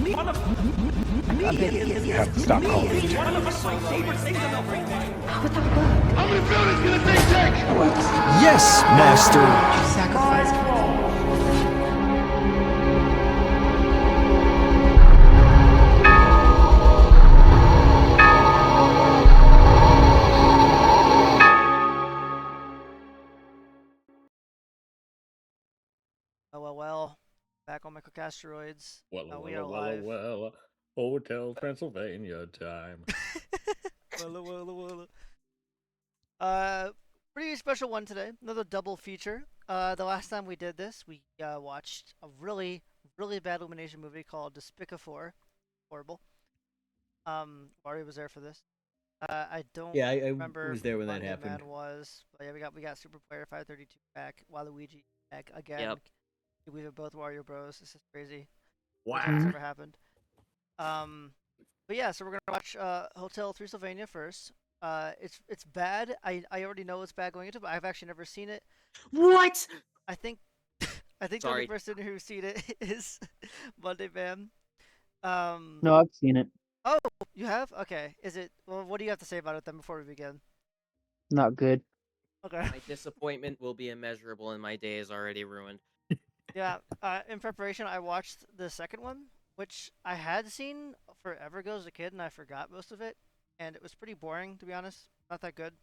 You have to stop calling me. How would that work? How many buildings can a thing take? What? Yes, master. Sacrifice. Well. Back on Microcasteroids. We are Well, live. well, Hotel Transylvania time. Pretty special one today. Another double feature. The last time we did this, we watched a really bad Illumination movie called Despicafour. Horrible. Wario was there for this. I don't remember I was there when that Monday happened. Man was, but yeah, we got Super Player 532 back, Waluigi back again. Yep. We have both Wario Bros. This is crazy. Wow. This never happened. But yeah, so we're gonna watch Hotel Transylvania first. It's bad. I already know it's bad going into, but I've actually never seen it. What? I think the only person who's seen it is MondayMan. No, I've seen it. Oh, you have? Okay. Is it? Well, what do you have to say about it then before we begin? Not good. Okay. My disappointment will be immeasurable, and my day is already ruined. Yeah. In preparation, I watched the second one, which I had seen forever ago as a kid, and I forgot most of it, and it was pretty boring, to be honest. Not that good.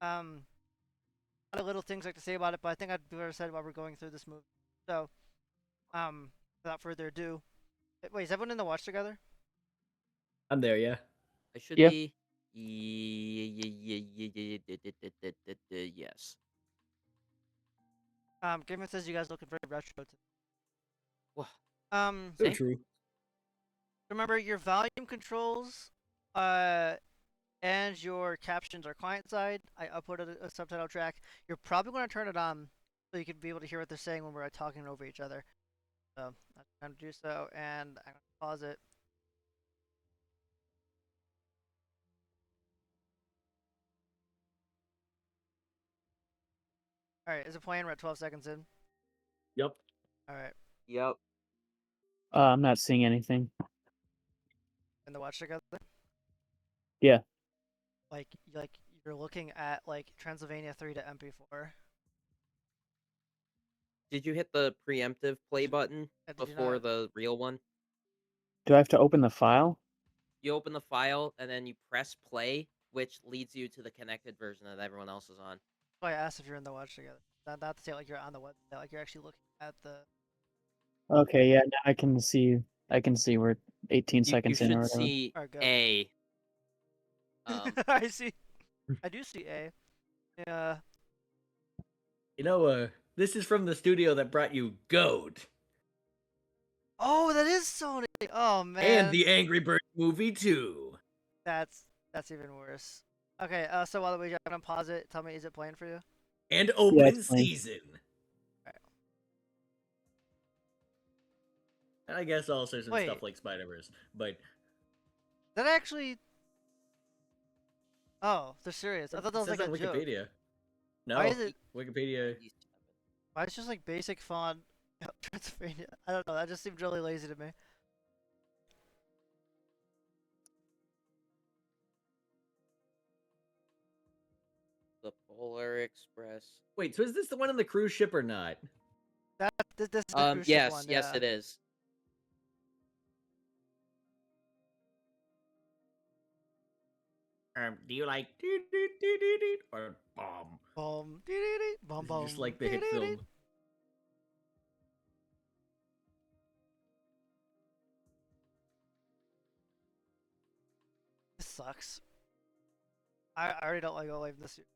A lot of little things I like to say about it, but I think I'd better said while we're going through this movie. So, without further ado, wait, is everyone in the watch together? I'm there, yeah. I should Yeah. be. Yes. Gamer says you guys looking very retro. Well, Um, So Same. true. remember your volume controls, and your captions are client side. I uploaded a subtitle track. You're probably going to turn it on so you can be able to hear what they're saying when we're talking over each other. So that's time to do so, and I'm going to pause it. All right, is it playing? We're at 12 seconds in. Yep. All right, Yep. I'm not seeing anything. in the watch together. Yeah. Like you're looking at like Transylvania 3 to MP4. Did you hit the preemptive play button Did you before not? the real one? Do I have to open the file? You open the file and then you press play, which leads you to the connected version that everyone else is on. That's why I asked if you're in the watch together. Not to say like you're on the website, like you're actually looking at the. Okay, yeah, now I can see. I can see we're 18 seconds you in should or whatever. see Alright, go. A. I see. I do see A. Yeah. You know, this is from the studio that brought you Goat Oh, that is Sony. Oh man. and the Angry Birds movie too. That's even worse. Okay. So while we gonna pause it, tell me, is it playing for you? And open it's fine. season. And I guess also some Wait. stuff like Spider-Verse, but That actually. Oh, they're serious. I thought that was it like a says on joke. Wikipedia. No, Why is it? Wikipedia. Why it's just like basic font? Transylvania. I don't know. That just seemed really lazy to me. The Polar Express. Wait, so is this the one on the cruise ship or not? This is the cruise ship Yes, one, yes, yeah. it is. Do you like doo-doo-doo-doo-doo or bomb? Boom, dee-dee-dee, boom, Is it boom. just like the hit dee-dee-dee. film. This sucks. I already don't like Olive this year.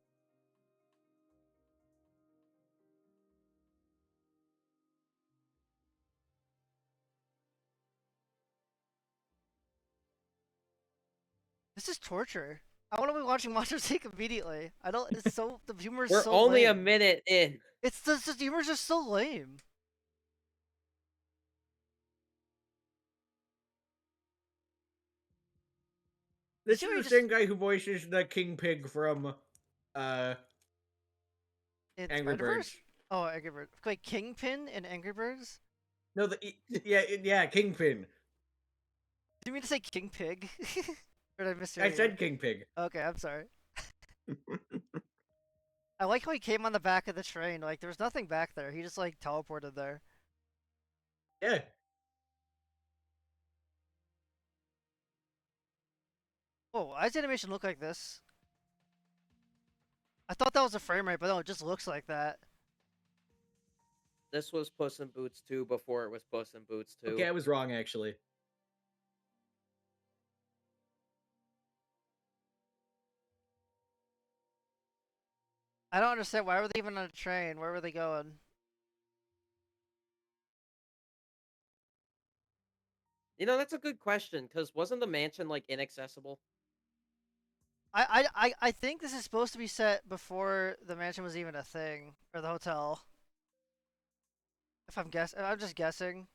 This is torture. I want to be watching Monsters Inc. immediately. I don't. It's so the humor is We're so only a lame. minute in. It's the humor's just so lame. This See is what the you just- same guy who voices the King Pig from In Angry Spider-Verse? Birds. Oh, Angry Birds. Like Kingpin in Angry Birds? No, yeah, Kingpin. you mean to say King Pig? Or did I mishear I you? said King Pig. Okay, I'm sorry. I like how he came on the back of the train. Like, there was nothing back there. He just, like, teleported there. Yeah. Oh, why does animation look like this? I thought that was a frame rate, but no, it just looks like that. This was Puss in Boots 2 before it was Puss in Boots 2. Okay, I was wrong actually. I don't understand. Why were they even on a train? Where were they going? You know, that's a good question, because wasn't the mansion, like, inaccessible? I think this is supposed to be set before the mansion was even a thing, or the hotel. If I'm just guessing.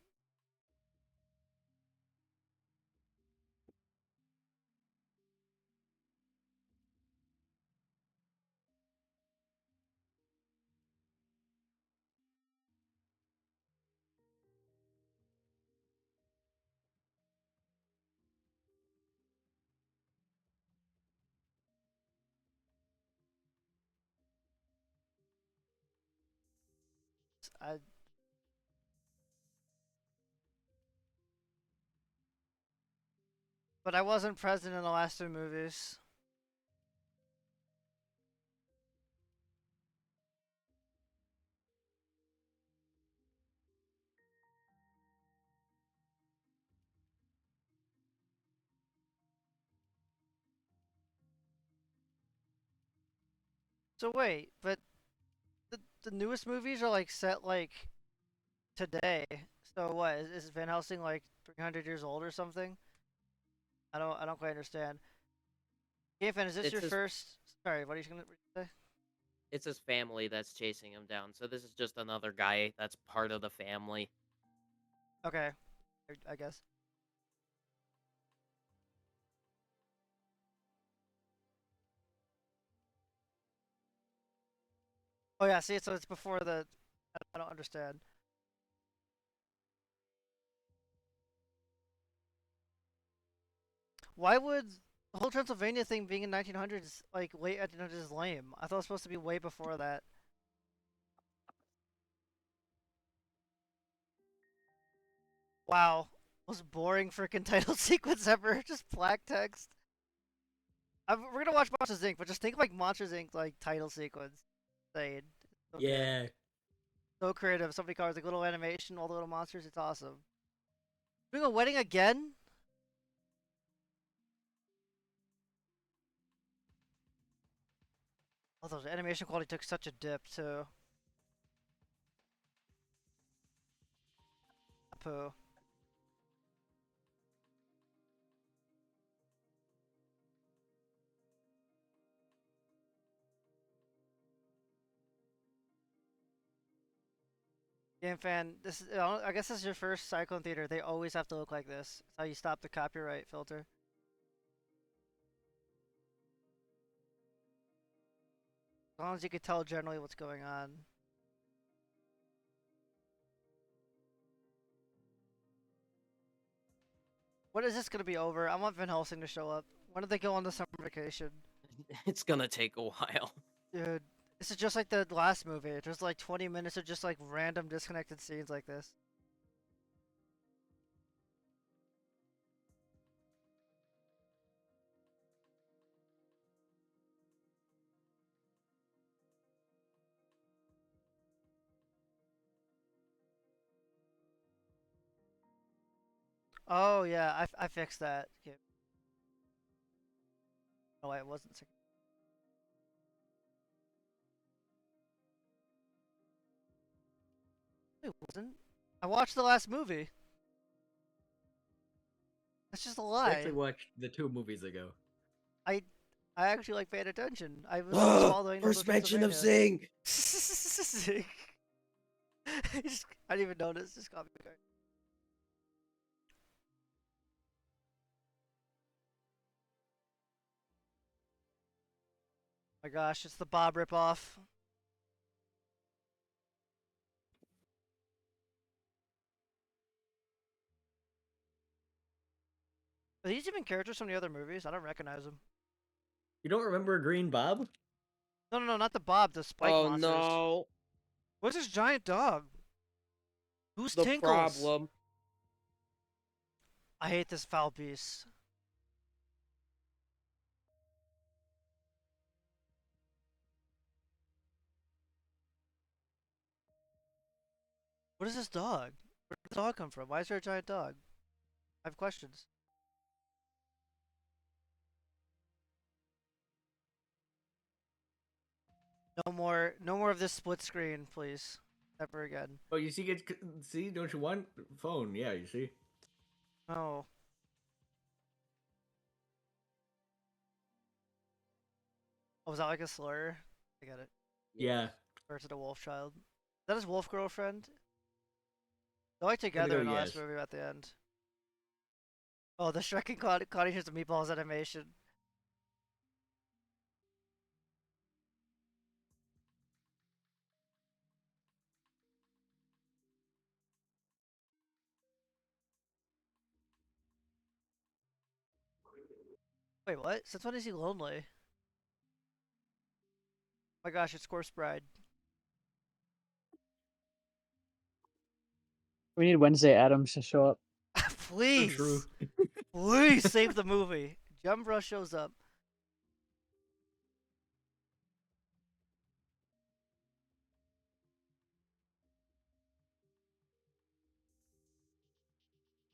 I But I wasn't present in the last two movies. So wait, but the newest movies are like set like today. So what is Van Helsing like 300 years old or something? I don't quite understand. Kfan, is this It's your his, first? Sorry, what are you gonna say? it's his family that's chasing him down, so this is just another guy that's part of the family. Okay, I guess. Oh yeah, see, so it's before the. I don't understand. Why would the whole Transylvania thing being in 1900s, like late 1800s, is lame? I thought it was supposed to be way before that. Wow, most boring freaking title sequence ever. Just black text. We're gonna watch Monsters Inc., but just think of like Monsters Inc. like title sequence. Insane. So good. Yeah. So creative. So many cars, like little animation, all the little monsters. It's awesome. Doing a wedding again? Oh, those animation quality took such a dip too. Poo. Game fan, this is. I guess this is your first Cyclone Theater. They always have to look like this. It's how you stop the copyright filter. As long as you can tell generally what's going on. When is this gonna be over? I want Van Helsing to show up. When did they go on the summer vacation? It's gonna take a while. Dude, this is just like the last movie. There's like 20 minutes of just like random disconnected scenes like this. Oh yeah, I fixed that. Okay. Oh, wait, it wasn't. It wasn't. I watched the last movie. That's just a I actually lie. watched the 2 movies ago. I I actually like paid attention. I was following the First mention of Pennsylvania. Zing! I didn't even notice. Just copy the card. My gosh, it's the Bob ripoff. Are these even characters from the other movies? I don't recognize them. You don't remember Green Bob? No, not the Bob, the Spike Oh monsters. no, What's this giant dog? Who's the Tinkles? problem. I hate this foul beast. What is this dog? Where did the dog come from? Why is there a giant dog? I have questions. No more of this split screen, please. Never again. Oh, you see, see, don't you want phone? Yeah, you see. No. Oh, was that like a slur? I get it. Yeah. Or is it a wolf child? Is that his wolf girlfriend? They're like together in the last yes. movie at the end. Oh, the Shrek and Connie Here's the Meatballs animation. Wait, what? Since when is he lonely? Oh my gosh, it's Corpse Bride. We need Wednesday Adams to show up. Please! True. Please save the movie. Jumbra shows up.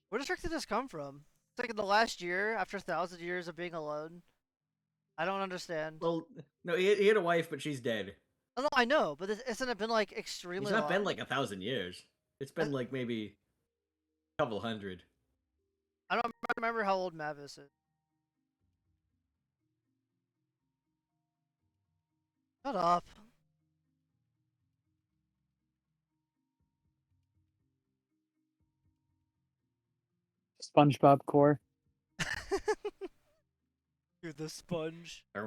Where does Shrek did this come from? It's like in the last year, after thousands of years of being alone. I don't understand. Well, no, he had a wife, but she's dead. Oh, no, I know, but hasn't it been like extremely It's not long? been like 1,000 years. It's been like maybe a couple hundred. I don't remember how old Mavis is. Shut up. SpongeBob core. You're the sponge. See,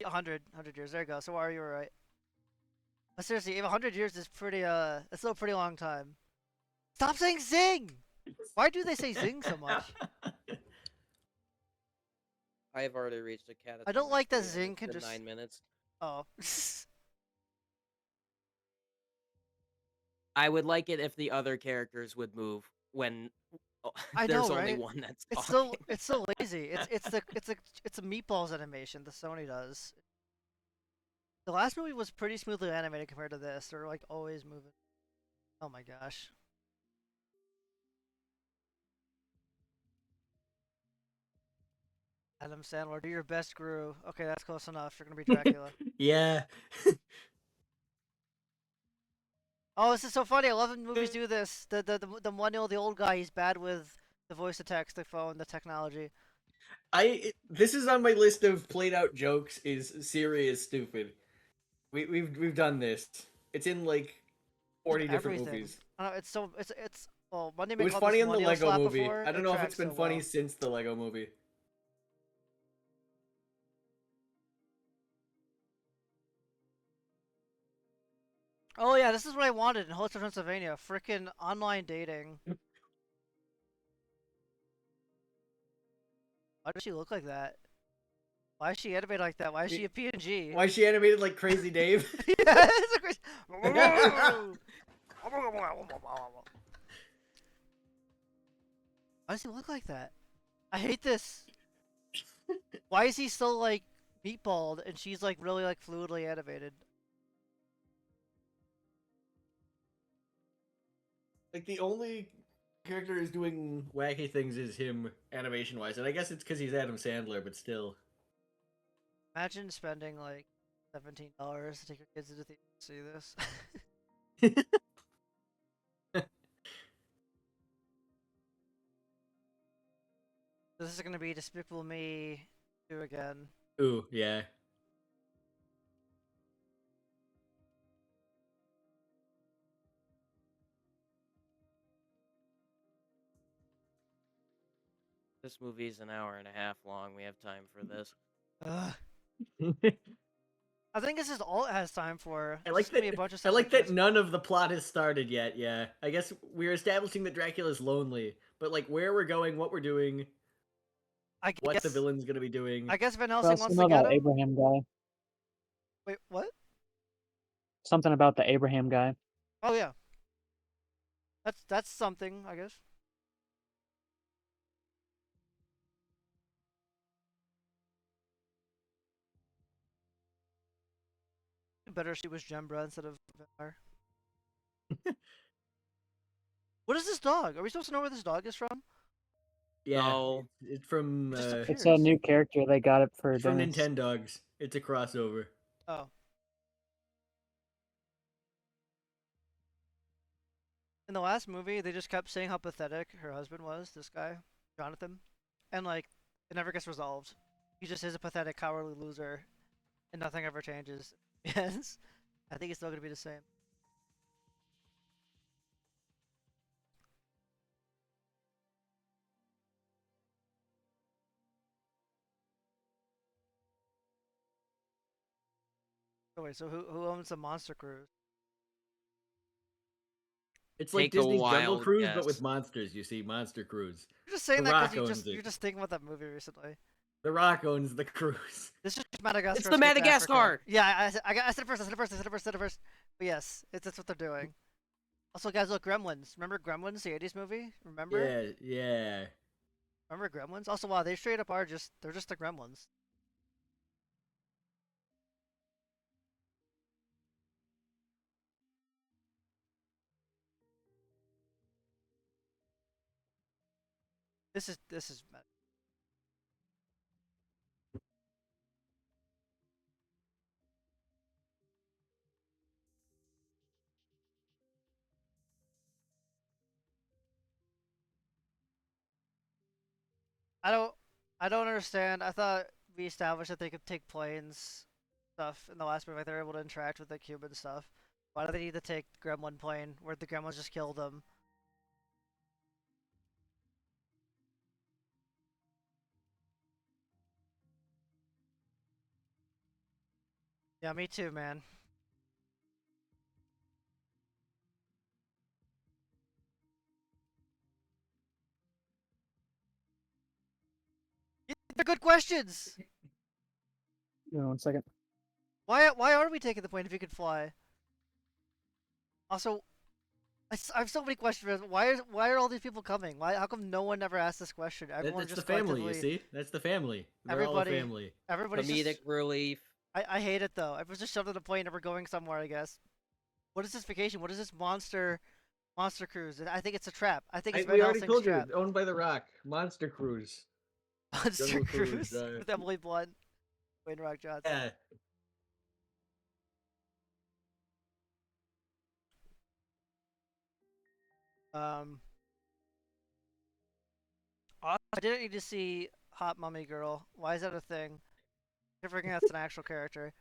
100 years. There you go. So Wario, you were right. But seriously, even 100 years is pretty, it's still a pretty long time. Stop saying zing! Why do they say zing so much? I have already reached a catatonic. I don't like that period. Zing It's can been just- 9 minutes. Oh. I would like it if the other characters would move when I there's know, only right? one that's It's talking. so lazy. It's a meatballs animation that Sony does. The last movie was pretty smoothly animated compared to this. They're like always moving. Oh my gosh. Adam Sandler, do your best, Gru. Okay, that's close enough. You're gonna be Dracula. Yeah. Oh, this is so funny. I love when movies do this. The millennial, the old guy, he's bad with the voice to text, the phone, the technology. This is on my list of played out jokes. Is serious stupid. We've done this. It's in like 40 different Everything. movies. I don't know, it's well, Monday It Man was called funny this in the millennial Lego slap movie. before. I don't It know if tracks it's been so funny well. since the Lego movie. Oh yeah, this is what I wanted in Hotel Transylvania. Frickin' online dating. Why does she look like that? Why is she animated like that? Why is she a PNG? Why is she animated like Crazy Dave? Yeah, it's a crazy... Why does he look like that? I hate this. Why is he so like meatballed and she's like really like fluidly animated? Like the only character who's doing wacky things is him animation wise, and I guess it's because he's Adam Sandler, but still. Imagine spending like $17 to take your kids to the theater to see this. This is gonna be Despicable Me 2 again. Ooh, yeah. This movie is an hour and a half long. We have time for this. Ugh. I think this is all it has time for. I like There's gonna be that. a bunch of I stuff like that this. none of the plot has started yet. Yeah, I guess we're establishing that Dracula's lonely, but like where we're going, what we're doing, I what guess. the villain's gonna be doing. I guess Van I Helsing also wants know to get that him. Abraham guy. Wait, what? Something about the Abraham guy. Oh yeah. That's something, I guess. Better she was Jembra instead of Vampire. What is this dog? Are we supposed to know where this dog is from? Yeah, No. it's from It just It's appears. a new character. They got it for it's from Dennis. Nintendogs. It's a crossover. Oh. In the last movie, they just kept saying how pathetic her husband was, this guy, Jonathan. And, like, it never gets resolved. He just is a pathetic, cowardly loser, and nothing ever changes. Yes. I think it's still going to be the same. Oh, wait, so who owns the Monster Cruise? It's like Take a Disney's Jungle wild Cruise, but guess. with monsters. You see, Monster Cruise. You're just saying The that because Rock owns you're it. just thinking about that movie recently. The Rock owns the cruise. This is just Madagascar. It's the Escape to Africa. Madagascar! Yeah, I said it first. I said it first. I said it first. I said it first. But yes, that's what they're doing. Also, guys, look, Gremlins. Remember Gremlins, the '80s movie? Remember? Yeah, yeah. Remember Gremlins? Also, wow, they straight up are they're just the Gremlins. This is. I don't I don't understand. I thought we established that they could take planes stuff in the last movie. Like they're able to interact with the Cuban stuff. Why do they need to take Gremlin plane where the Gremlins just killed them? Yeah, me too, man. They're good questions. Give me 1 second. Why are we taking the plane if you could fly? Also, I have so many questions. Why are all these people coming? How come no one ever asked this question? Everyone That's the just family, you collectively. see? That's the family. They're all a Everybody. family. Everybody's Comedic just. relief. I hate it though. Everyone's just shoved on a plane and we're going somewhere. I guess. What is this vacation? What is this monster cruise? I think it's a trap. I think it's Van We already Helsing's told you, trap. it's owned by The Rock. Monster Cruise. Monster Jungle Cruise Cruise, with Emily Blunt, Wayne Rock Johnson. Yeah. Um, I didn't need to see Hot Mummy Girl. Why is that a thing? I forget that's an actual character.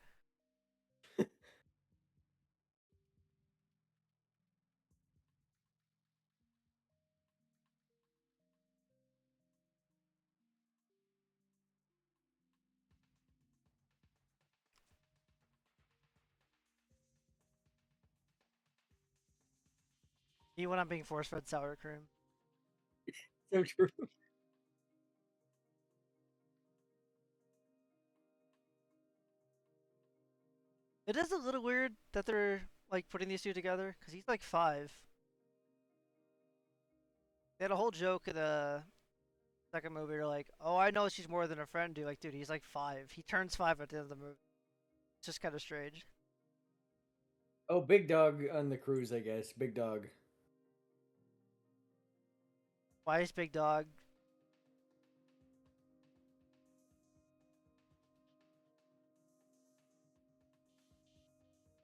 Even when I'm being force-fed sour cream. So true. It is a little weird that they're like putting these two together because he's like 5. They had a whole joke in the second movie. They're like, "Oh, I know she's more than a friend, dude." Like, dude, he's like 5. He turns 5 at the end of the movie. It's just kind of strange. Oh, Big Dog on the cruise, I guess. Big Dog. Why is Big Dog?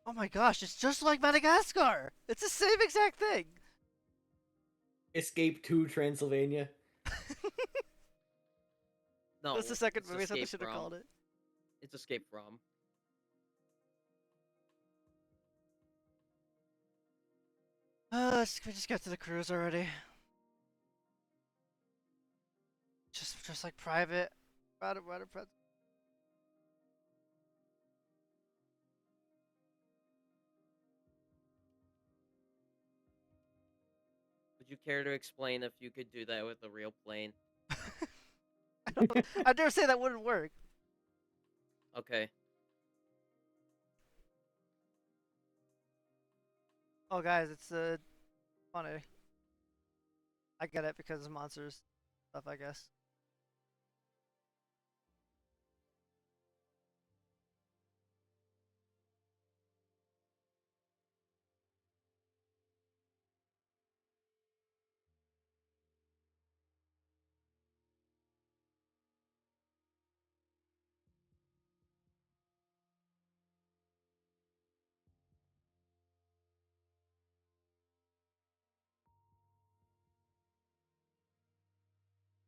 Oh my gosh, it's just like Madagascar. It's the same exact thing. Escape to Transylvania. No, That's the second it's movie, so they Escape should have From. called it. It's Escape From. Can we just get to the cruise already? Just like private. you care to explain if you could do that with a real plane? I dare say that wouldn't work. Okay. Oh, guys, it's funny. I get it because of monsters stuff, I guess.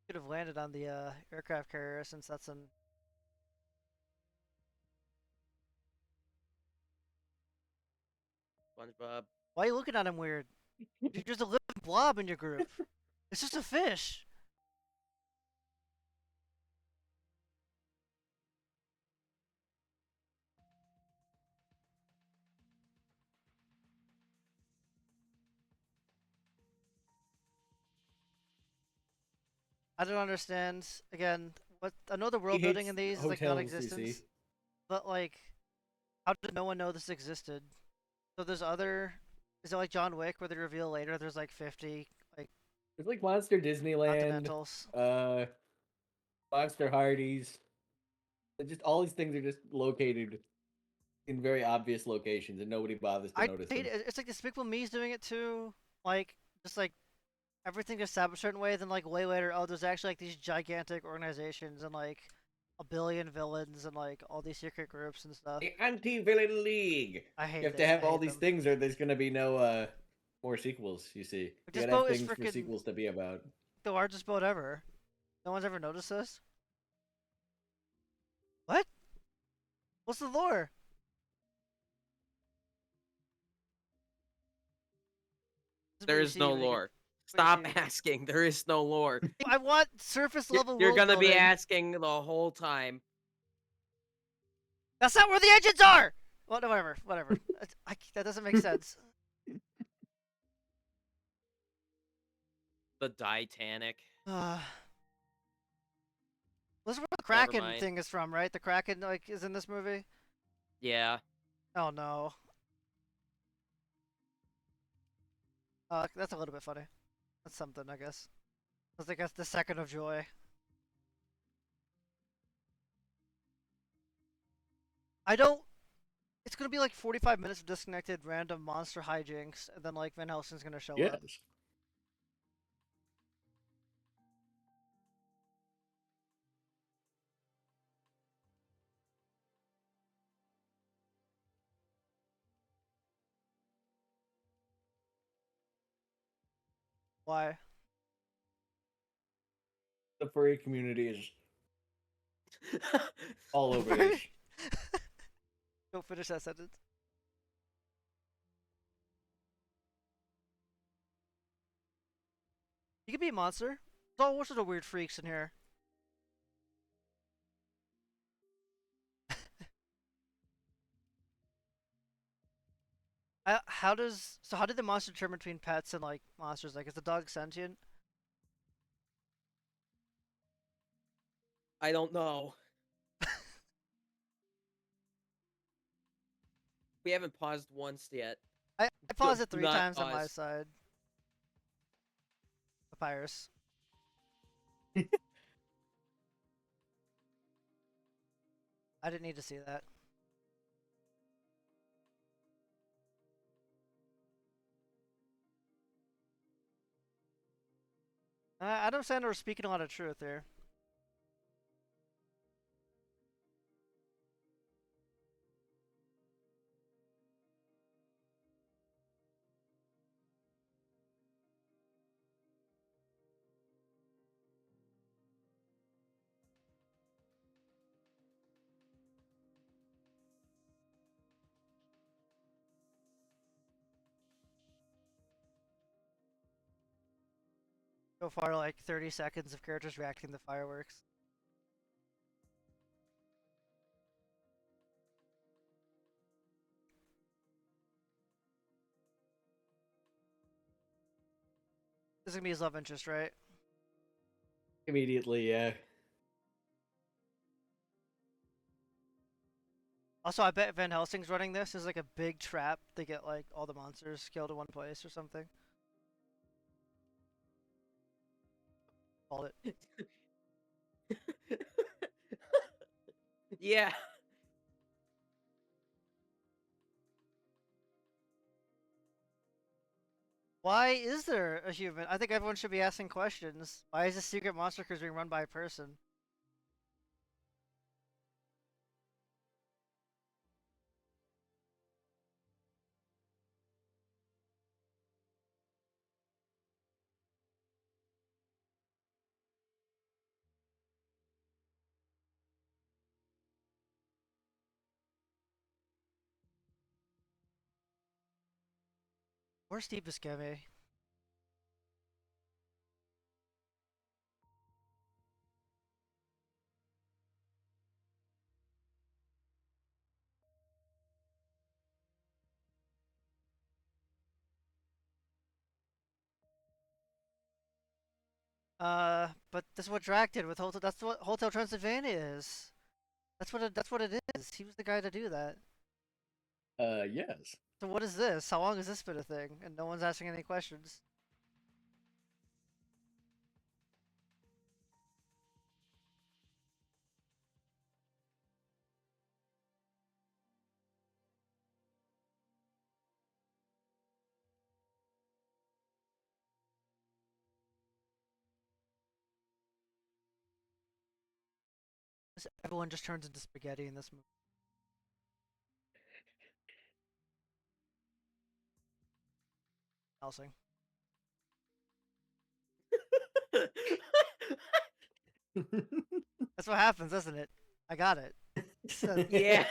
Could have landed on the aircraft carrier since that's an. SpongeBob. Why are you looking at him weird? You're just a living blob in your group. It's just a fish. I don't understand. Again, what I know the He world building hates in these is like hotels, you non-existent, see. but like, how did no one know this existed? So there's other. Is it like John Wick where they reveal later there's like 50 like It's like Monster Disneyland, continentals? Monster Hardee's. Just all these things are just located in very obvious locations, and nobody bothers to I notice hate them. it. It's like Despicable Me's doing it too. Like just like everything is established a certain way, then like way later, oh, there's actually like these gigantic organizations and like a billion villains and like all these secret groups and stuff. The Anti-Villain League. I hate You have it. to have I all hate these them. things, or there's gonna be no more sequels. You see, you This gotta have boat is things for freaking sequels to be about. the largest boat ever. No one's ever noticed this. What? What's the lore? This is what There you is see no when you get. lore. What you Stop see when you get- asking. There is no lore. I want surface level You're world gonna be building. asking the whole time. That's not where the engines are. Well, no, whatever, whatever. That doesn't make sense. The Titanic. This is where the Never Kraken mind. thing is from, right? The Kraken like is in this movie. Yeah. Oh no. That's a little bit funny. That's something, I guess. That's like the second of joy. I don't. It's gonna be like 45 minutes of disconnected random monster hijinks, and then like Van Helsing's gonna show up. Yes. Why? The furry community is all over this. Don't finish that sentence. You could be a monster. There's all sorts of weird freaks in here. How did the monster determine between pets and like monsters? Like, is the dog sentient? I don't know. We haven't paused once yet. I paused it Do 3 not times on my pause. side. Papyrus. I didn't need to see that. Adam Sandler speaking a lot of truth here. So far, like 30 seconds of characters reacting to fireworks. This is gonna be his love interest, right? Immediately, yeah. Also, I bet Van Helsing's running this is like a big trap to get like all the monsters killed in one place or something. Called it. Yeah. Why is there a human? I think everyone should be asking questions. Why is this secret monster cruise being run by a person? Where's Steve Buscemi? But that's what Drac did with Hotel. That's what Hotel Transylvania is. That's what it is. He was the guy to do that. Yes. So what is this? How long has this been a thing? And no one's asking any questions. Everyone just turns into spaghetti in this movie. Helsing. That's what happens, isn't it? I got it. Yeah.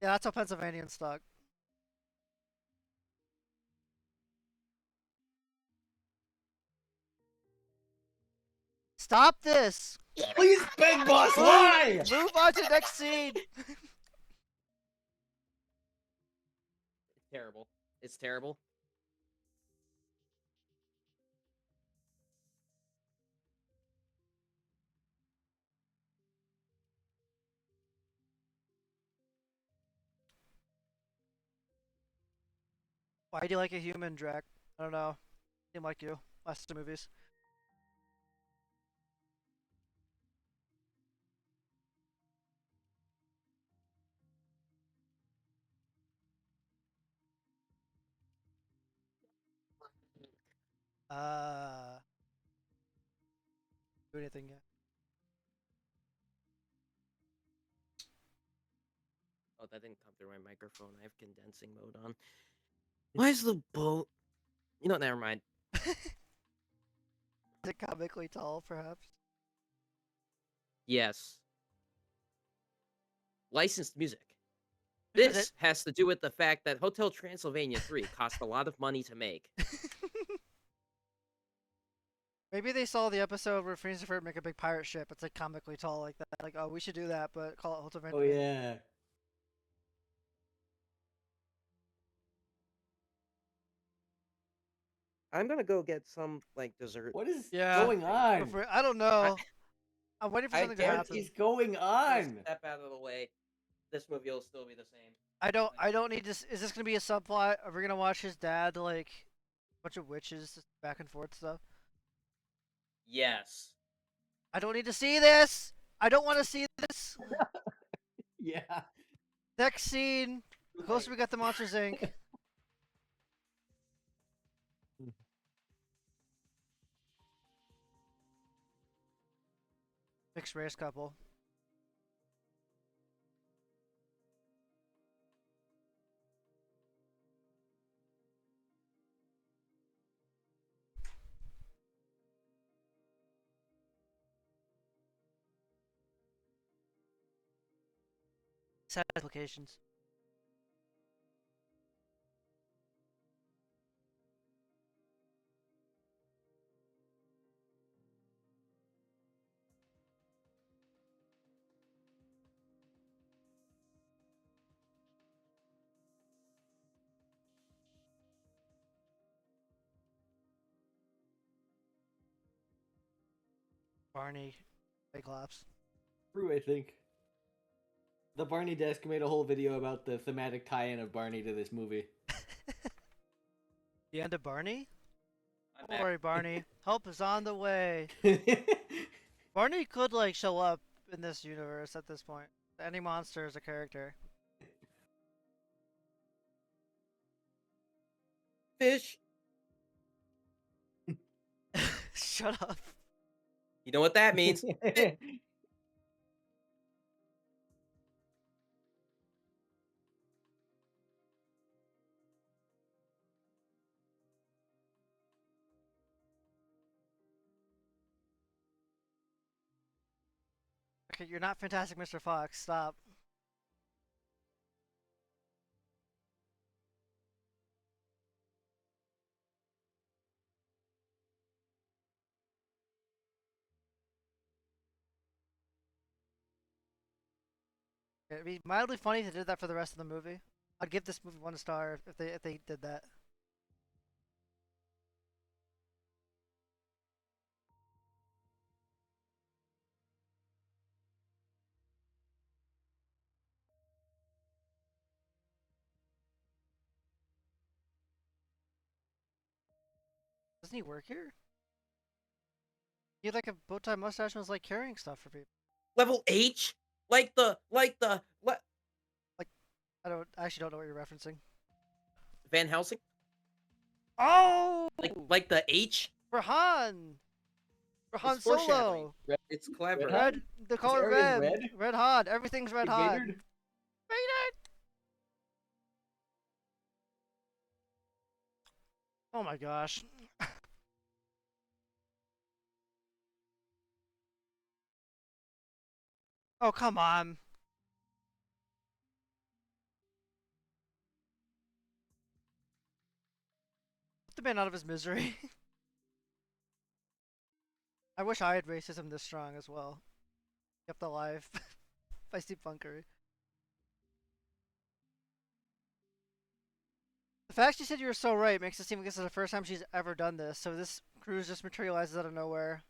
Yeah, that's how Pennsylvanians talk. Stop this! Please, Big Boss, why? Move on to the next scene! Terrible. It's terrible. Why do you like a human, Drac? I don't know. Seem like you. Last two movies. Do anything yet? Oh, that didn't come through my microphone. I have condensing mode on. Why is the boat? You know, never mind. Is it comically tall, perhaps? Yes. Licensed music. Is This it? has to do with the fact that Hotel Transylvania 3 cost a lot of money to make. Maybe they saw the episode where Phineas and Ferb make a big pirate ship. It's like comically tall like that. Like, oh, we should do that, but call it Hotel Oh Transylvania. yeah. I'm gonna go get some like dessert. What is Yeah. going on? I don't know. I'm waiting for I something to guarantee happen. What is going on? Step out of the way. This movie will still be the same. I don't need this. Is this gonna be a subplot? Are we gonna watch his dad like a bunch of witches back and forth stuff? Yes. I don't need to see this. I don't want to see this. Yeah. Next scene. The closer we got to Monsters Inc. Mixed race couple. Sad applications. Barney Cyclops. True, I think. The Barney Desk made a whole video about the thematic tie-in of Barney to this movie. The end of Barney? I'm Don't back. worry, Barney. Help is on the way. Barney could like show up in this universe at this point. Any monster is a character. Fish. Shut up. You know what that means? Okay, you're not Fantastic Mr. Fox. Stop. It'd be mildly funny if they did that for the rest of the movie. I'd give this movie 1 star if they did that. Doesn't he work here? He had like a bow tie mustache and was like carrying stuff for people. Level H? Like the I actually don't know what you're referencing. Van Helsing? Oh! Like the H? For Han! For Han It's foreshadowing. Solo! It's clever. Red? Red, the color area red. red? Red Han. Everything's red Han. Vader? Vader! Oh my gosh. Oh, come on. Put the man out of his misery. I wish I had racism this strong as well. Kept alive by Steve Funkery. The fact she said you were so right makes it seem like this is the first time she's ever done this, so this cruise just materializes out of nowhere.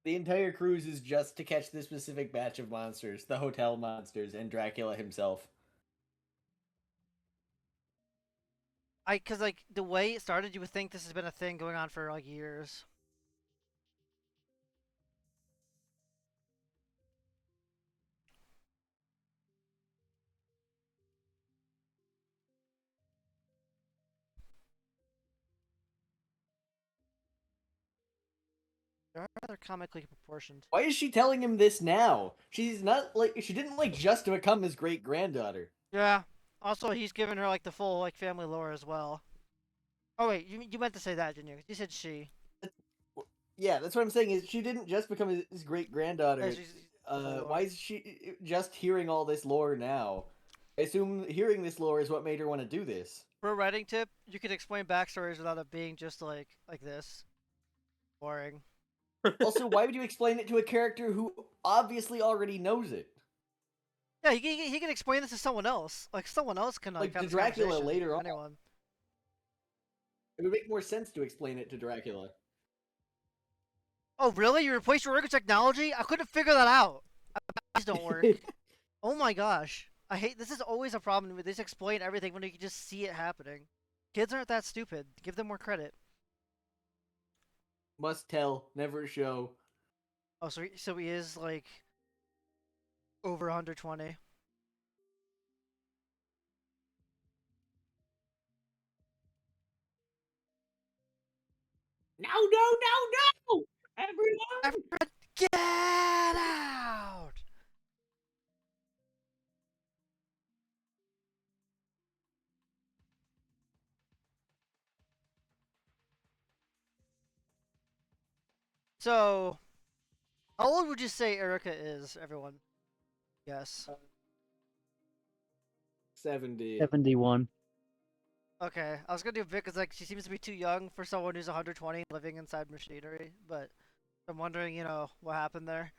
The entire cruise is just to catch this specific batch of monsters, the hotel monsters, and Dracula himself. Cause like the way it started, you would think this has been a thing going on for like years. They're rather comically proportioned. Why is she telling him this now? She's not like she didn't like just become his great granddaughter. Yeah. Also, he's given her like the full like family lore as well. Oh wait, you meant to say that, didn't you? You said she. Yeah, that's what I'm saying. Is she didn't just become his great granddaughter? Yeah, she's Why is she just hearing all this lore now? I assume hearing this lore is what made her want to do this. For a writing tip, you can explain backstories without it being just like this. Boring. Also, why would you explain it to a character who obviously already knows it? Yeah, he can explain this to someone else. Like someone else can Like have to this Dracula conversation. later on. Anyone. It would make more sense to explain it to Dracula. Oh really? You replaced your work with technology? I couldn't figure that out. These don't work. Oh my gosh. I hate this is always a problem with this explain everything when you can just see it happening. Kids aren't that stupid. Give them more credit. Must tell, never show. Oh, so he is like over 120. No, no, no, no! Everyone! Get out! So, how old would you say Erica is, everyone? Yes. 70. 71. Okay, I was gonna do Vic because like she seems to be too young for someone who's 120 living inside machinery, but I'm wondering, you know, what happened there.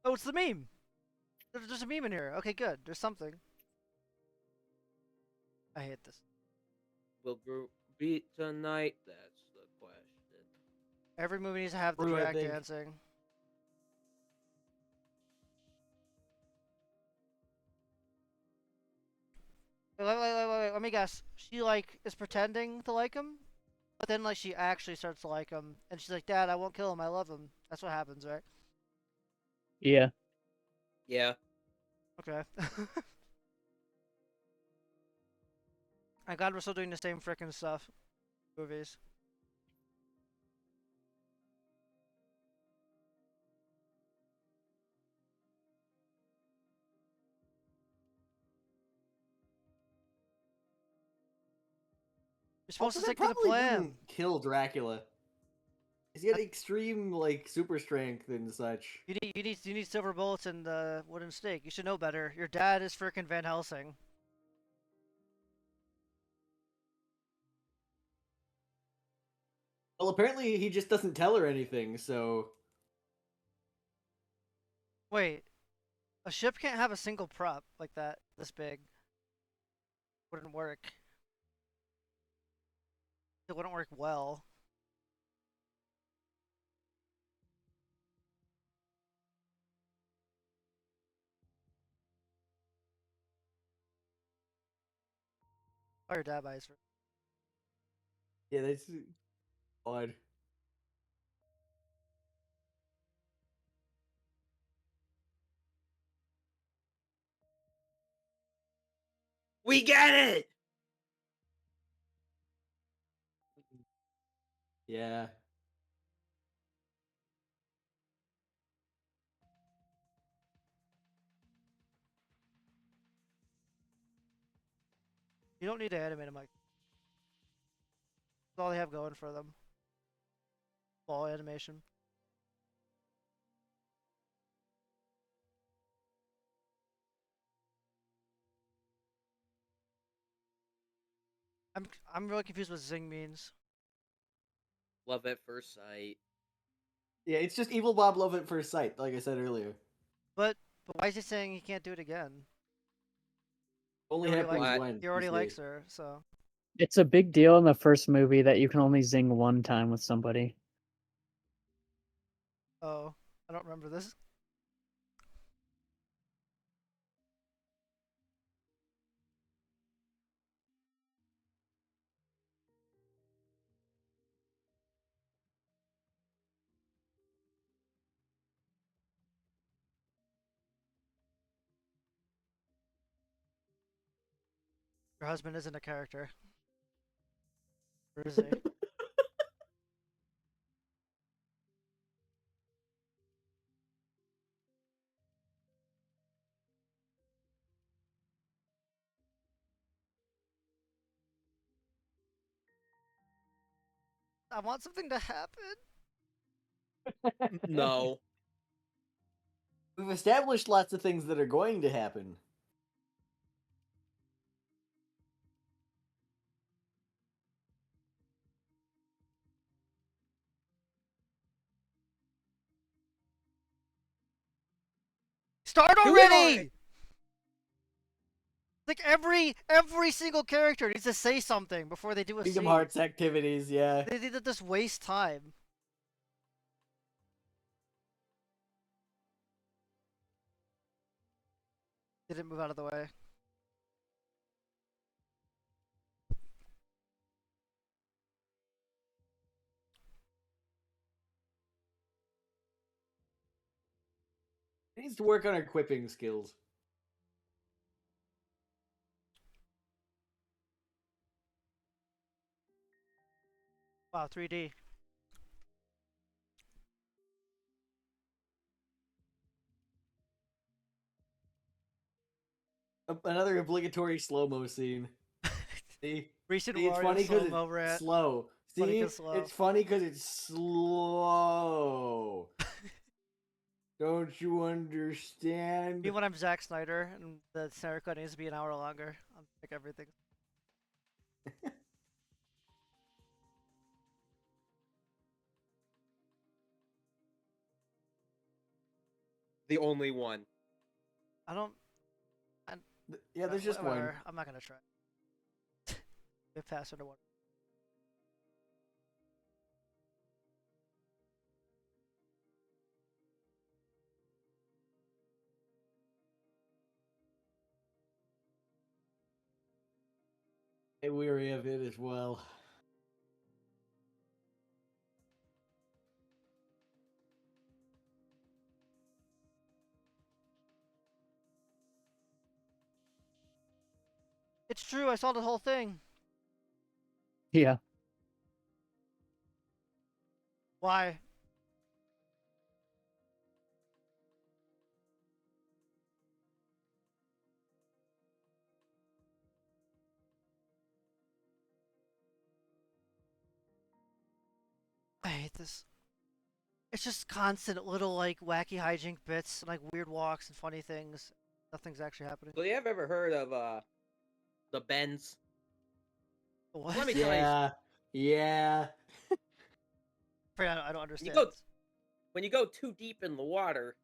Oh, it's the meme. There's a meme in here. Okay, good. There's something. I hate this. Will Groot beat tonight? That's the question. Every movie needs to have the True, I drag think. dancing. Wait, let me guess. She like is pretending to like him, but then like she actually starts to like him, and she's like, "Dad, I won't kill him. I love him." That's what happens, right? Yeah. Yeah. Okay. I'm glad we're still doing the same frickin' stuff. Movies. You're supposed Also, to that stick to the probably plan. wouldn't kill Dracula. He's got extreme like super strength and such. You need silver bullets and wooden stake. You should know better. Your dad is frickin' Van Helsing. Well, apparently he just doesn't tell her anything, so Wait, a ship can't have a single prop like that this big. Wouldn't work. It wouldn't work well. Oh, your dad buys. yeah, that's odd. We get it! Yeah. You don't need to animate him like. That's all they have going for them. Ball animation. I'm really confused what zing means. Love at first sight. Yeah, it's just evil Bob love at first sight, like I said earlier. But why is he saying he can't do it again? Only He already happens likes- when He already you likes see. her, so. It's a big deal in the first movie that you can only zing one time with somebody. Oh, I don't remember this. Your husband isn't a character. Or is he? I want something to happen. No. We've established lots of things that are going to happen. Start Do it already! Like every single character needs to say something before they do a Kingdom scene. Hearts activities, yeah. They just waste time. They didn't move out of the way. Needs to work on our quipping skills. Wow, 3D. Another obligatory slow-mo scene. See? Recent See, it's Wario funny because slow-mo it's rant. slow. Funny See, 'cause slow. it's funny because it's slow. Don't you understand? Me when I'm Zack Snyder and the Snyder Cut needs to be an hour longer. I'm like everything. The only one. I don't. Yeah, there's just one. Whatever. I'm not gonna try. Get faster to one. I'm weary of it as well. It's true. I saw the whole thing. Yeah. Why? I hate this. It's just constant little like wacky hijink bits, and, like weird walks and funny things. Nothing's actually happening. So you have ever heard of the bends? What? Let me tell you, Yeah. Yeah. I don't when understand. you go too deep in the water,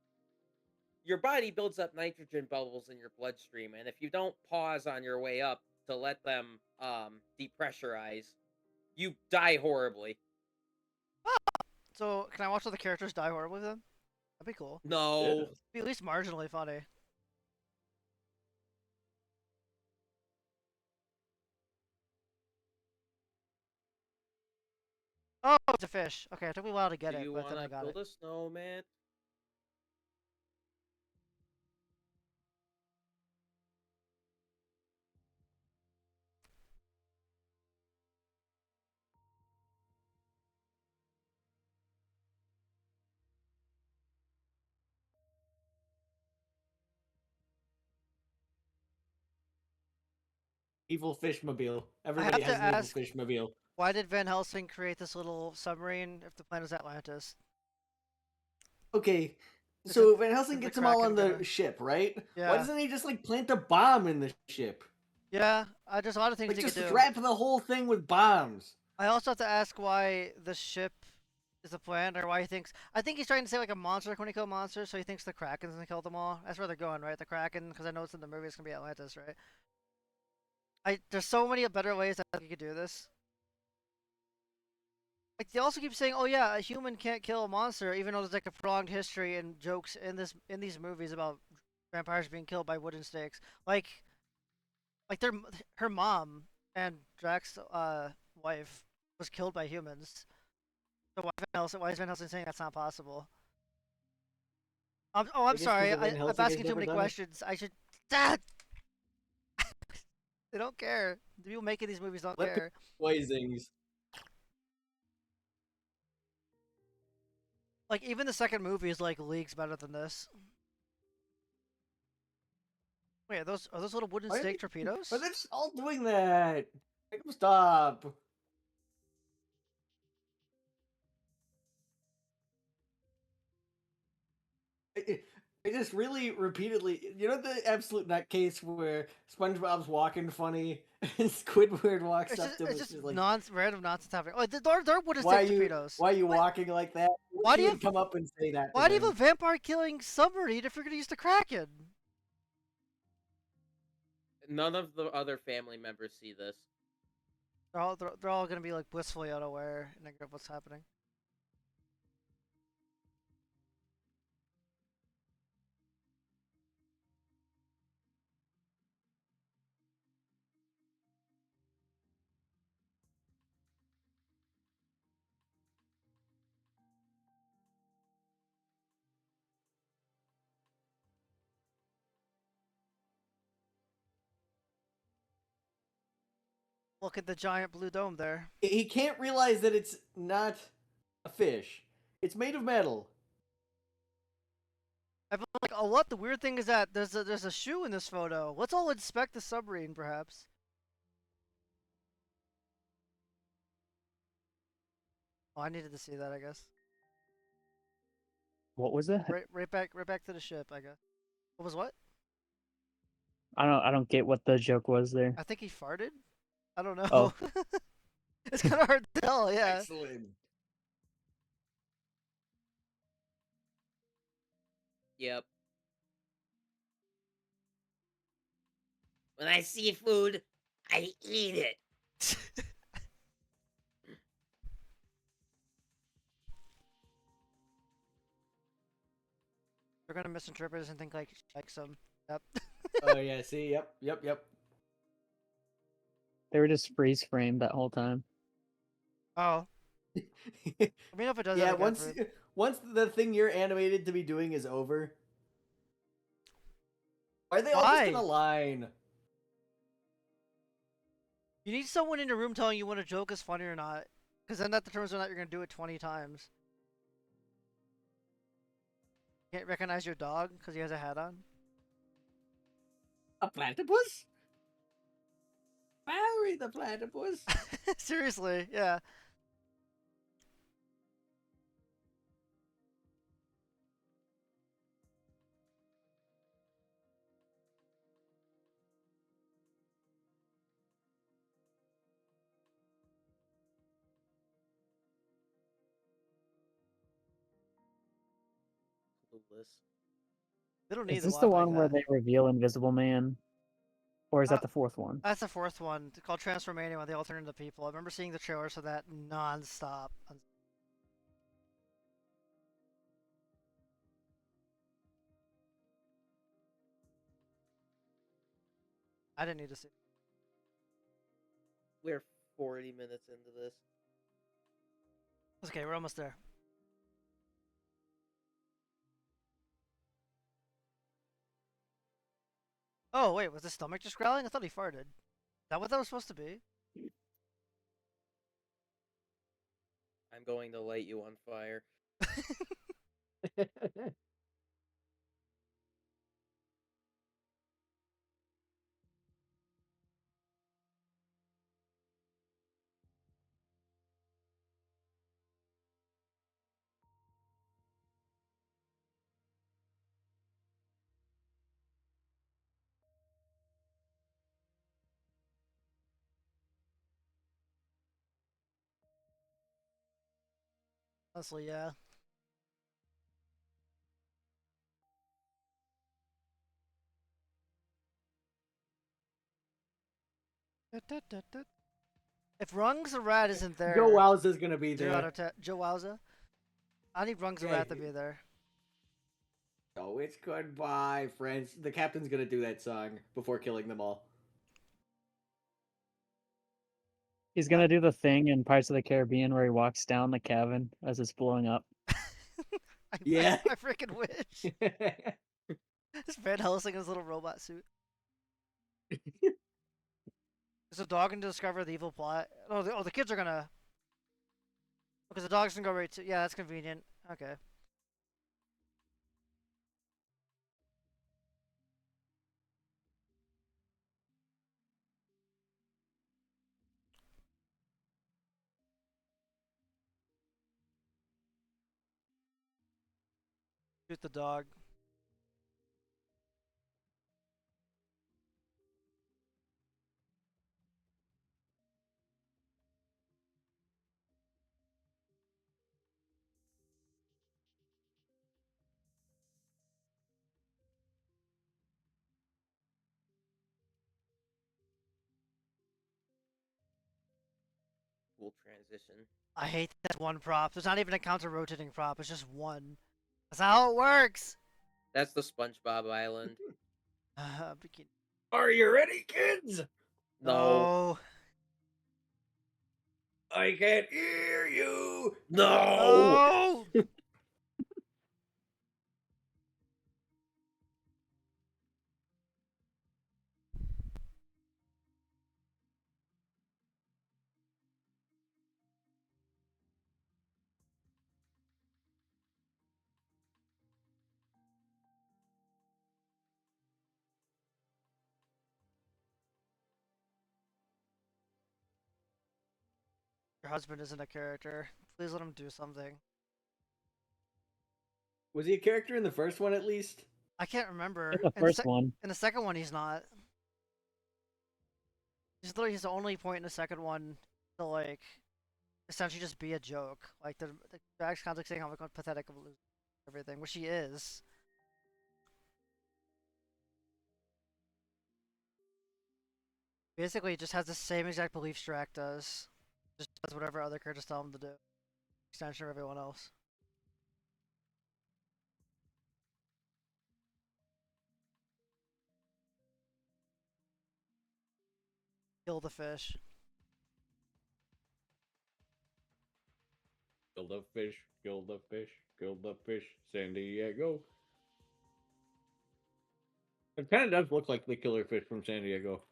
your body builds up nitrogen bubbles in your bloodstream, and if you don't pause on your way up to let them depressurize, you die horribly. So can I watch all the characters die horribly then? That'd be cool. No. Be at least marginally funny. Oh, it's a fish. Okay, it took me a while to get Do it, you but want then I to got it. build a snowman? Evil Fishmobile. I Everybody have has to an ask, evil Fishmobile. why did Van Helsing create this little submarine if the planet is Atlantis? Okay, Is so it- Van Helsing is the gets them all Kraken on the gonna- ship, right? Why Yeah. doesn't he just like plant a bomb in the ship? Yeah, there's a lot of things Like he just could do. wrap the whole thing with bombs. I also have to ask why the ship is the plan, or why he thinks. I think he's trying to say like a monster when he killed monsters, so he thinks the Kraken's gonna kill them all. That's where they're going, right? The Kraken, because I know it's in the movie. It's gonna be Atlantis, right? There's so many better ways that you could do this. Like they also keep saying, "Oh yeah, a human can't kill a monster," even though there's like a prolonged history and jokes in these movies about vampires being killed by wooden stakes. Like her mom and Drax's wife was killed by humans. So why is Van Helsing saying that's not possible? I I'm guess sorry. 'cause Van I'm Helsing has asking too never many done it. questions. I should. Dad! They don't care. The people making these movies don't Let care. Poisons. Like even the second movie is like leagues better than this. Wait, are those little wooden Why are stake they- torpedoes? But they're just all doing that. Make them stop. I just really repeatedly, you know, the absolute nutcase where SpongeBob's walking funny and Squidward walks It's up just to him it's and just is like, random nonsense happening. Oh, they're wooden "Why are stake you, torpedoes. why are you walking like that?" Why do You you would come up and say that? Why to do you have them. a vampire killing submarine if you're gonna use the Kraken? None of the other family members see this. They're all gonna be like blissfully unaware and ignorant of what's happening. Look at the giant blue dome there. He can't realize that it's not a fish. It's made of metal. I'm like, oh, what? The weird thing is that there's a shoe in this photo. Let's all inspect the submarine, perhaps. Oh, I needed to see that, I guess. What was that? Right back to the ship, I guess. What was what? I don't get what the joke was there. I think he farted. I don't know. Oh. It's kind of hard to tell. Yeah. Excellent. Yep. When I see food, I eat it. They're gonna misinterpret this and think like she likes them. Yep. Oh yeah, see, yep. They were just freeze framed that whole time. Oh. Let me know if it does that Yeah, again. For... once the thing you're animated to be doing is over. Are they all just in a line? You need someone in your room telling you when a joke is funny or not. Because then that determines whether or not you're going to do it 20 times. Can't recognize your dog because he has a hat on? A platypus? Barry the platypus? Seriously, yeah. Clueless. They don't need Is the this the like one where that. they reveal Invisible Man? Or is that the fourth one? That's the fourth one. It's called Transformania when they all turn into people. I remember seeing the trailers for that non-stop. I didn't need to see. We're 40 minutes into this. It's okay, we're almost there. Oh, wait, was his stomach just growling? I thought he farted. Is that what that was supposed to be? I'm going to light you on fire. Honestly, yeah. If Rungs the Rat isn't there, Joe Wowza's gonna be 0 out there. of 10. Joe Wowza? I need Rungs the Yeah, Rat to be there. Oh, it's goodbye, friends. The captain's gonna do that song before killing them all. He's gonna do the thing in Pirates of the Caribbean where he walks down the cabin as it's blowing up. Yeah. I freaking wish. This Van Helsing in his little robot suit. Is the dog gonna discover the evil plot? Oh, the kids are gonna. Because the dog's gonna go right to. Yeah, that's convenient. Okay. Shoot the dog. Cool transition. I hate that one prop. There's not even a counter rotating prop. It's just one. That's how it works. That's the SpongeBob Island. Bikini. Are you ready, kids? No. I can't hear you. No. No. Your husband isn't a character. Please let him do something. Was he a character in the first one at least? I can't remember. In the first one. In the second one, he's not. He's literally his only point in the second one to like essentially just be a joke. Like the Drax context saying how pathetic of a loser everything, which he is. Basically, it just has the same exact beliefs Drac does. Just does whatever other characters tell him to do. Extension of everyone else. Kill the fish. Kill the fish, kill the fish, kill the fish, San Diego. It kind of does look like the killer fish from San Diego.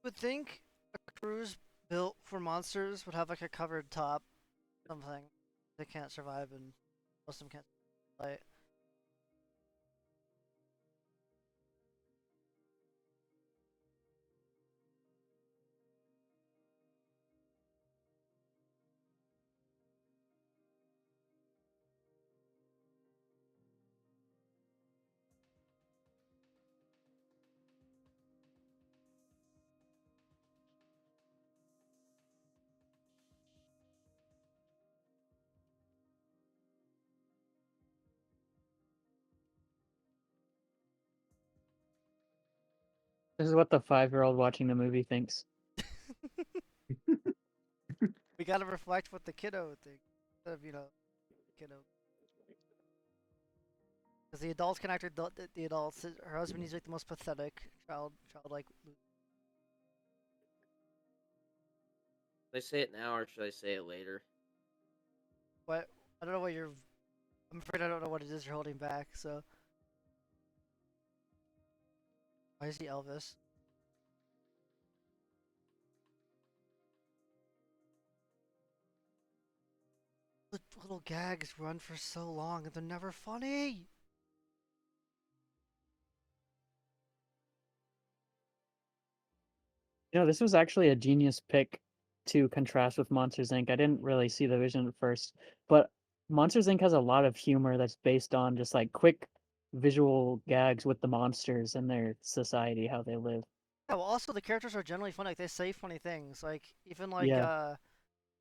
Would think a cruise built for monsters would have like a covered top, something they can't survive, and most of them can't light. This is what the 5-year-old watching the movie thinks. We gotta reflect what the kiddo thinks, instead of the kiddo. Because the adults can act the adults. Her husband is like the most pathetic childlike. Should I say it now or should I say it later? What? I don't know what you're. I'm afraid I don't know what it is you're holding back. So. Why is he Elvis? The little gags run for so long and they're never funny. This was actually a genius pick to contrast with Monsters Inc. I didn't really see the vision at first, but Monsters Inc. has a lot of humor that's based on just like quick visual gags with the monsters and their society, how they live. Yeah, well, also the characters are generally funny. Like they say funny things. Like even Yeah.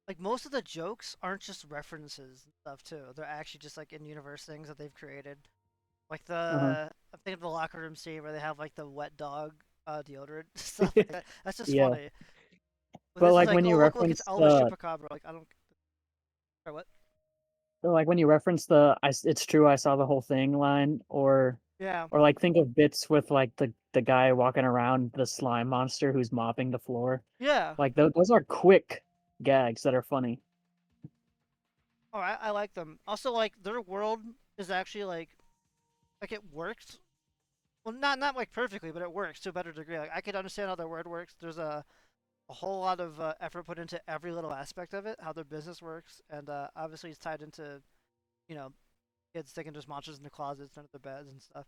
like most of the jokes aren't just references and stuff too. They're actually just like in-universe things that they've created. Like Uh-huh. I'm thinking of the locker room scene where they have like the wet dog deodorant stuff like that. That's just Yeah. funny. But But this is like like, when oh you look, it's reference Elvis the Chupacabra. Like I don't. Or what? like when you reference the it's true I saw the whole thing line, or Yeah. like think of bits with like the guy walking around the slime monster who's mopping the floor. Yeah. Like those are quick gags that are funny. All right, I like them. Also, like their world is actually like it works. Well, not like perfectly, but it works to a better degree. Like I could understand how their world works. There's a whole lot of effort put into every little aspect of it, how their business works, and obviously it's tied into, you know, kids sticking just monsters in the closets under their beds and stuff.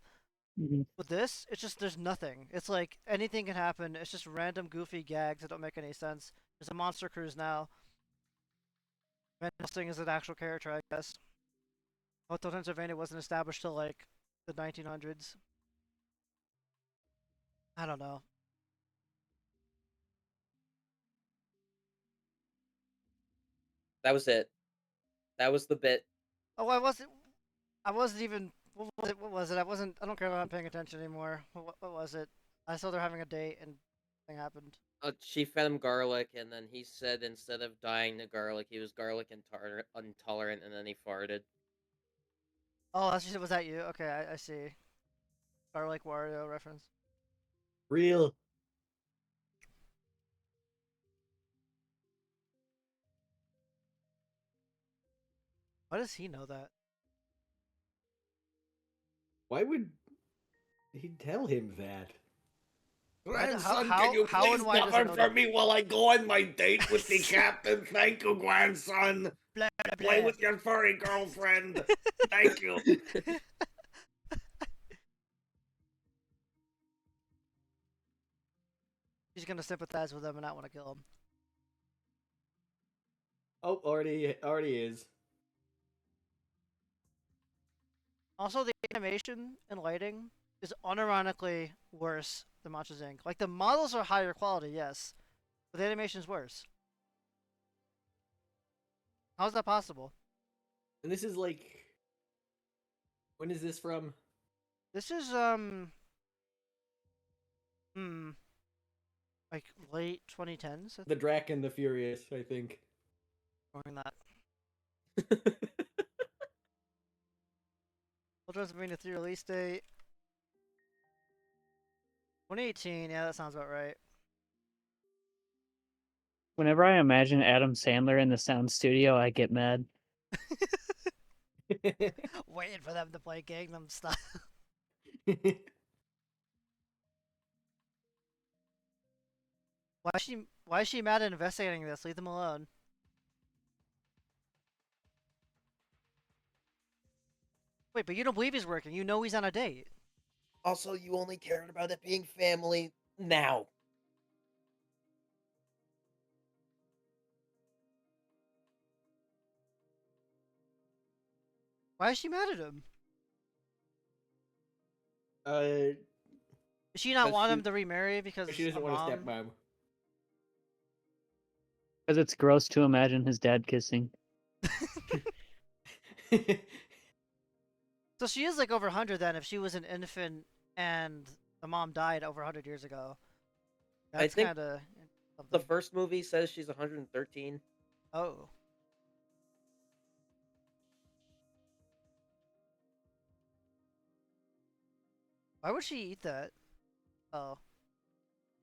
Mhm. With this, it's just there's nothing. It's like anything can happen. It's just random goofy gags that don't make any sense. There's a monster cruise now. Van Helsing is an actual character, I guess. Hotel Transylvania wasn't established till like the 1900s. I don't know. That was it. That was the bit. Oh, I wasn't even. What was it? What was it? I wasn't. I don't care about paying attention anymore. What was it? I saw they're having a date and thing happened. She fed him garlic, and then he said instead of dying to garlic, he was garlic intolerant, and then he farted. Oh, was that you? Okay, I see. Garlic Wario reference. Real. Why does he know that? Why would he tell him that? Grandson, how and why does he know that? me while I go on my date with the captain? Thank you, grandson. Blah, blah, Play blah. with your furry girlfriend. Thank you. He's gonna sympathize with him and not want to kill him. Oh, already is. Also, the animation and lighting is unironically worse than Monsters Inc. Like the models are higher quality, yes, but the animation is worse. How is that possible? And this is like, when is this from? This is Like late 2010s. The Draken the Furious, I think. Ignoring that. Hotel Transylvania 3 release date 2018. Yeah, that sounds about right. Whenever I imagine Adam Sandler in the sound studio, I get mad. Waiting for them to play Gangnam Style. Why is she mad at investigating this? Leave them alone. Wait, but you don't believe he's working. You know he's on a date. Also, you only cared about it being family now. Why is she mad at him? uh, Does she not Because want she- him to remarry because she doesn't a want mom? a stepmom. Because it's gross to imagine his dad kissing. So she is like over 100 then if she was an infant and the mom died over 100 years ago. That's think kind of The first movie says she's 113. Oh. Why would she eat that? Oh.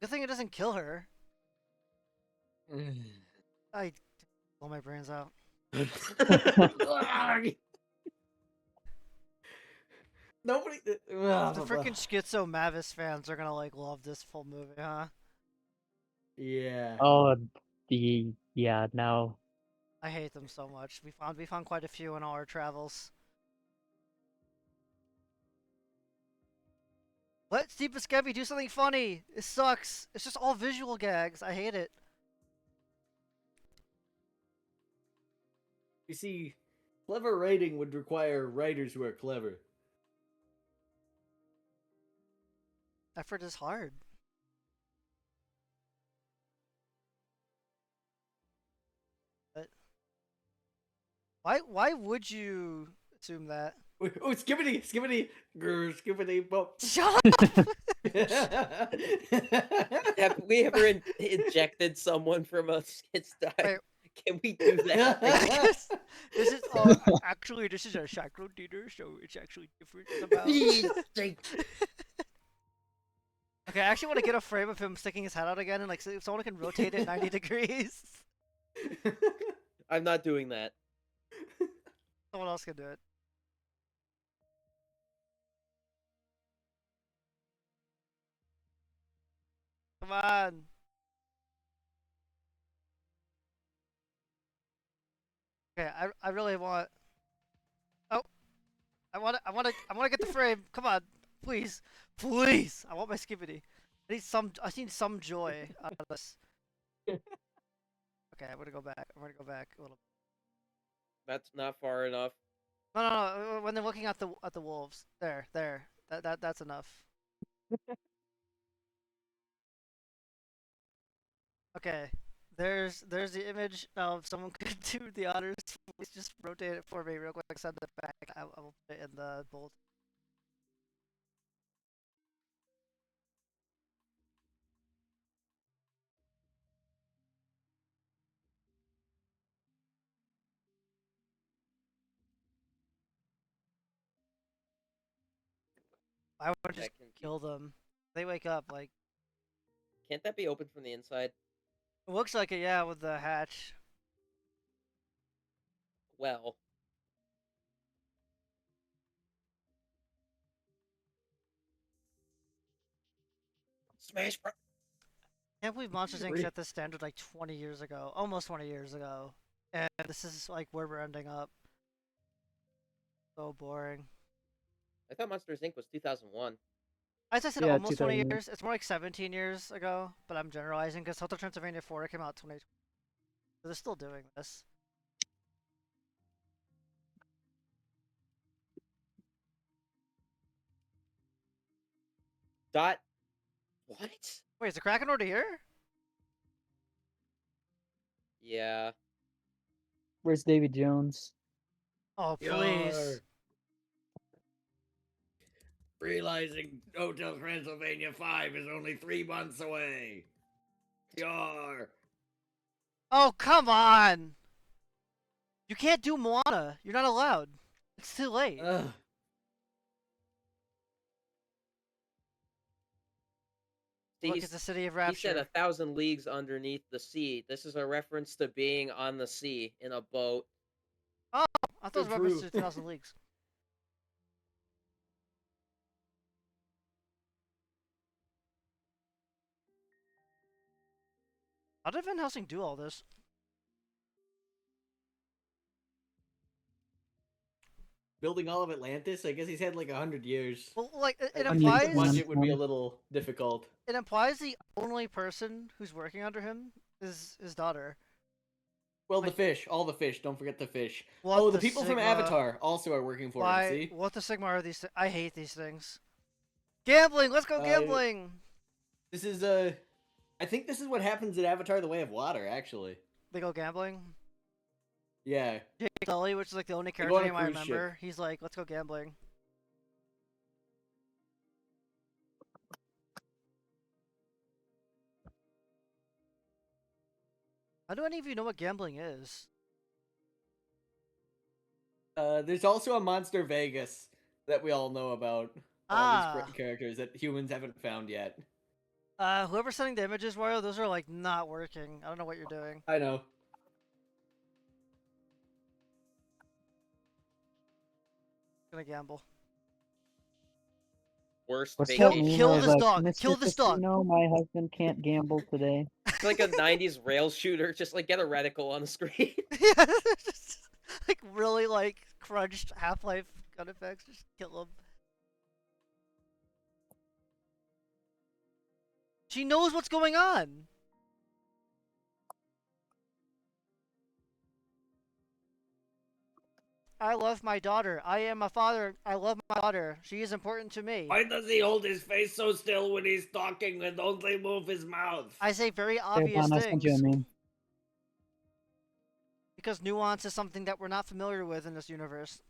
Good thing it doesn't kill her. I blow my brains out. Nobody. The freaking Schizo Mavis fans are gonna like love this full movie, huh? Yeah. Oh, yeah, no. I hate them so much. We found quite a few in all our travels. Let Steve Buscemi do something funny. It sucks. It's just all visual gags. I hate it. You see, clever writing would require writers who are clever. Effort is hard. But why would you assume that? Oh, skibbity, grr, skibbity, bump. Shut up! Have we ever injected someone from a skit style? Wait. Can we do that? This is actually this is a Cyclone Theater, so it's actually different somehow. Okay, I actually want to get a frame of him sticking his head out again, and like so if someone can rotate it 90 degrees. I'm not doing that. Someone else can do it. Come on. Okay, I really want. Oh, I want to get the frame. Come on, please, please. I want my skibbity. I need some joy out of this. Okay, I'm gonna go back. I'm gonna go back a little. That's not far enough. No. When they're looking at the wolves, there. That's enough. Okay, there's the image. Now, if someone could do the honors, please just rotate it for me real quick. Send it back. I will put it in the bold. I would just That can kill them. They wake up like. Can't that be opened from the inside? It looks like it, yeah, with the hatch. Well, Smash Bros. I can't believe Monsters Inc. set this standard like 20 years ago, almost 20 years ago, and this is like where we're ending up. So boring. I thought Monsters Inc. was 2001. As I said, Yeah, almost 20 2000. years. It's more like 17 years ago, but I'm generalizing because Hotel Transylvania 4 came out 20. So they're still doing this. Dot. What? Wait, is the Kraken already here? Yeah. Where's Davy Jones? Oh, please. You're realizing Hotel Transylvania 5 is only 3 months away. Sure. Oh, come on! You can't do Moana. You're not allowed. It's too late. Ugh. See, Look, it's the city of he said Rapture. 1,000 leagues underneath the sea. This is a reference to being on the sea in a boat. I thought it was a reference True. to 2,000 Leagues. How did Van Helsing do all this? Building all of Atlantis? I guess he's had like 100 years. Well, like, it I think the implies... budget would be a little difficult. It implies the only person who's working under him is his daughter. Well, Like- the fish. All the fish. Don't forget the fish. What Oh, the people from Sigma- Avatar also are working for him, Why? see? What the Sigma are these? I hate these things. Gambling. Let's go gambling. This is, I think this is what happens in Avatar The Way of Water, actually. They go gambling. Yeah. Jake Sully, which is like the only They go on character a name I cruise ship. remember. He's like, let's go gambling. How do any of you know what gambling is? There's also a Monster Vegas that we all know about. All these characters that humans haven't found yet. Whoever's sending the images, Wario, those are like not working. I don't know what you're doing. I know. Gonna gamble. Worst What's Kill- that vacation. meme kill where, this like, dog, "Mr. kill this dog." Casino, my husband can't gamble today. It's like a 90s rail shooter. Just like get a reticle on the screen. Yeah, just like really like crunched Half-Life gun effects. Just kill him. She knows what's going on. I love my daughter. I am a father. I love my daughter. She is important to me. Why does he hold his face so still when he's talking and only move his mouth? I say very Hey, obvious Vaughn, I sent you a things. meme. Because nuance is something that we're not familiar with in this universe.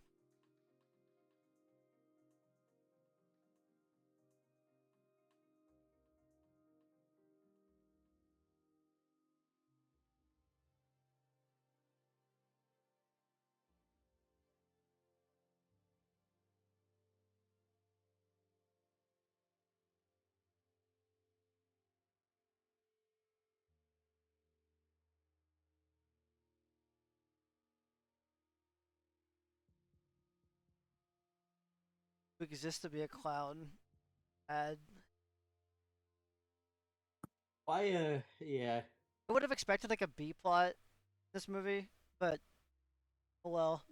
Who exists to be a clown. Bad. Why, yeah. I would have expected like a B plot in this movie, but oh well.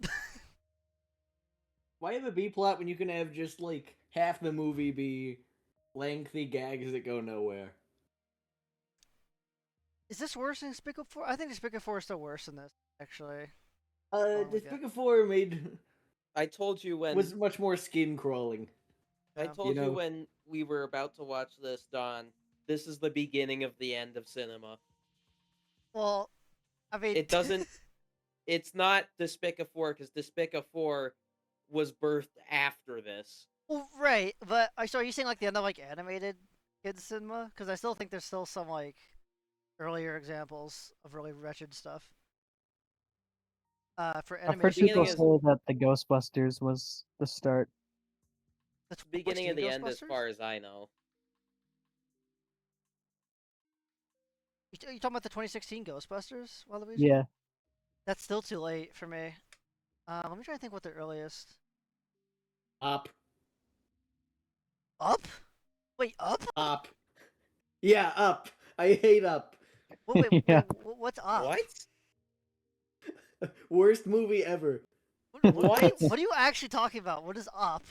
Why have a B plot when you can have just, like, half the movie be lengthy gags that go nowhere? Is this worse than Despicafour? I think Despicafour is still worse than this, actually. my God. Despicafour I told you when was much more skin crawling. I Yeah. told you know. when we were about to watch this, Don. This is the beginning of the end of cinema. Well, I mean, It doesn't. It's not Despicafour because Despicafour was birthed after this. Well, right, but so are you saying like the end of like animated kids cinema? Because I still think there's still some like earlier examples of really wretched stuff. For I've heard animation, people Beginning say is- that the Ghostbusters was the start. that's Beginning and the end, as Ghostbusters? far as I know. You talking about the 2016 Ghostbusters, Waluigi? Yeah. That's still too late for me. Let me try to think what the earliest. Up. Up? Wait, Up? Up. Yeah, Up. I hate Up. Wait, Yeah. what's Up? What? Worst movie ever. What are you actually talking about? What is Up?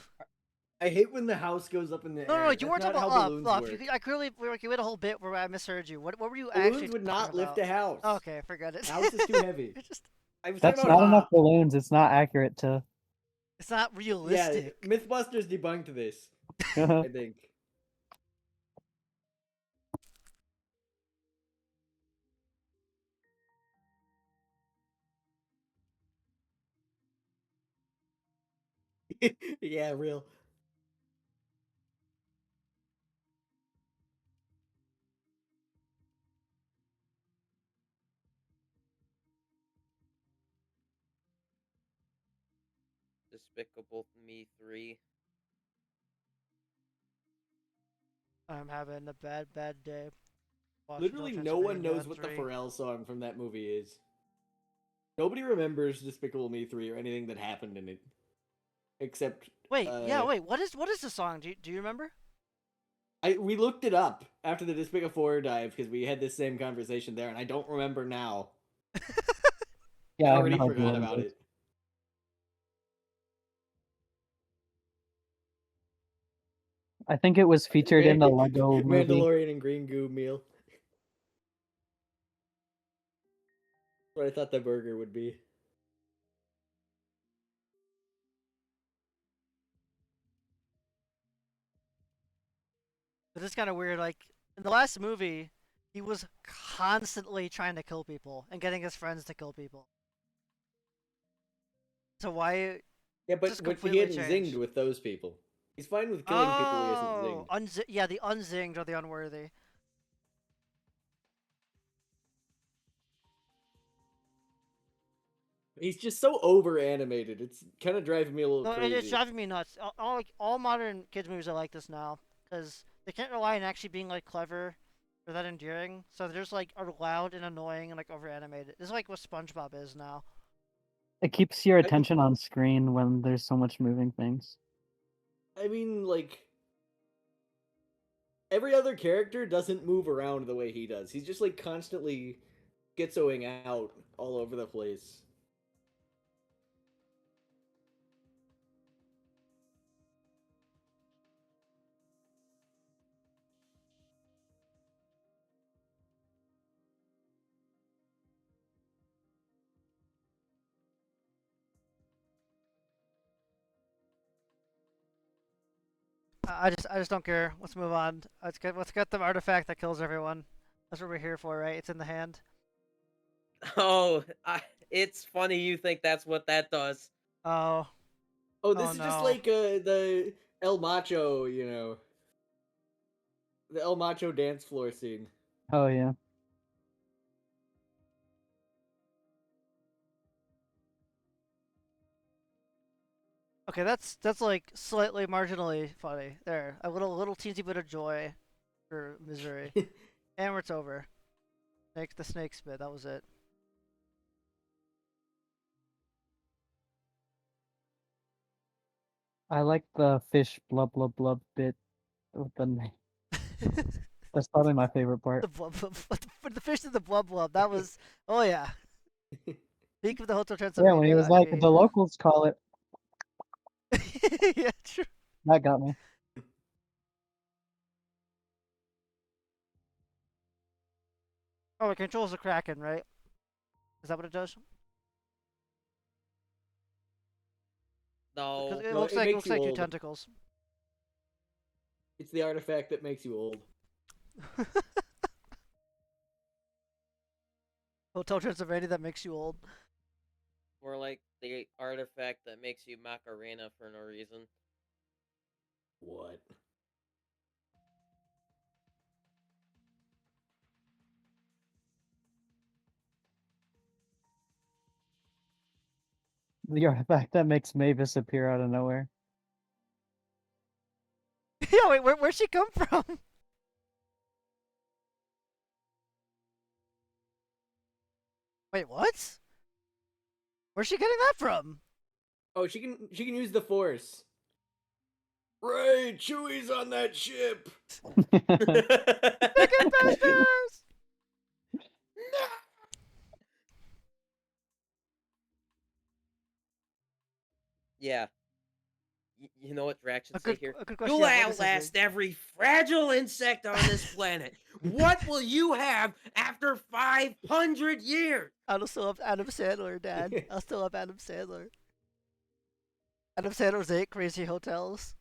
I hate when the house goes up in the No, air. no, you That's weren't not talking how about balloons Up. work. I clearly, you had a whole bit where I misheard you. What were you Balloons actually would not talking lift about? a house. Okay, forget it. The house is too heavy. It's just, I was That's talking not about enough Up. balloons. It's not accurate to. it's not Yeah, realistic. Mythbusters debunked this, I think. Yeah, real. Despicable Me 3. I'm having a bad day. Watch Literally, Hotel no one Transylvania knows what the 3. Pharrell song from that movie is. Nobody remembers Despicable Me 3 or anything that happened in it. Except, Wait, what is the song? Do you remember? we looked it up after the Despicafour dive because we had this same conversation there, and I don't remember now. Yeah, I I have already no idea forgot what about is. it. I think it was featured in the Lego movie. Mandalorian and green goo meal. What I thought the burger would be. But it's kind of weird. Like in the last movie, he was constantly trying to kill people and getting his friends to kill people. So why? Yeah, but Just he completely hadn't changed. zinged with those people. He's fine with killing people he hasn't zinged. Yeah, the unzinged or the unworthy. He's just so over animated. It's kind of driving me a little No, crazy. it's driving me nuts. All modern kids movies are like this now because they can't rely on actually being like clever or that endearing. So they're just like are loud and annoying and like over animated. This is like what SpongeBob is now. It keeps your attention on screen when there's so much moving things. I mean, like, every other character doesn't move around the way he does. He's just like constantly schizoing out all over the place. I just don't care. Let's move on. Let's get the artifact that kills everyone. That's what we're here for, right? It's in the hand. Oh, it's funny you think that's what that does. Oh. Oh, this Oh, is just no. like the El Macho, the El Macho dance floor scene. Oh yeah. Okay, that's like slightly marginally funny. There, a little teensy bit of joy for misery, and it's over. The snake spit. That was it. I like the fish blub blub blub bit with the name. That's probably my favorite part. The blub blub. The fish in the blub blub. That was. Oh yeah. Speak of the Hotel Yeah, Transylvania. when he was like, the locals call it. Yeah, true. That got me. Oh, it controls the Kraken, right? Is that what it does? No. It No, looks it like makes looks you like two old. tentacles. It's the artifact that makes you old. Hotel Transylvania that makes you old. More like the artifact that makes you Macarena for no reason. What? The artifact that makes Mavis appear out of nowhere. Yeah, wait, where'd she come from? Wait, what? Where's she getting that from? Oh, she can use the Force. Right, Chewie's on that ship. Chicken Busters! Yeah. You know what Drax should say here? A good question. You'll Yeah, what is this outlast thing? every fragile insect on this planet. What will you have after 500 years? I'll still have Adam Sandler, Dad. I'll still have Adam Sandler. Adam Sandler's 8 Crazy Hotels.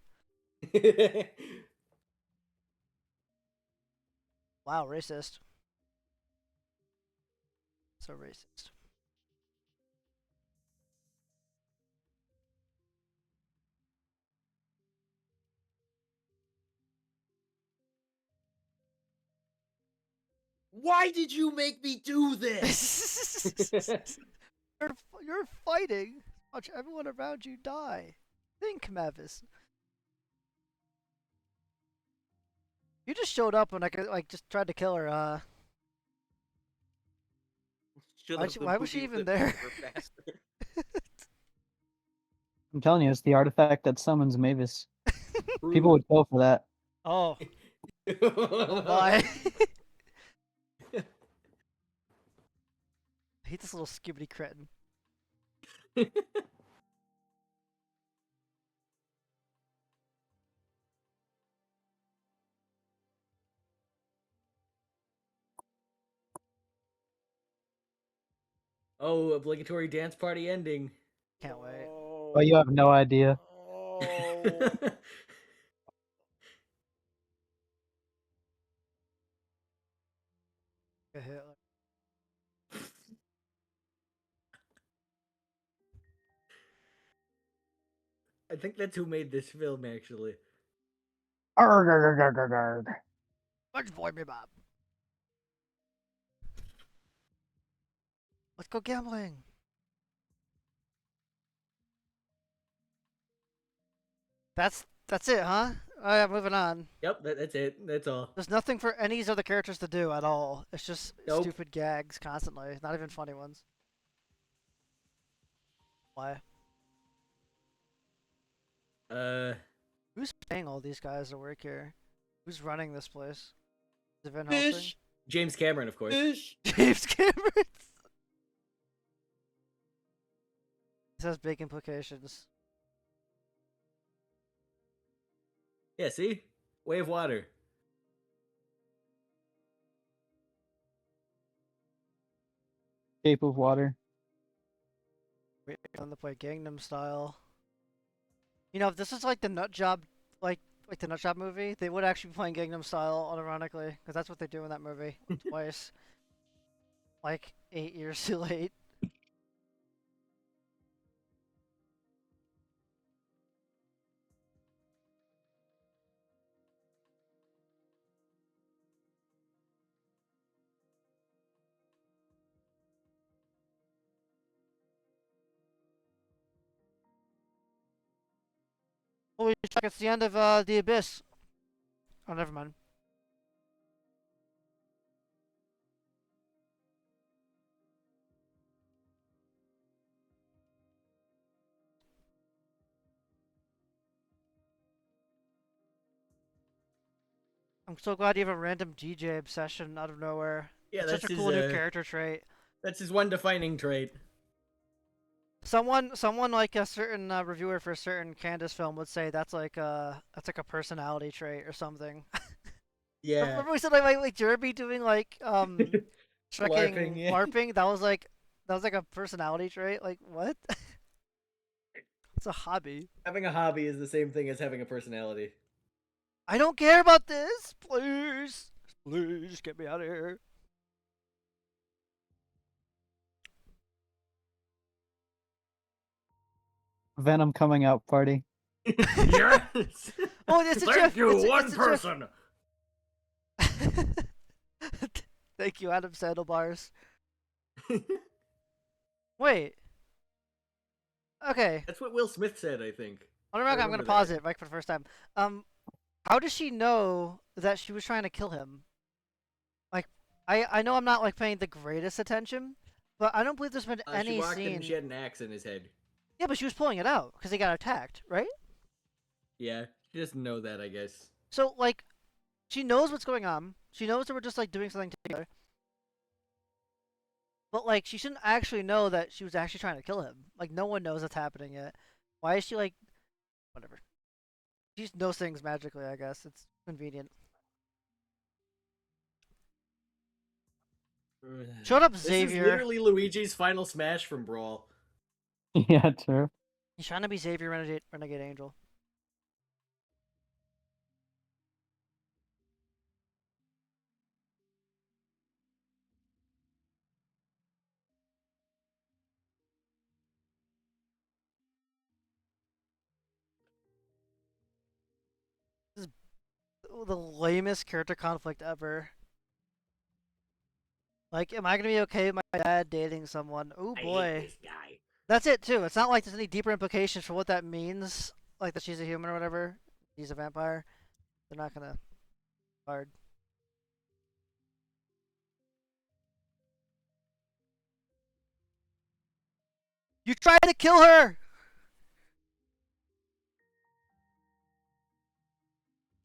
Wow, racist. So racist. Why did you make me do this? You're fighting. Watch everyone around you die. Think, Mavis. You just showed up when I could, like, just tried to kill her, Should Why'd have she- the why was she movie even flipped there? over faster. I'm telling you, it's the artifact that summons Mavis. People would kill for that. Oh. Oh my. I hate this little skibbity cretin. Oh, obligatory dance party ending. Can't wait. Oh, you have no idea. Oh. Get hit. I think that's who made this film, actually. Arg, arg, arg, arg, arg. Let's boy me, Bob. Let's go gambling. That's it, huh? Oh yeah, moving on. Yep, that's it. That's all. There's nothing for any of the characters to do at all. It's just Nope. stupid gags constantly. Not even funny ones. Why? Who's paying all these guys to work here? Who's running this place? Is it Van Helsing? Fish. James Cameron, of course. Fish. James Cameron. This has big implications. Yeah, see? Way of Water. Shape of Water. Wait for them to play Gangnam Style. You know, if this is like the Nut Job, like the Nut Job movie, they would actually be playing Gangnam Style, unironically, because that's what they do in that movie twice. Like 8 years too late. Holy fuck, it's the end of The Abyss. Oh, never mind. I'm so glad you have a random DJ obsession out of nowhere. Yeah, It's that's such a his, cool new character trait. That's his one defining trait. Someone like a certain reviewer for a certain Candace film would say that's like a personality trait or something. Yeah. Remember we said like Jeremy doing like LARPing, trekking yeah. LARPing? That was like a personality trait. Like what? It's a hobby. Having a hobby is the same thing as having a personality. I don't care about this. Please, please get me out of here. Venom coming out party. Yes! Oh, it's a Thank GIF. you, It's one a GIF. person! Thank you, Adam Sandlebars. Wait. Okay. That's what Will Smith said, I think. I'm I gonna remember pause that. it, like for the first time. How does she know that she was trying to kill him? Like, I know I'm not like paying the greatest attention, but I don't believe there's been She any walked in scene. and she had an axe in his head. Yeah, but she was pulling it out because he got attacked, right? Yeah, she doesn't know that, I guess. So like, she knows what's going on. She knows that we're just like doing something together. But like, she shouldn't actually know that she was actually trying to kill him. Like, no one knows what's happening yet. Why is she like, whatever? She just knows things magically. I guess it's convenient. Shut up, This Xavier. is literally Luigi's final smash from Brawl. Yeah, true. He's trying to be Xavier Renegade Angel. This is the lamest character conflict ever. Like, am I gonna be okay with my dad dating someone? Oh I hate boy. this guy. That's it too. It's not like there's any deeper implications for what that means, like that she's a human or whatever. He's a vampire. They're not gonna hard. You tried to kill her.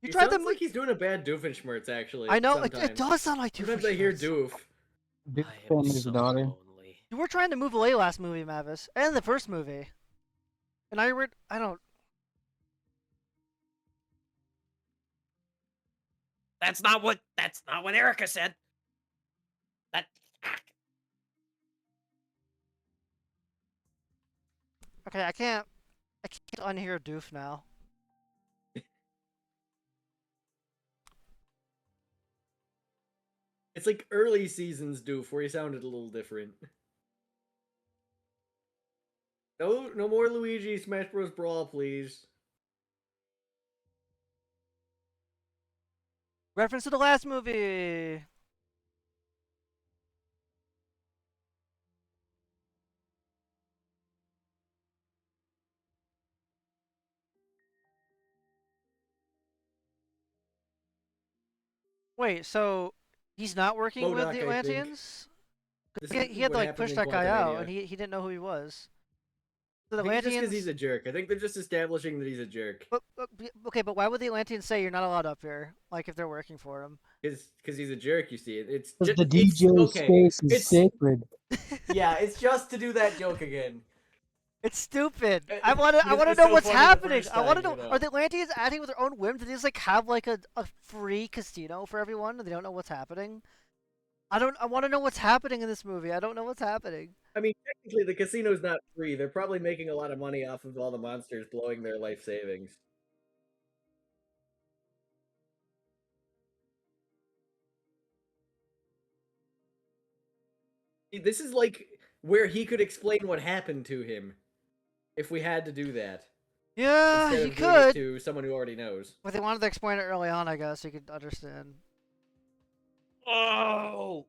You He tried sounds to. like he's doing a bad Doofenshmirtz, actually. I know sometimes. it does sound like Sometimes I hear Doofenshmirtz. Doof. Duke I am family's so daughter. lonely. You were trying to move away last movie, Mavis, and the first movie. And now you're. I don't. That's not what Erica said. That Okay, I can't unhear Doof now. It's like early seasons Doof, where he sounded a little different. No more Luigi Smash Bros. Brawl, please. Reference to the last movie. Wait, so he's not working with MODOK, the I think. Atlanteans? This He had what to like happened push in that guy out, Quantumania. and he didn't know who he was. So the I think it's just because Atlanteans. he's a jerk. I think they're just establishing that he's a jerk. Okay, but why would the Atlanteans say you're not allowed up here? Like if they're working for him. Because he's a jerk, you see. It's Because just, the DJ space is sacred. Yeah, it's just to do that joke again. It's stupid. It- I want to because it know was so what's funny the happening. first I want to time, know, you know. are the Atlanteans acting with their own whim? Do they just like have like a free casino for everyone and they don't know what's happening? I want to know what's happening in this movie. I don't know what's happening. I mean, technically, the casino's not free. They're probably making a lot of money off of all the monsters blowing their life savings. This is like where he could explain what happened to him if we had to do that. Yeah, Instead you of doing it could. to someone who already knows. But they wanted to explain it early on, I guess, so you could understand. Oh,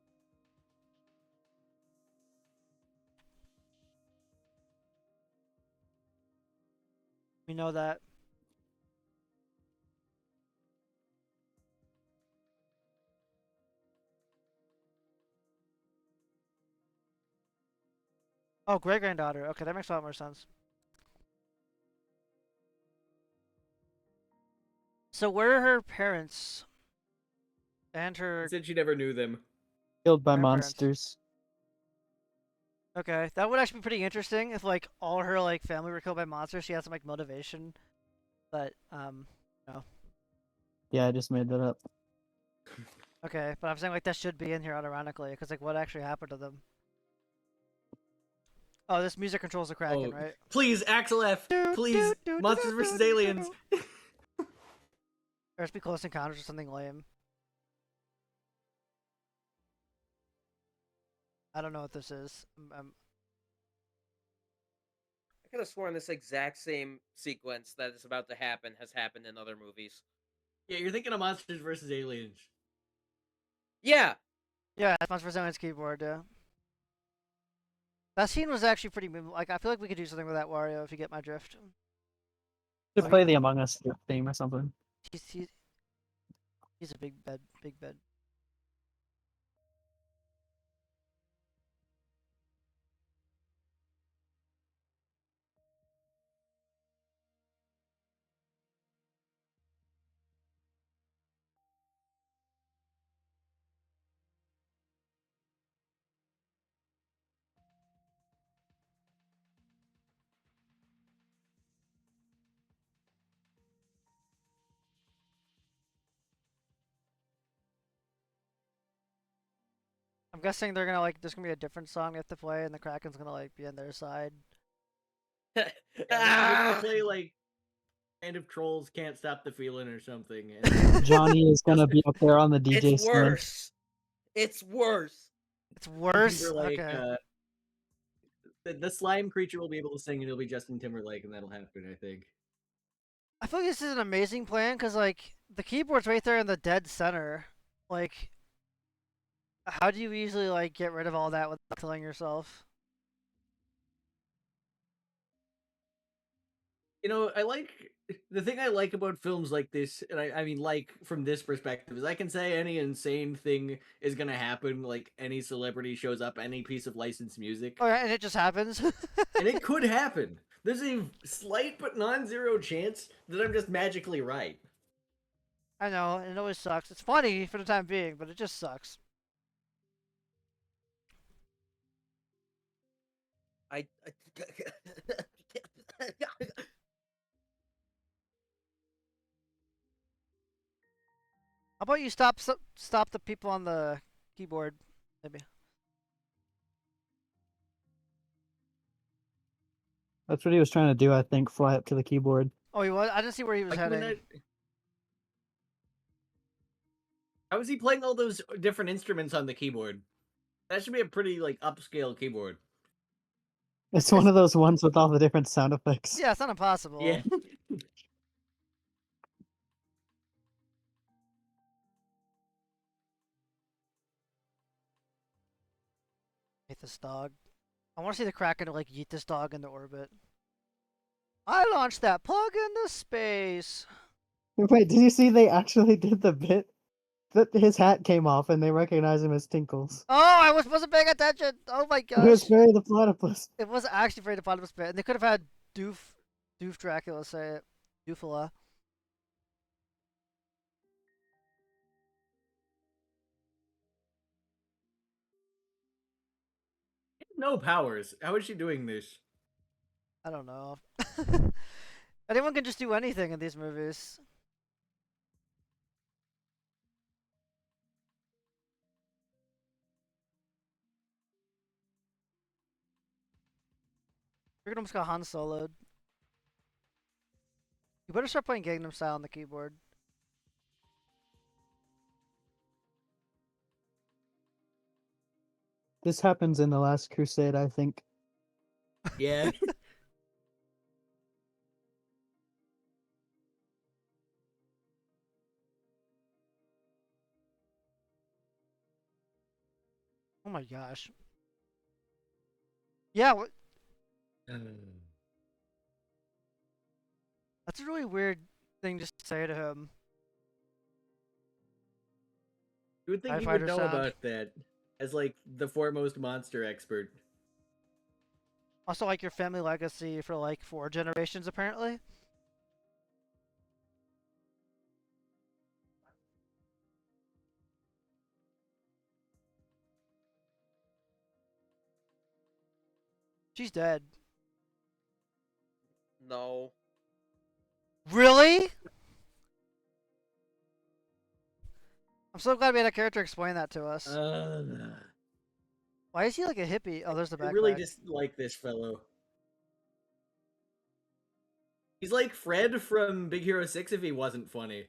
We know that. Oh, great granddaughter. Okay, that makes a lot more sense. So where are her parents? And She her. said she never knew them. Killed by Grandparents. monsters. Okay, that would actually be pretty interesting if like all her like family were killed by monsters. She had some like motivation, but no. Yeah, I just made that up. Okay, but I'm saying like that should be in here unironically because like what actually happened to them? Oh, this music controls the Kraken, right? Please, Axel F. Please, Monsters vs. Aliens. Or just be Close Encounters or something lame. I don't know what this is. I could have sworn this exact same sequence that is about to happen has happened in other movies. Yeah, you're thinking of Monsters vs. Aliens. Yeah, Yeah, that's Monsters vs. Aliens keyboard, yeah. That scene was actually pretty like I feel like we could do something with that Wario if you get my drift. Should play the Among Us theme or something. He's a big bed. I'm guessing they're gonna like there's gonna be a different song they have to play and the Kraken's gonna like be on their side. Yeah, they're gonna play like Band of Trolls Can't Stop the Feeling or something. And Johnny is gonna be up there on the DJ it's stand. worse. It's worse. It's worse. Timberlake, Okay. The slime creature will be able to sing and it'll be Justin Timberlake and that'll happen, I think. I feel like this is an amazing plan because like the keyboard's right there in the dead center. Like, how do you easily like get rid of all that without killing yourself? You know, the thing I like about films like this, and I mean, like from this perspective, is I can say any insane thing is gonna happen. Like any celebrity shows up, any piece of licensed music, Oh, yeah, and it just happens. and it could happen. There's a slight but non-zero chance that I'm just magically right. I know, and it always sucks. It's funny for the time being, but it just sucks. I How about you stop the people on the keyboard, maybe? That's what he was trying to do, I think, fly up to the keyboard. Oh, he was. I didn't see where he was Like, when heading. how is he playing all those different instruments on the keyboard? That should be a pretty like upscale keyboard. It's one of those ones with all the different sound effects. Yeah, it's not impossible. Yeah. Hate this dog. I want to see the Kraken like yeet this dog into orbit. I launched that plug into space. Wait, did you see they actually did the bit that his hat came off and they recognize him as Tinkles? Oh, I wasn't paying attention. Oh my It was gosh. Barry the Platypus. It was actually very the platypus bit, and they could have had Doof Dracula say it. Doofala. No powers. How is she doing this? I don't know. Anyone can just do anything in these movies. Freaking almost got Han Solo'd. You better start playing Gangnam Style on the keyboard. This happens in The Last Crusade, I think. Yeah. Oh my gosh. Yeah, that's a really weird thing to say to him. You would think TIE he would fighter know sound. about that as like the foremost monster expert. Also, like your family legacy for like 4 generations, apparently. She's dead. no. Really? I'm so glad we had a character explain that to us. Why is he like a hippie? Oh, there's the I backpack. really dislike this fellow. He's like Fred from Big Hero 6 if he wasn't funny.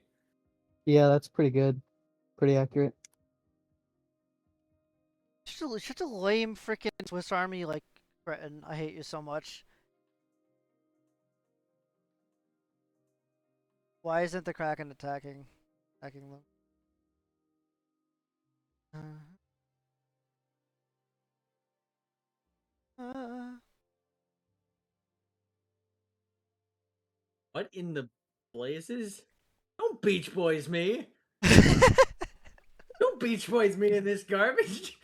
Yeah, that's pretty good. Pretty accurate. Such a lame freaking Swiss Army like Breton. I hate you so much. Why isn't the Kraken attacking them? Uh, What in the blazes? Don't Beach Boys me! Don't Beach Boys me in this garbage!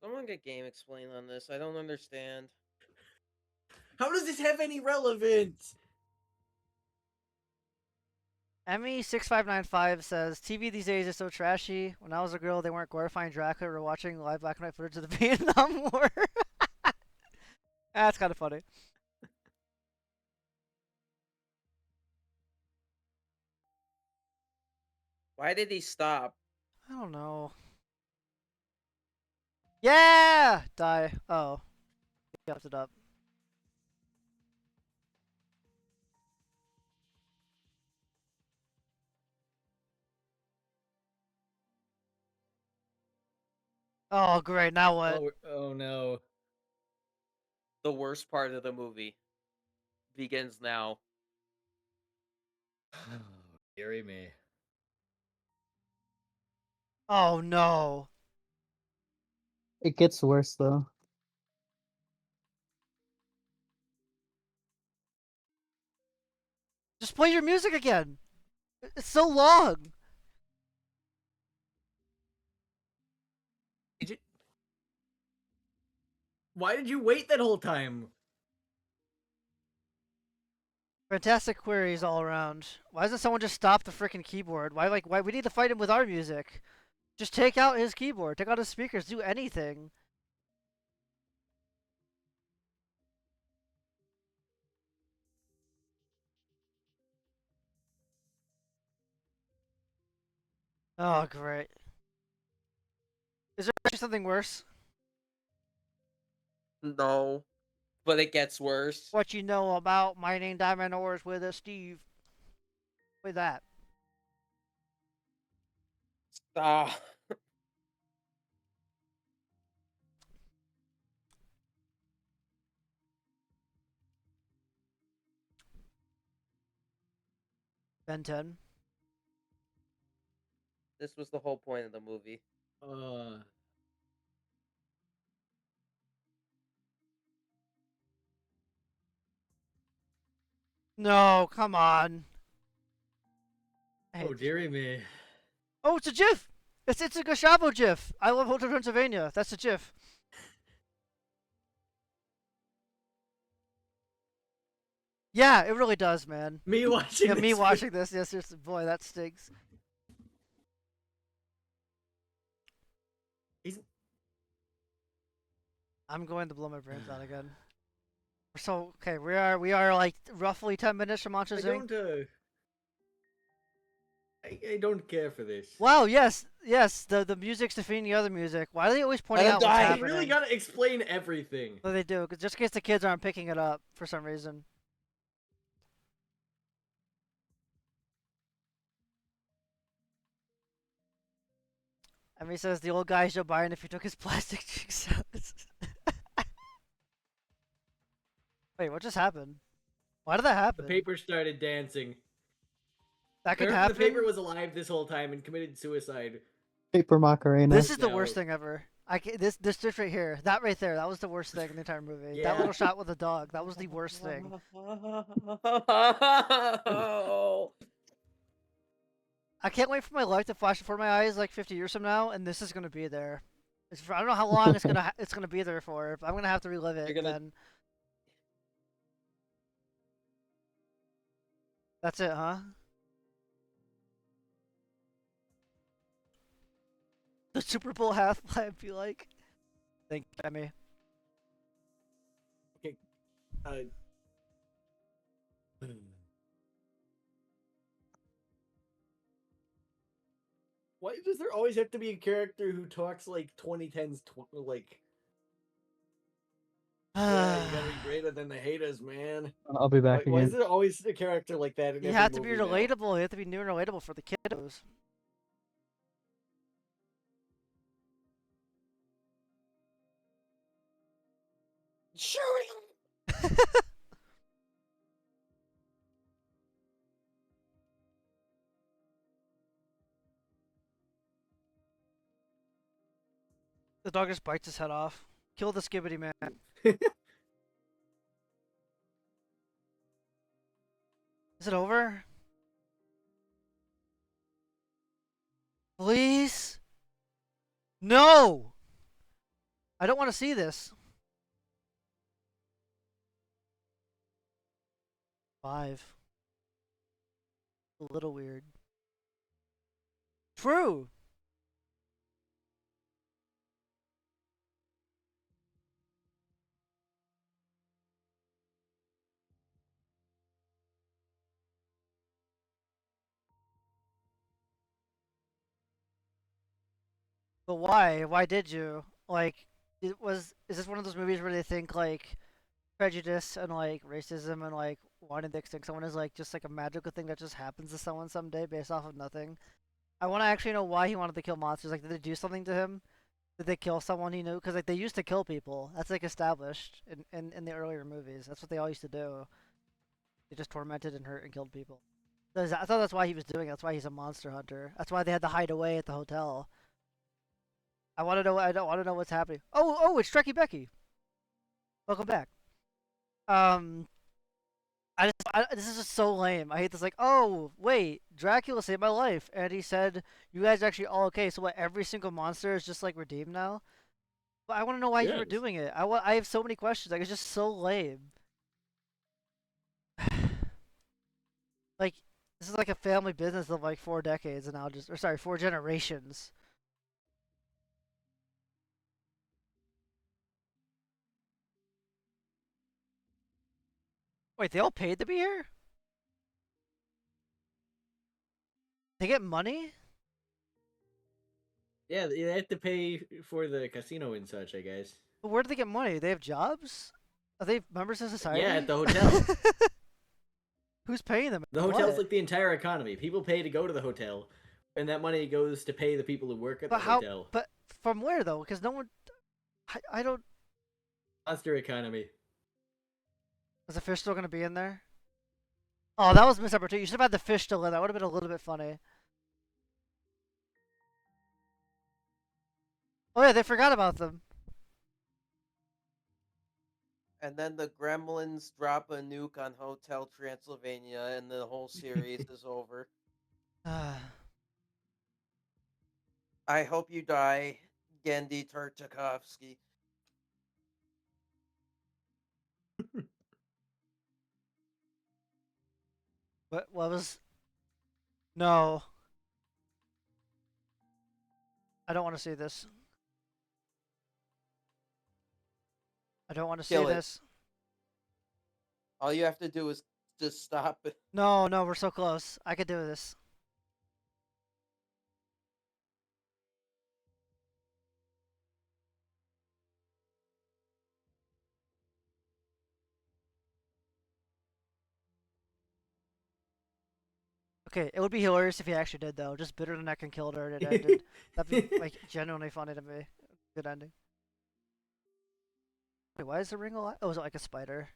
Someone get game explain on this. I don't understand. How does this have any relevance? ME6595 says TV these days is so trashy. When I was a girl, they weren't glorifying Dracula or watching live black and white footage of the Vietnam War. That's kind of funny. Why did he stop? I don't know. Yeah! Die. Oh. He kept it up. Oh, great. Now what? Oh no. The worst part of the movie begins now. Deary me. Oh, no. It gets worse, though. Just play your music again. It's so long. Why did you wait that whole time? Fantastic queries all around. Why doesn't someone just stop the freaking keyboard? Why we need to fight him with our music? Just take out his keyboard, take out his speakers, do anything. Oh, great. Is there actually something worse? No, but it gets worse. What you know about mining diamond ores with a Steve? With that. Ah, Ben 10. this was the whole point of the movie. No, come on. I hate Oh, this dearie movie. me. Oh, it's a GIF! It's a Gashabo GIF! I love Hotel Transylvania. That's a GIF. Yeah, it really does, man. Me watching Yeah, this. me watching this. Yes, yes, boy, that stinks. He's... I'm going to blow my brains out again. So okay, we are like roughly 10 minutes from Monsters Inc. I don't care for this. Wow, yes, the music's defeating the other music. Why are they always pointing Let out him what's die. You happening? really gotta explain everything. Well, they do, just in case the kids aren't picking it up for some reason. I mean, he says the old guy should buy if he took his plastic cheeks out. Wait, what just happened? Why did that The happen? paper started dancing. That could Apparently happen. The paper was alive this whole time and committed suicide. Paper Macarena. This is the No. worst thing ever. This just right here, that right there, that was the worst thing in the entire movie. Yeah. That little shot with the dog, that was the worst thing. I can't wait for my life to flash before my eyes like 50 years from now, and this is gonna be there. I don't know how long it's gonna be there for. But I'm gonna have to relive it. You're gonna- Then. That's it, huh? The Super Bowl half-life be like. Thank you, Emmy. Uh, Why does there always have to be a character who talks like 2010s, like, yeah, you gotta be greater than the haters, man. I'll be back Why again. is there always a character like that in You every have to be movie now? relatable. You have to be new and relatable for the kiddos. Shoot him! The dog just bites his head off. Kill the skibbity man. Is it over? Please? No! I don't want to see this. 5. A little weird. True! But why? Why did you? Like, is this one of those movies where they think, like, prejudice and, like, racism and, like, wanting to extinct someone is, like, just, like, a magical thing that just happens to someone someday based off of nothing? I want to actually know why he wanted to kill monsters. Like, did they do something to him? Did they kill someone he knew? Because, like, they used to kill people. That's, like, established in the earlier movies. That's what they all used to do. They just tormented and hurt and killed people. I thought that's why he was doing it. That's why he's a monster hunter. That's why they had to hide away at the hotel. I want to know. I don't want to know what's happening. Oh, it's Trekkie Becky. Welcome back. This is just so lame. I hate this. Like, oh wait, Dracula saved my life, and he said you guys are actually all okay. So what? Every single monster is just like redeemed now. But I want to know why you were Yes. doing it. I have so many questions. Like, it's just so lame. Like, this is like a family business of like 4 decades, and now just, or sorry, 4 generations. Wait, they all paid to be here? They get money? Yeah, they have to pay for the casino and such, I guess. But where do they get money? They have jobs? Are they members of society? Yeah, at the hotel. Who's paying them? The hotel's What? like the entire economy. People pay to go to the hotel, and that money goes to pay the people who work at But the how? hotel. But from where though? Because no one. I don't. Monster economy. Is the fish still gonna be in there? Oh, that was a missed opportunity. You should have had the fish still in. That would have been a little bit funny. Oh yeah, they forgot about them. And then the gremlins drop a nuke on Hotel Transylvania, and the whole series is over. I hope you die, Gendy Tartakovsky. What was? No. I don't want to see this. I don't want to see Kill it. this. All you have to do is just stop it. No, no, we're so close. I could do this. Okay, it would be hilarious if he actually did though. Just bit her in the neck and killed her and it ended. That'd be like genuinely funny to me. Good ending. Wait, why is the ring alive? Oh, is it like a spider?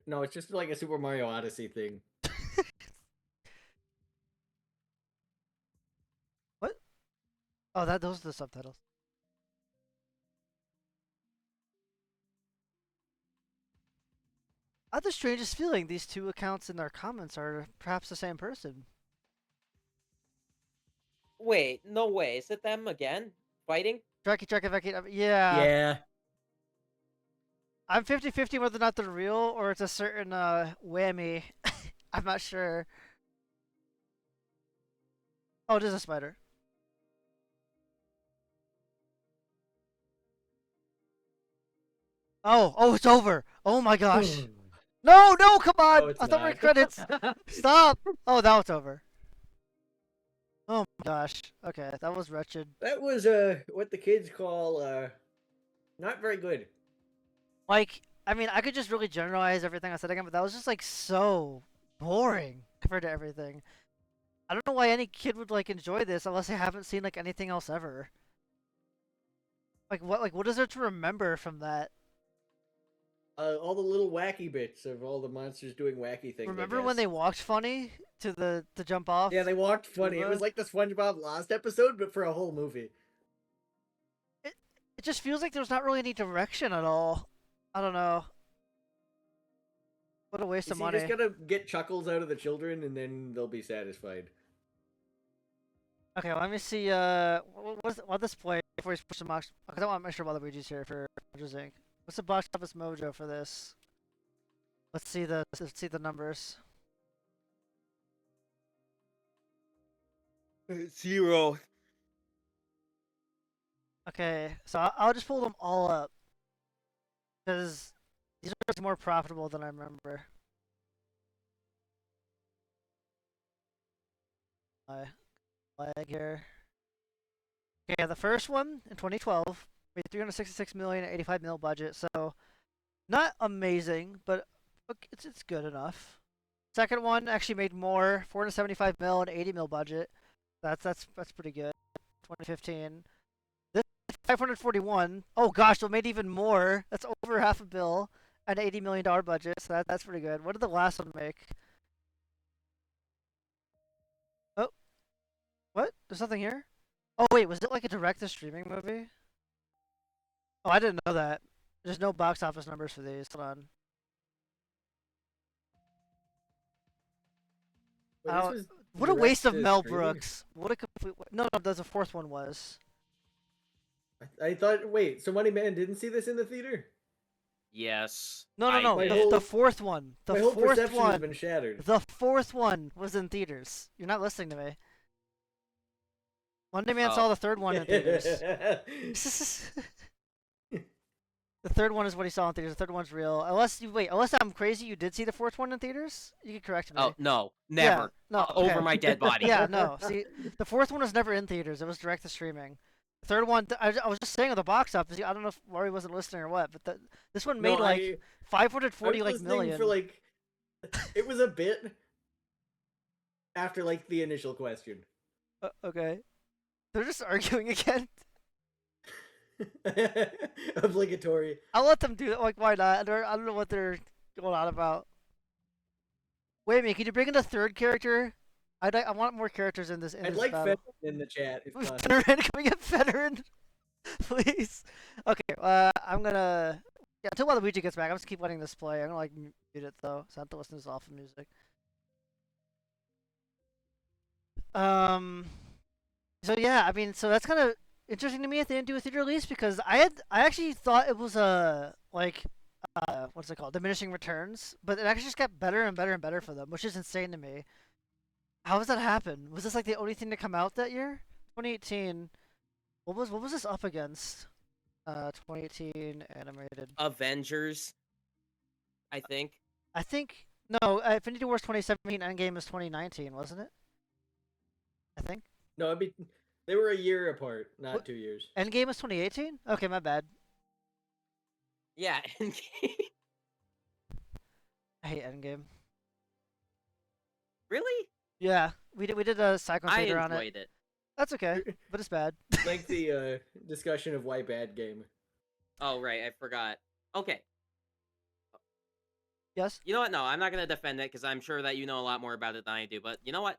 No, it's just like a Super Mario Odyssey thing. What? Oh, those are the subtitles. I have the strangest feeling these two accounts in their comments are perhaps the same person. Wait, no way. Is it them again? Fighting? Draki, yeah. Yeah. I'm 50-50 whether or not they're real or it's a certain whammy. I'm not sure. Oh, it is a spider. Oh, it's over. Oh my gosh. No, come on. No, it's I thought we were not. credits. Stop. Oh, now it's over. Oh my gosh. Okay, that was wretched. That was what the kids call not very good. Like, I mean, I could just really generalize everything I said again, but that was just like so boring compared to everything. I don't know why any kid would like enjoy this unless they haven't seen like anything else ever. What is there to remember from that? All the little wacky bits of all the monsters doing wacky things. Remember when they walked funny to jump off? Yeah, they walked funny. It Scuba? was like the SpongeBob Lost episode, but for a whole movie. It just feels like there's not really any direction at all. I don't know. What a waste You of see, money. you just gotta get chuckles out of the children, and then they'll be satisfied. Okay, let me see. What this play before we push the box? Because I want to make sure Waluigi's here for Monsters Inc. What's the box office mojo for this? Let's see the numbers. 0. Okay, so I'll just pull them all up because these are more profitable than I remember. My lag here. Okay, the first one in 2012 made 366 million at 85 mil budget, so not amazing, but it's good enough. Second one actually made more, 475 mil and 80 mil budget. That's pretty good. 2015. This 541. Oh gosh, so it made even more. That's over half a bill and $80 million budget, so that's pretty good. What did the last one make? Oh, what? There's nothing here? Oh wait, was it like a direct-to-streaming movie? Oh, I didn't know that. There's no box office numbers for these. Hold on. Oh, Uh, this was what a direct waste of to Mel streaming? Brooks. What a complete. No, there's a fourth one was. I thought. Wait, so MondayMan didn't see this in the theater? Yes. No. I My did. whole- The fourth one. The My whole fourth perception has one. been shattered. The fourth one was in theaters. You're not listening to me. Monday Man Oh. saw the third one in theaters. The third one is what he saw in theaters. The third one's real. Unless I'm crazy, you did see the fourth one in theaters? You can correct me. Oh no, never. no, Over okay. my dead body. Yeah, no. See, the fourth one was never in theaters. It was direct to streaming. The third one, I was just saying on the box office. I don't know if Rory wasn't listening or what, but this one made No, like I 540 was like listening million. for like. It was a bit after like the initial question. Okay. They're just arguing again. Obligatory. I'll let them do it. Like, why not? I don't know what they're going on about. Wait a minute. Can you bring in a third character? I want more characters in this. I'd like battle. Fenton in the chat. If possible. Fennerin, can we get Fennerin? Please. Okay. I'm gonna. Yeah, until Waluigi gets back, I'm just keep letting this play. I'm gonna like mute it though, so I have to listen to this awful music. So yeah, I mean, so that's kind of interesting to me if they didn't do a theater release because I actually thought it was what's it called, diminishing returns, but it actually just got better and better and better for them, which is insane to me. How does that happen? Was this like the only thing to come out that year? 2018. What was this up against? 2018 animated. Avengers. I think. I think no. Infinity War's 2017. Endgame is 2019, wasn't it? I think. No, they were a year apart, not What? 2 years. Endgame was 2018. Okay, my bad. Yeah. I hate Endgame. Really? Yeah, we did a Cyclone I Theater on it. enjoyed it. That's okay, but it's bad. Like the discussion of why bad game. Oh right, I forgot. Okay. Yes. You know what? No, I'm not gonna defend it because I'm sure that you know a lot more about it than I do. But you know what?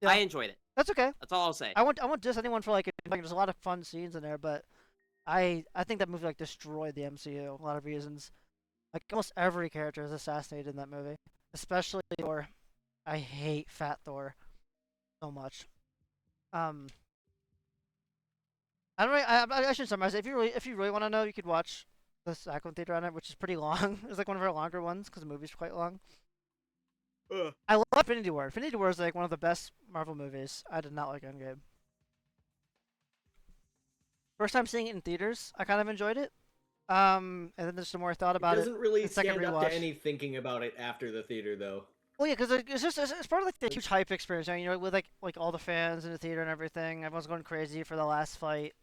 Yeah. I enjoyed it. That's okay. That's all I'll say. I want just anyone for like there's a lot of fun scenes in there, but I think that movie like destroyed the MCU. A lot of reasons. Like almost every character is assassinated in that movie, especially Thor. I hate Fat Thor so much. I don't know. I should summarize it. If you really want to know, you could watch the Cyclone Theater on it, which is pretty long. It's like one of our longer ones because the movie's quite long. I love Infinity War. Infinity War is like one of the best Marvel movies. I did not like Endgame. First time seeing it in theaters, I kind of enjoyed it. And then there's some more thought It about it. doesn't really the second stand up rewatch. to any thinking about it after the theater, though. Well, yeah, because it's part of like the huge hype experience, you know, with like all the fans in the theater and everything. Everyone's going crazy for the last fight,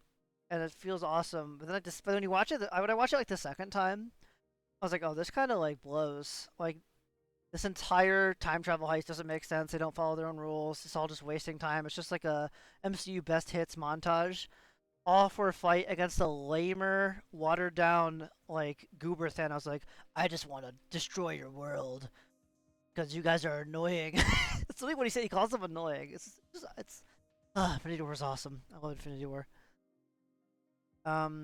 and it feels awesome. But then but when you watch it, when I watch it like the second time, I was like, oh, this kind of like blows. Like this entire time travel heist doesn't make sense. They don't follow their own rules. It's all just wasting time. It's just like a MCU best hits montage, all for a fight against a lamer, watered down like goober Thanos. Like, I just want to destroy your world. Because you guys are annoying. That's really what he said. He calls them annoying. Infinity War is awesome. I love Infinity War. But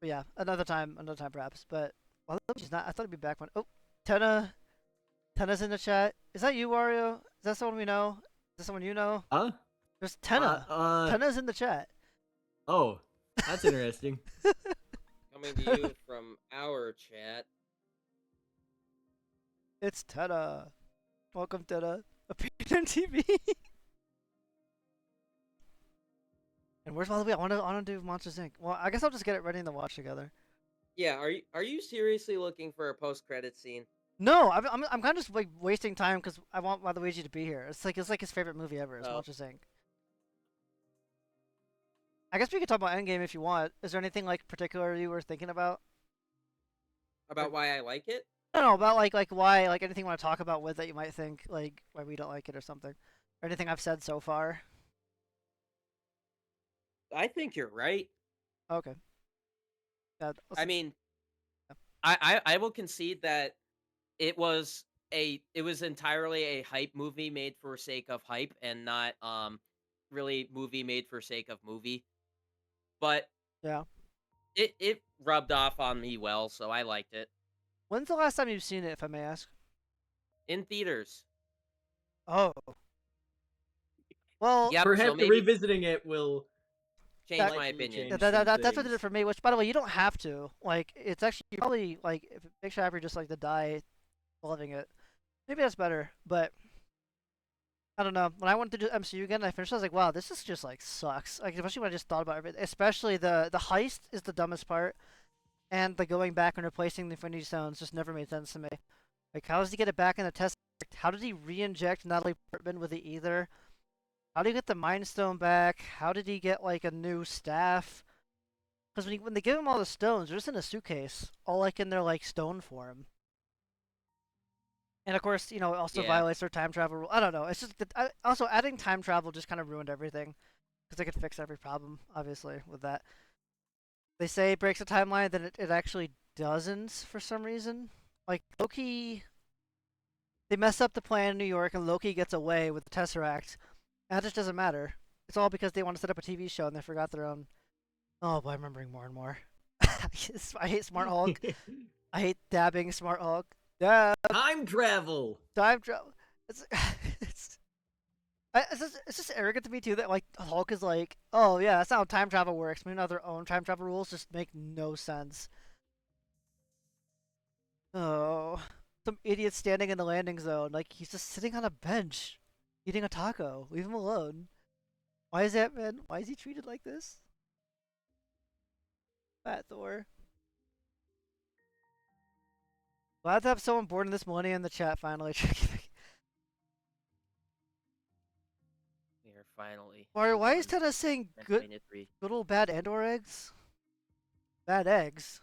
yeah, another time perhaps. But well, she's not. I thought he'd be back when. Oh, Tenna's in the chat. Is that you, Wario? Is that someone we know? Is that someone you know? Huh? There's Tenna. Tenna's in the chat. Oh, that's interesting. Coming to you from our chat. It's Tenna. Welcome, Tenna. Appeared on TV. And where's Waluigi? I want to do Monsters Inc. Well, I guess I'll just get it ready to watch together. Yeah, are you seriously looking for a post-credit scene? No, I'm kind of just like wasting time because I want Waluigi to be here. It's like his favorite movie ever. Is Monsters Inc. I guess we could talk about Endgame if you want. Is there anything like particular you were thinking about? About why I like it? No, about like why, like anything you want to talk about with that you might think like why we don't like it or something, or anything I've said so far. I think you're right. Okay. I mean, yeah. I will concede that it was entirely a hype movie made for sake of hype and not really movie made for sake of movie. But yeah, it rubbed off on me well, so I liked it. When's the last time you've seen it, if I may ask? In theaters. Oh, Well, Yep, Perhaps so maybe revisiting it will change that- my likely opinion. change that's some what did it things. for me. Which, by the way, you don't have to. Like, it's actually probably like if it makes you happy just like to die loving it. Maybe that's better, but I don't know. When I went to do MCU again, and I finished. I was like, wow, this is just like sucks. Like, especially when I just thought about everything. Especially the heist is the dumbest part, and the going back and replacing the Infinity Stones just never made sense to me. Like, how does he get it back in the test? How did he re-inject Natalie Portman with the ether? How did he get the Mind Stone back? How did he get like a new staff? Because when they give him all the stones, they're just in a suitcase, all like in their like stone form. And of course, it also Yeah. violates their time travel rule. I don't know. It's just also adding time travel just kind of ruined everything because they could fix every problem, obviously, with that. They say it breaks the timeline, then it actually doesn't for some reason. Like Loki, they mess up the plan in New York, and Loki gets away with the Tesseract. And that just doesn't matter. It's all because they want to set up a TV show and they forgot their own. Oh boy, I'm remembering more and more. I hate Smart Hulk. I hate dabbing Smart Hulk. Dab. Time travel. Time travel. It's it's just arrogant to me too that like Hulk is like, oh yeah, that's not how time travel works. Meanwhile, their own time travel rules just make no sense. Oh, some idiot standing in the landing zone, like he's just sitting on a bench, eating a taco. Leave him alone. Why is that man? Why is he treated like this? Fat Thor. Glad to have someone born in this millennium in the chat finally. We are finally. Why is Tenna saying good 2023. old bad Andor eggs? Bad eggs?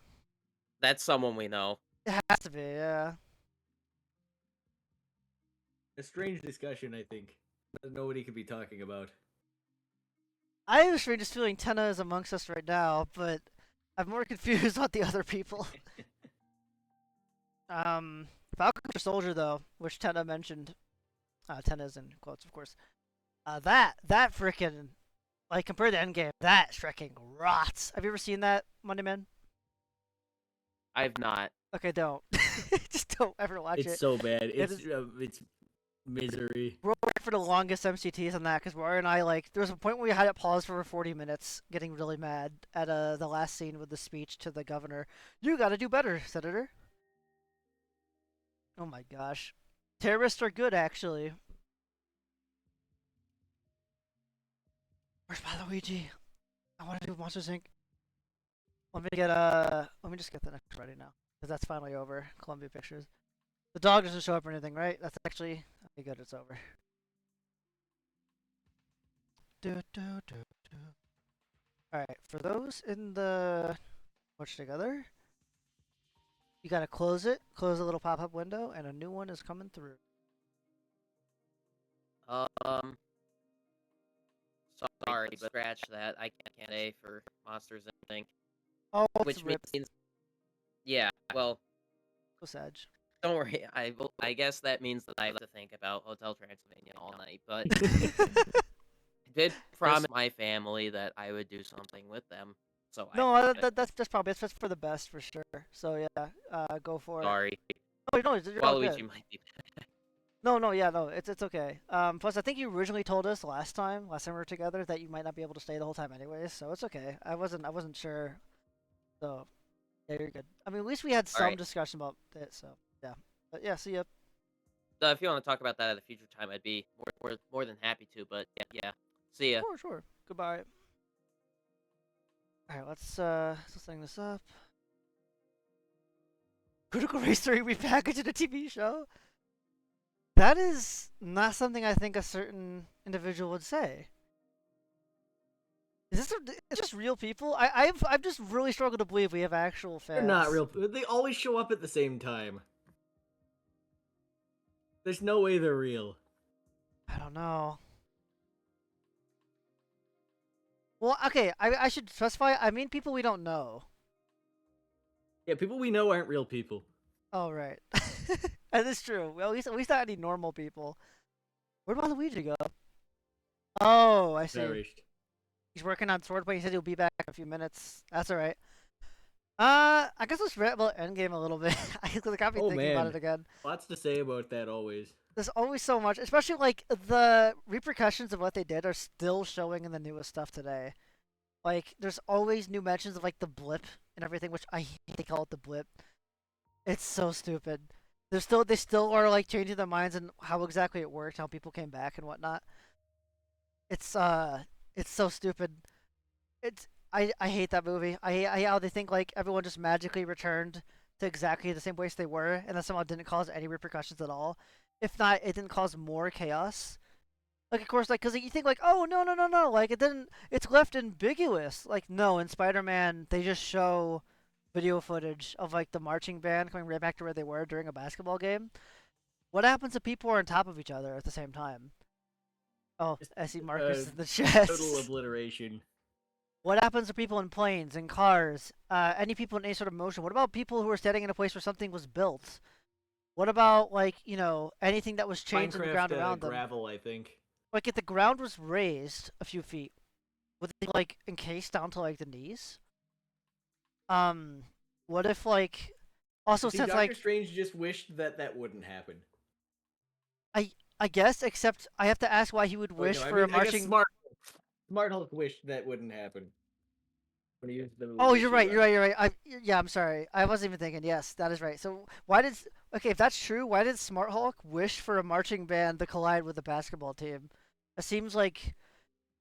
That's someone we know. It has to be, yeah. A strange discussion, I think, that nobody could be talking about. I have a strangest feeling Tenna is amongst us right now, but I'm more confused about the other people. Falcon Winter Soldier though, which Tenna mentioned. Tenna's in quotes, of course. That frickin' like compared to Endgame, that freaking rots. Have you ever seen that, MondayMan? I've not. Okay, don't. Just don't ever watch it. It's so bad. It It's misery. We're waiting for the longest MCTs on that because Wario and I there was a point where we had it paused for 40 minutes, getting really mad at the last scene with the speech to the governor. You got to do better, Senator. Oh my gosh, terrorists are good actually. Where's Waluigi? I want to do Monsters Inc. Let me just get the next ready now because that's finally over. Columbia Pictures. The dog doesn't show up or anything, right? That's actually okay. Good, it's over. All right, for those in the watch together, you gotta close it. Close the little pop-up window, and a new one is coming through. Sorry, but scratch that. I can't say for Monsters Inc. Oh, Which rip. means, yeah. Well, So sad. don't worry. I guess that means that I have to think about Hotel Transylvania all night. But I did promise my family that I would do something with them. So No, that's probably that's for the best for sure. So yeah, go for it. sorry. No, you're all good. Waluigi might be. No, yeah, no, it's okay. Plus I think you originally told us last time we were together that you might not be able to stay the whole time anyways, so it's okay. I wasn't sure. So yeah, you're good. I mean, at least we had some discussion about it. So yeah, but yeah, see ya. If you want to talk about that at a future time, I'd be more than happy to. But yeah. See ya. Sure. Goodbye. All right, let's setting this up. Critical Race 3 repackaged in a TV show. That is not something I think a certain individual would say. Is this just real people? I've just really struggled to believe we have actual fans. They're not real. They always show up at the same time. There's no way they're real. I don't know. Well, okay, I should specify. I mean, people we don't know. Yeah, people we know aren't real people. Oh right, that is true. Well, at least not any normal people. Where'd Waluigi go? Oh, I see. Perished. He's working on Swordplay. He said he'll be back in a few minutes. That's all right. I guess let's rant about Endgame a little bit. I got me thinking about it again. Lots to say about that always. There's always so much, especially like the repercussions of what they did are still showing in the newest stuff today. Like, there's always new mentions of like the blip and everything, which I hate they call it the blip. It's so stupid. They still are like changing their minds and how exactly it worked, how people came back and whatnot. It's it's so stupid. I hate that movie. I hate how they think like everyone just magically returned to exactly the same place they were, and that somehow didn't cause any repercussions at all. If not, it didn't cause more chaos. Like, of course, like, because you think, like, oh, no, no, no, no, like, it didn't, it's left ambiguous. Like, no, in Spider-Man, they just show video footage of, like, the marching band coming right back to where they were during a basketball game. What happens if people are on top of each other at the same time? Oh, I see Marcus in the chat. Total obliteration. What happens to people in planes, in cars, any people in any sort of motion? What about people who are standing in a place where something was built? What about, like, you know, anything that was changed in the ground around them? Gravel, I think. Like, if the ground was raised a few feet, would they, like, encased down to, like, the knees? What if, like... Also, See, since, Doctor like... Strange just wished that wouldn't happen. I guess, except I have to ask why he would wish for a marching... Smart Hulk wished that wouldn't happen. When he used the Oh, you're right. Yeah, I'm sorry. I wasn't even thinking. Yes, that is right. So why did... Okay, if that's true, why did Smart Hulk wish for a marching band to collide with the basketball team? It seems like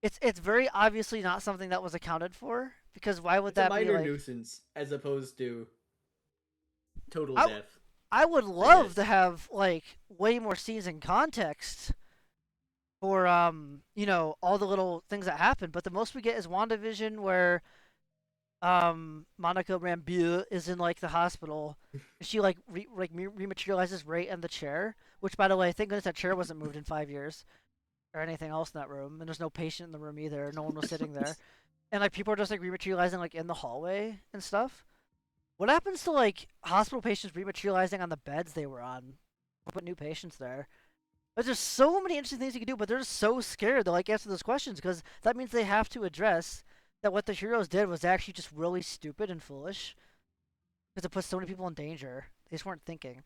it's very obviously not something that was accounted for, because why would It's that a be minor like... nuisance as opposed to total I- death. I would love to have like way more scenes and context for you know, all the little things that happen, but the most we get is WandaVision where Monica Rambeau is in like the hospital. She like rematerializes right in the chair, which by the way, thank goodness that chair wasn't moved in 5 years or anything else in that room, and there's no patient in the room either. No one was sitting there, and like people are just like rematerializing like in the hallway and stuff. What happens to like hospital patients rematerializing on the beds they were on? We'll put new patients there. There's just so many interesting things you can do, but they're just so scared to like answer those questions because that means they have to address that what the heroes did was actually just really stupid and foolish because it puts so many people in danger. They just weren't thinking.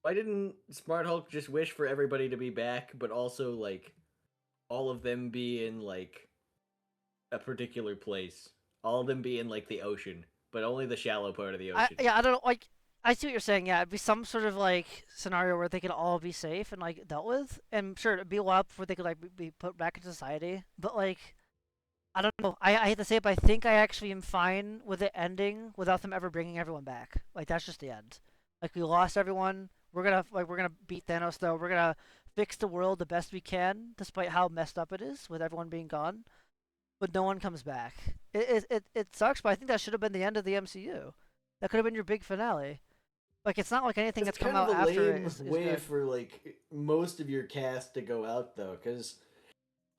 Why didn't Smart Hulk just wish for everybody to be back, but also like all of them be in like a particular place? All of them be in like the ocean, but only the shallow part of the ocean. I don't know. Like, I see what you're saying. Yeah, it'd be some sort of like scenario where they could all be safe and like dealt with, and sure, it'd be a while before they could like be put back into society. But like, I don't know. I hate to say it, but I think I actually am fine with it ending without them ever bringing everyone back. Like that's just the end. Like we lost everyone. We're gonna beat Thanos though. We're gonna fix the world the best we can, despite how messed up it is with everyone being gone. But no one comes back. It sucks, but I think that should have been the end of the MCU. That could have been your big finale. Like it's not like anything that's come out after it is way good. for like most of your cast to go out though, because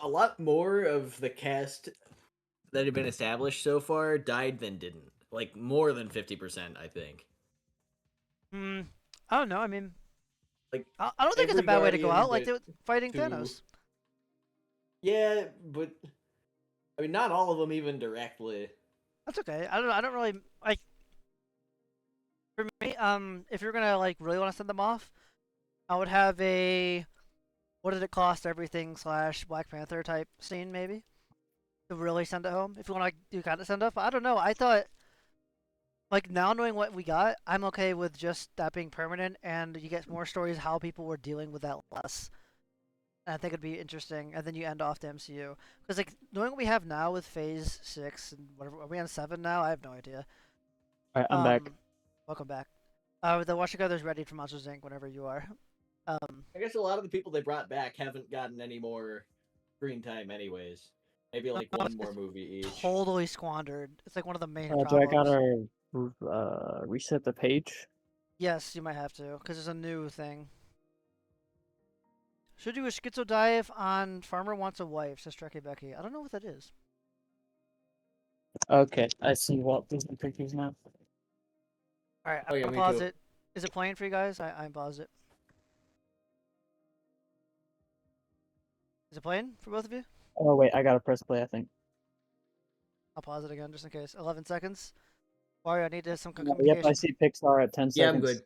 a lot more of the cast that had been established so far died than didn't. Like more than 50%, I think. I don't know. I mean, Like I don't think it's a every bad way to go Guardian out. Like they were but fighting two. Thanos. Yeah, but I mean, not all of them even directly. That's okay. I don't really like. For me, if you're gonna like really want to send them off, I would have a what did it cost everything / Black Panther type scene maybe to really send it home. If you want to like, do kind of send off, I don't know. I thought like now knowing what we got, I'm okay with just that being permanent, and you get more stories how people were dealing with that less. And I think it'd be interesting, and then you end off the MCU because like knowing what we have now with Phase 6 and whatever, are we on 7 now? I have no idea. All right, I'm back. Welcome back. The Watch Together's ready for Monsters Inc. whenever you are. I guess a lot of the people they brought back haven't gotten any more screen time, anyways. Maybe like one more movie each. Totally squandered. It's like one of the main Do I problems. gotta reset the page? Yes, you might have to, because there's a new thing. Should do a schizo dive on Farmer Wants a Wife, says Trekkie Becky. I don't know what that is. Okay, I see what these pictures now. Alright, Oh, yeah, I'll me pause too. it. Is it playing for you guys? I paused it. Is it playing for both of you? Oh wait, I gotta press play. I think. I'll pause it again just in case. 11 seconds. Wario, I need to some Yep, communication. I see Pixar at 10 seconds. Yeah, I'm good.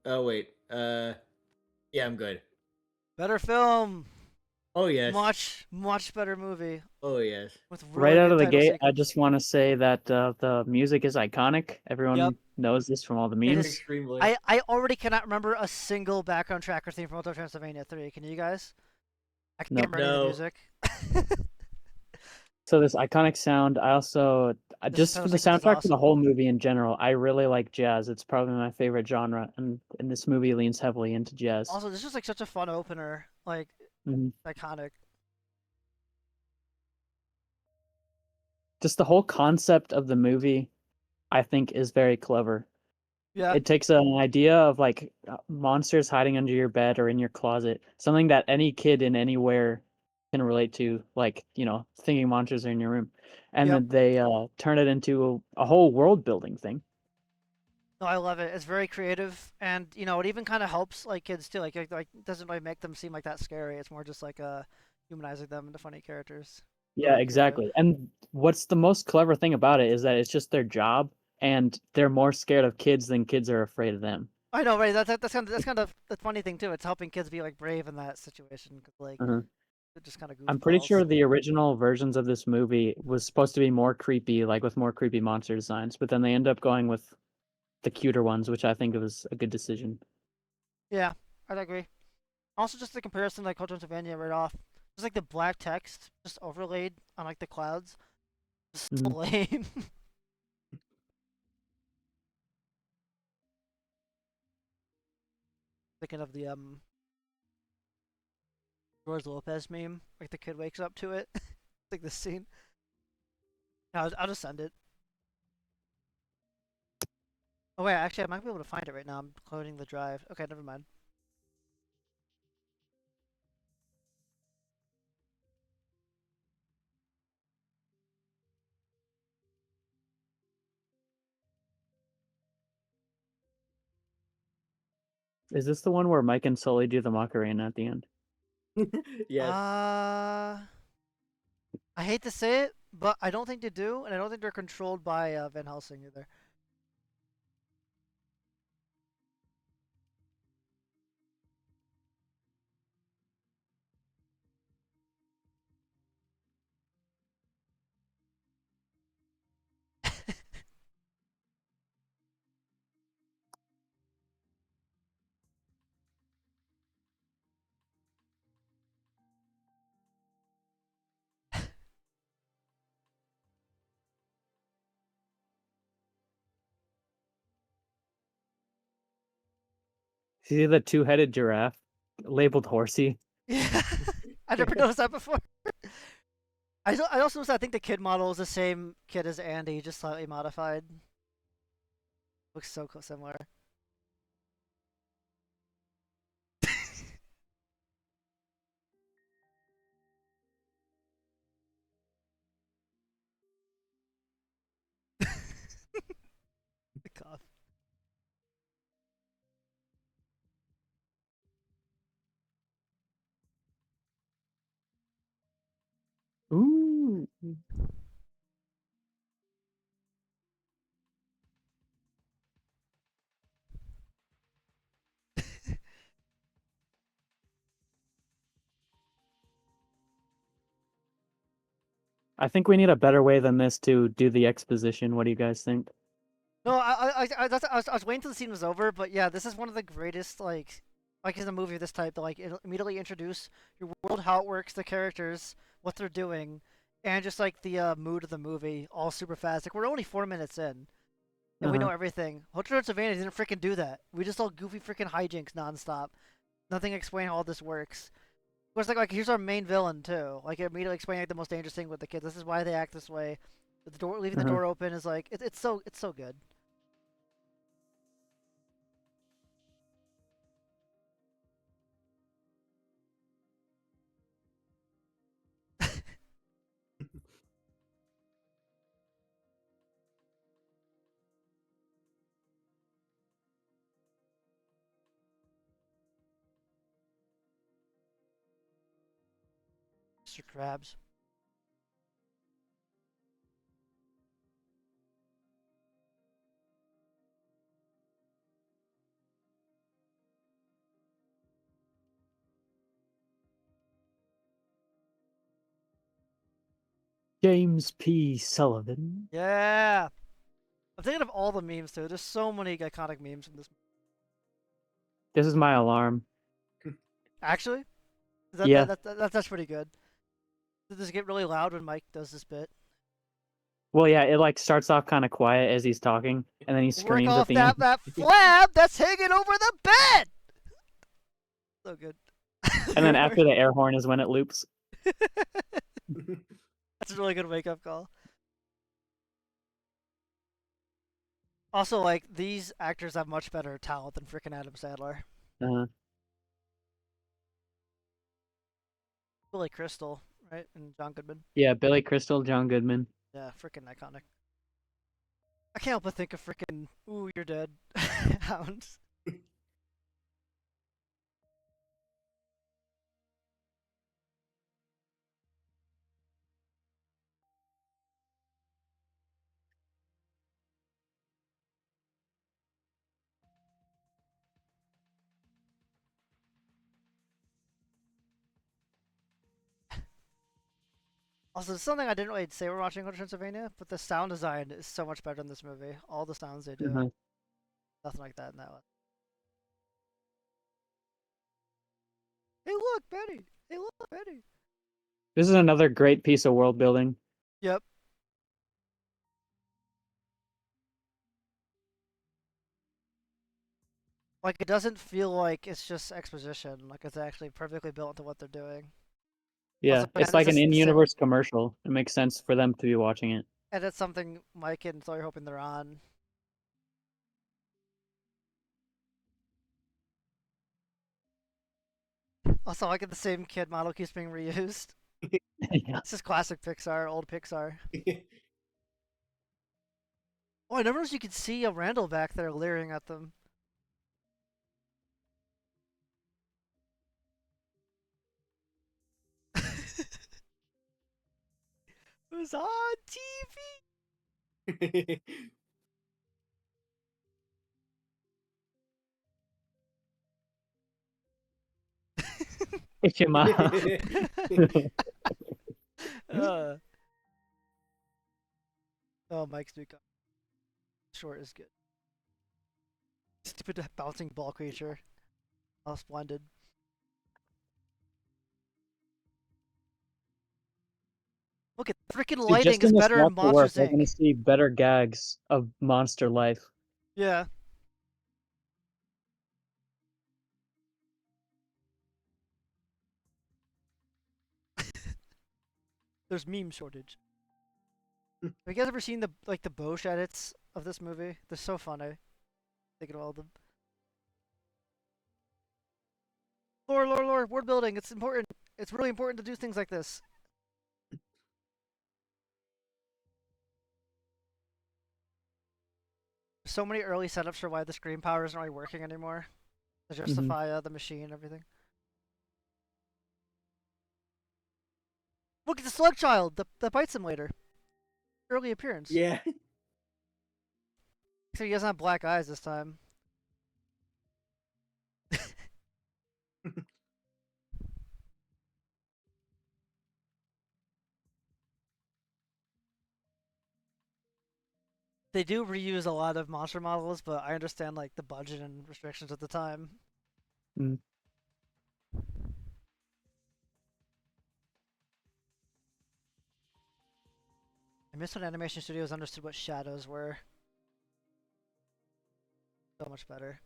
Oh wait. Yeah, I'm good. Better film. Oh yes. Much better movie Oh yes. with Right really out good of the title gate, I sequence. just want to say that the music is iconic. Everyone Yep. knows this from all the It memes. is. Extremely. I already cannot remember a single background track or theme from Hotel Transylvania 3. Can you guys? I can't Nope. remember any of the No. music. So this iconic sound, I also This just title for the sequence is soundtrack for the awesome. whole movie in general, I really like jazz. It's probably my favorite genre, and this movie leans heavily into jazz. Also, this is like such a fun opener, like Mhm. iconic. Just the whole concept of the movie, I think, is very clever. Yeah. It takes an idea of like monsters hiding under your bed or in your closet, something that any kid in anywhere can relate to, like, thinking monsters are in your room. And Yep. then they turn it into a whole world building thing. No, I love it. It's very creative, and it even kind of helps like kids too. Like it doesn't really make them seem like that scary. It's more just like humanizing them into funny characters. Yeah, Really creative. exactly. And what's the most clever thing about it is that it's just their job, and they're more scared of kids than kids are afraid of them. I know, right? That's kind of the funny thing too. It's helping kids be like brave in that situation because like Uh-huh. they're just kind of I'm pretty goofballs. sure the original versions of this movie was supposed to be more creepy, like with more creepy monster designs, but then they end up going with the cuter ones, which I think was a good decision. Yeah, I'd agree. Also, just the comparison, like Hotel Transylvania right off, just like the black text just overlaid on like the clouds, just so Mhm. lame. Thinking of the George Lopez meme, like the kid wakes up to it, like this scene. I'll just send it. Oh wait, actually, I might be able to find it right now. I'm cloning the drive. Okay, never mind. Is this the one where Mike and Sully do the Macarena at the end? Yes. I hate to say it, but I don't think they do, and I don't think they're controlled by Van Helsing either. See the two-headed giraffe labeled horsey? Yeah, I never noticed that before. I also noticed I think the kid model is the same kid as Andy, just slightly modified. Looks so similar. The cough. Ooh. I think we need a better way than this to do the exposition. What do you guys think? No, I was waiting till the scene was over, but yeah, this is one of the greatest like in a movie of this type to like immediately introduce your world, how it works, the characters, what they're doing, and just like the mood of the movie, all super fast. Like we're only 4 minutes in, and we know Uh-huh. everything. Hotel Transylvania didn't freaking do that. We just all goofy freaking hijinks nonstop. Nothing explaining how all this works. Of course, like here's our main villain too. Like it immediately explaining like, the most dangerous thing with the kids. This is why they act this way. The door, leaving the Uh-huh. door open is like it's so good. Mr. Krabs. James P. Sullivan. Yeah. I'm thinking of all the memes too. There's so many iconic memes from this. This is my alarm. Actually, Yeah. That's pretty good. Does this get really loud when Mike does this bit? Well, yeah, it like starts off kind of quiet as he's talking, and then he Work screams off at the end. that flab that's hanging over the bed. So good. And then after the air horn is when it loops. That's a really good wake up call. Also, like, these actors have much better talent than freaking Adam Sandler. Uh, Billy Crystal, right? And John Goodman. yeah, Billy Crystal, John Goodman. Yeah, freaking iconic. I can't help but think of freaking "Ooh, You're Dead" Hounds. Also, something I didn't really say we're watching Hotel Transylvania, but the sound design is so much better in this movie. All the sounds they do, Mhm. nothing like that in that one. Hey, look, Betty! Hey, look, Betty! This is another great piece of world building. Yep. Like, it doesn't feel like it's just exposition. Like, it's actually perfectly built into what they're doing. Yeah, Also, it's again, like this an is in-universe commercial. It makes sense for them to be watching it. And it's something Mike and Zoe are hoping they're on. Also, like the same kid model keeps being reused. Yeah. This is classic Pixar, old Pixar. Oh, I never noticed you could see a Randall back there leering at them. It was on TV. It's your mom. Oh, Mike's new short is good. Stupid bouncing ball creature. Oh, splendid. Look at freaking Dude, lighting just in is this better in walk to work, Monsters we're gonna Inc. see better gags of monster life. Yeah. There's meme shortage. Have you guys ever seen the Bosch edits of this movie? They're so funny. Thinking of all of them. Lore, word building. It's important. It's really important to do things like this. So many early setups for why the screen power isn't really working anymore to justify the machine and everything. Look at the slug child that bites him later. Early appearance. Yeah. Except he doesn't have black eyes this time. They do reuse a lot of monster models, but I understand like the budget and restrictions at the time. Mm. I miss when animation studios understood what shadows were. So much better.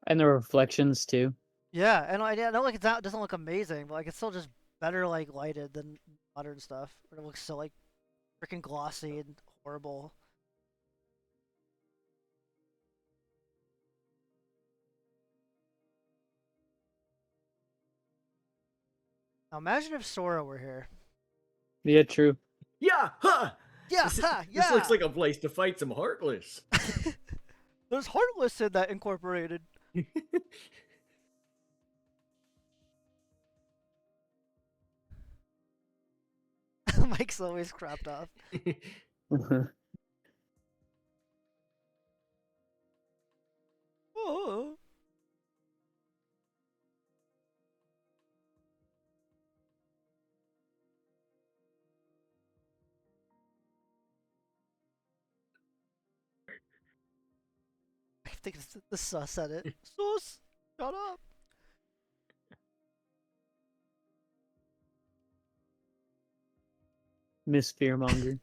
And the reflections too. Yeah, and I know like it doesn't look amazing, but like it's still just better like lighted than modern stuff. Where it looks so like freaking glossy and horrible. Now imagine if Sora were here. Yeah, true. Yeah, huh! Yeah, This, ha, this looks yeah! like a place to fight some Heartless. There's Heartless in that incorporated. Mike's always cropped off. Oh. think it's the sus at it. Sus! Shut up! Miss Fearmonger.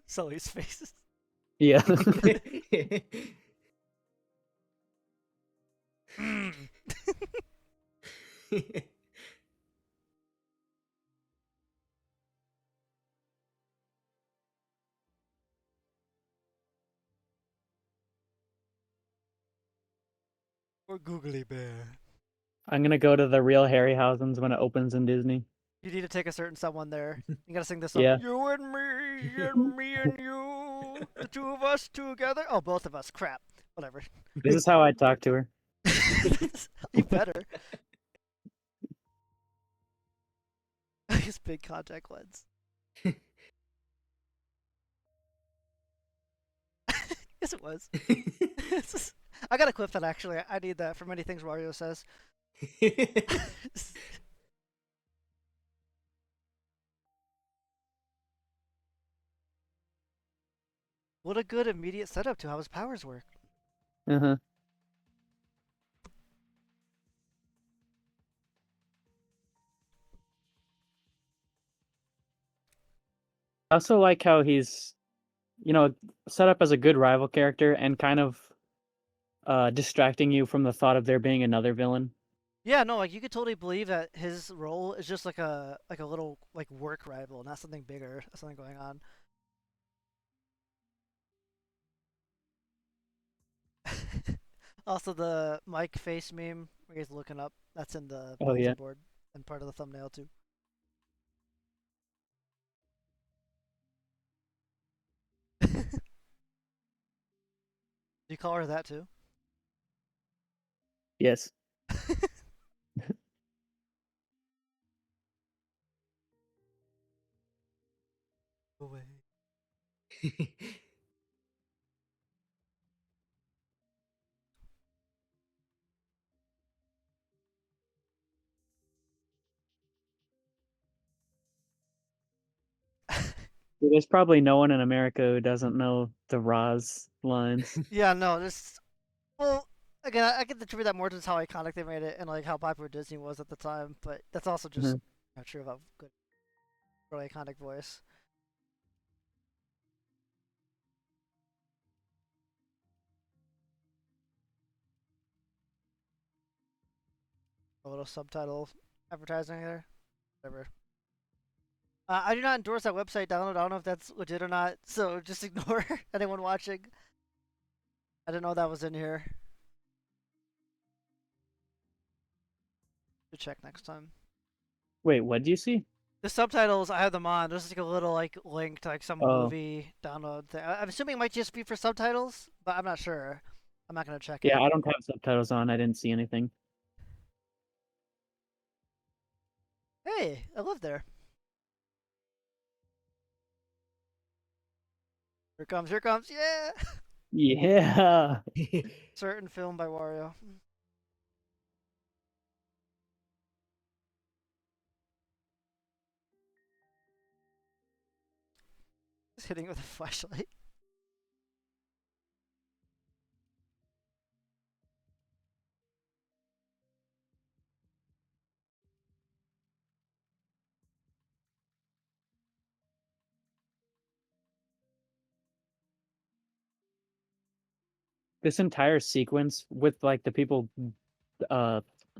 Sully's faces. Yeah. Or Googly Bear. I'm gonna go to the real Harryhausen's when it opens in Disney. You need to take a certain someone there. You gotta sing this song. Yeah. You and me and you, the two of us together. Oh, both of us. Crap. Whatever. This is how I talk to her. You better. His big contact lens. Yes, it was. I gotta clip that actually. I need that for many things Wario says. What a good immediate setup to how his powers work. Uh-huh. I also like how he's, set up as a good rival character and kind of distracting you from the thought of there being another villain. Yeah, no, like you could totally believe that his role is just like a little like work rival, not something bigger, something going on. Also, the Mike face meme where he's looking up, that's in the Oh, yeah. board and part of the thumbnail too. Do you call her that too? Yes. Away. There's probably no one in America who doesn't know the Roz lines. Yeah, no, this. Well, again, I can attribute that more to just how iconic they made it and like how popular Disney was at the time, but that's also just not true of how good, really iconic voice. A little subtitle advertising there, whatever. I do not endorse that website download. I don't know if that's legit or not, so just ignore anyone watching. I didn't know that was in here. Should check next time. Wait, what do you see? The subtitles, I have them on. There's like a little like link to like some movie download thing. I'm assuming it might just be for subtitles, but I'm not sure. I'm not gonna check it. Yeah, I don't have subtitles on. I didn't see anything. Hey, I live there. Here comes, yeah! Yeah. Certain film by Wario. Just hitting it with a flashlight. This entire sequence with like the people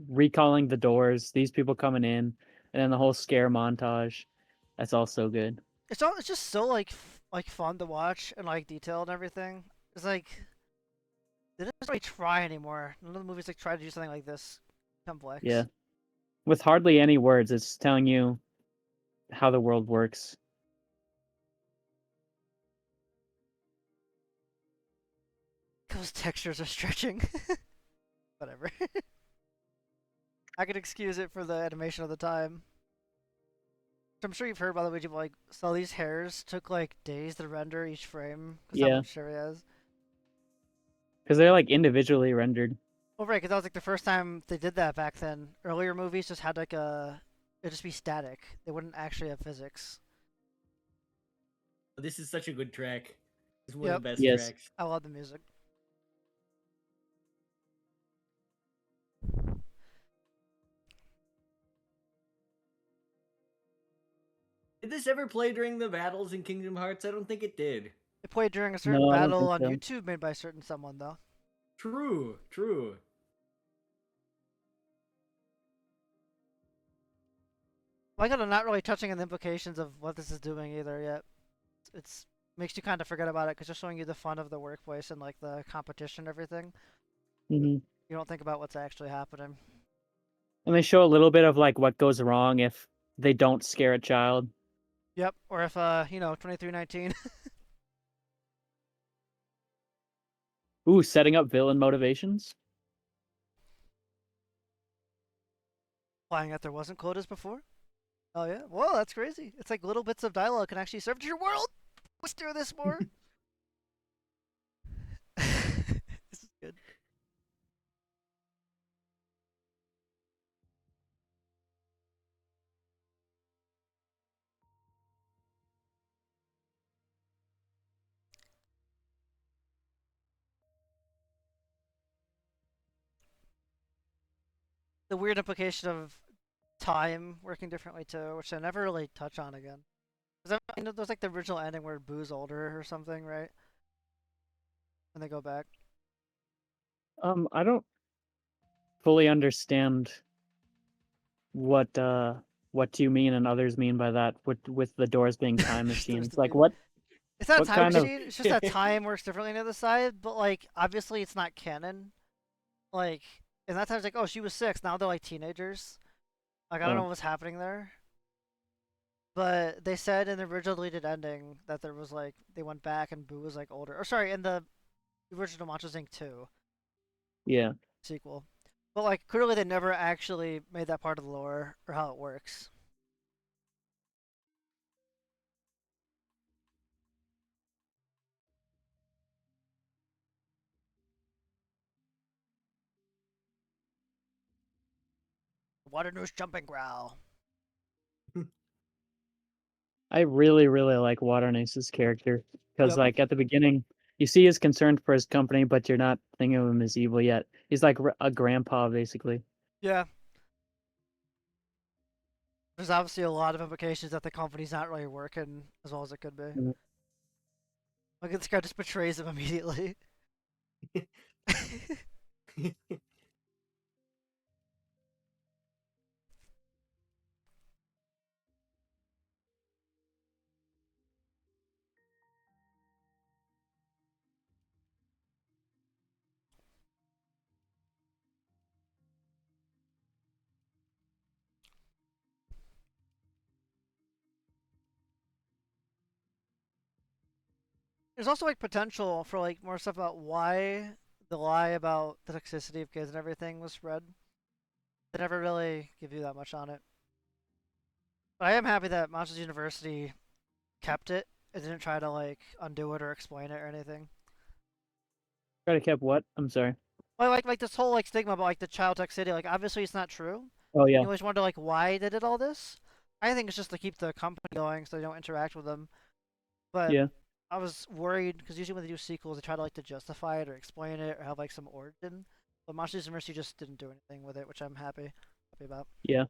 recalling the doors, these people coming in, and then the whole scare montage. That's all so good. It's just so like fun to watch and like detailed and everything. It's like they don't really try anymore. None of the movies like try to do something like this complex. Yeah. With hardly any words, it's telling you how the world works. Those textures are stretching. Whatever. I could excuse it for the animation of the time. I'm sure you've heard by the way, like, so these hairs took like days to render each frame. Yeah. How much area has. Because they're like individually rendered. Well, right, because that was like the first time they did that back then. Earlier movies just had like it'd just be static. They wouldn't actually have physics. This is such a good track. It's one Yep. of the best Yes. tracks. I love the music. Did this ever play during the battles in Kingdom Hearts? I don't think it did. It played during a certain No, I don't battle think on so. YouTube made by a certain someone, though. True. Like I'm not really touching on the implications of what this is doing either yet. It's makes you kind of forget about it because they're showing you the fun of the workplace and like the competition and everything. Hmm. You don't think about what's actually happening. And they show a little bit of like what goes wrong if they don't scare a child. Yep. Or if 2319. Ooh, setting up villain motivations. Implying that there wasn't quotas before. Oh yeah. Whoa, that's crazy. It's like little bits of dialogue can actually serve to your world. Let's do this more. This is good. The weird implication of time working differently too, which I never really touch on again. Because there's like the original ending where Boo's older or something, right? And they go back. I don't fully understand what you mean and others mean by that with the doors being time machines. Like what It's not a what time kind of machine. It's just that time works differently on the other side. But like, obviously, it's not canon. Like, and that time's like, oh, she was 6. Now they're like teenagers. Like, I don't know what's happening there. But they said in the original deleted ending that there was like they went back and Boo was like older. Or sorry, in the original Monsters Inc. 2 yeah. sequel. But like, clearly they never actually made that part of the lore or how it works. Water nose jumping growl. I really, really like Waternace's character because, Yep. like, at the beginning, you see he's concerned for his company, but you're not thinking of him as evil yet. He's like a grandpa, basically. Yeah. There's obviously a lot of implications that the company's not really working as well as it could be. Mhm. Like this guy just betrays him immediately. There's also like potential for like more stuff about why the lie about the toxicity of kids and everything was spread. They never really give you that much on it. But I am happy that Monsters University kept it. It didn't try to like undo it or explain it or anything. Try to keep what? I'm sorry. Well, like this whole like stigma about like the child toxicity, like obviously it's not true. Oh yeah, You always wonder like why they did all this. I think it's just to keep the company going so they don't interact with them. But yeah. I was worried because usually when they do sequels, they try to like to justify it or explain it or have like some origin. But Monsters University just didn't do anything with it, which I'm happy about. Yeah.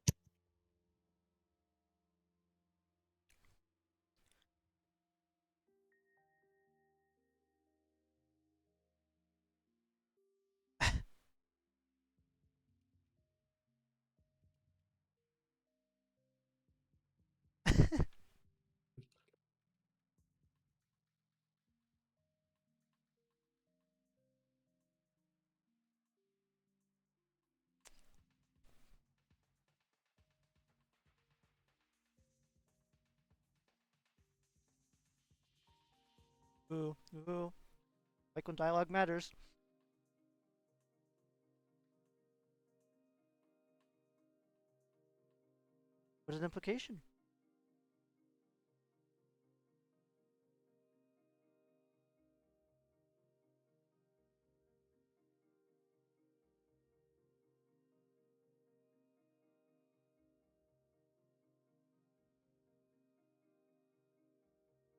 Ooh, ooh. Like when dialogue matters. What is an implication?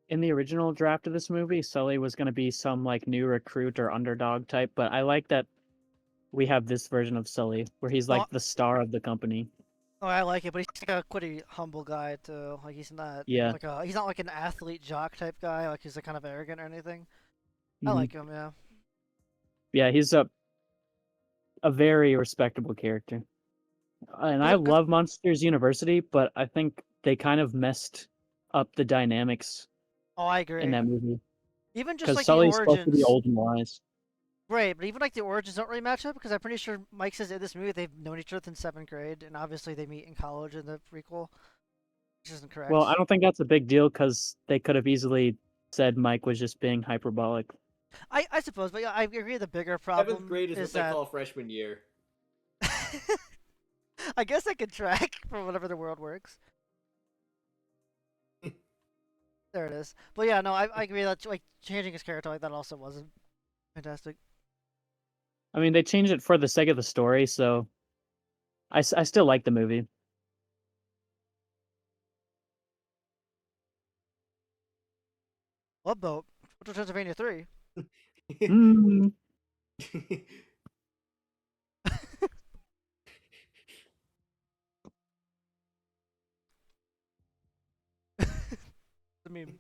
in the original draft of this movie, Sully was going to be some like new recruit or underdog type, but I like that we have this version of Sully where he's like Oh, the star of the company. oh, I like it, but he's like a pretty humble guy too. Like Yeah. he's not like an athlete jock type guy. Like he's like kind of arrogant or anything. I Mhm. like him, yeah. Yeah, he's a very respectable character. And I 'Cause- love Monsters University, but I think they kind of messed up the dynamics oh, I in agree. that movie Even just because like the Sully's supposed to be origins, old and wise. right? But even like the origins don't really match up because I'm pretty sure Mike says in this movie they've known each other since 7th grade, and obviously they meet in college in the prequel, which isn't correct. Well, I don't think that's a big deal because they could have easily said Mike was just being hyperbolic. I suppose, but yeah, I agree. The bigger 7th problem grade is what they that call freshman year. I guess I could track for whatever the world works. There it is. But yeah, no, I agree that like changing his character like that also wasn't fantastic. I mean, they changed it for the sake of the story, so I still like the movie. What boat? Hotel Transylvania 3. Mm. The meme.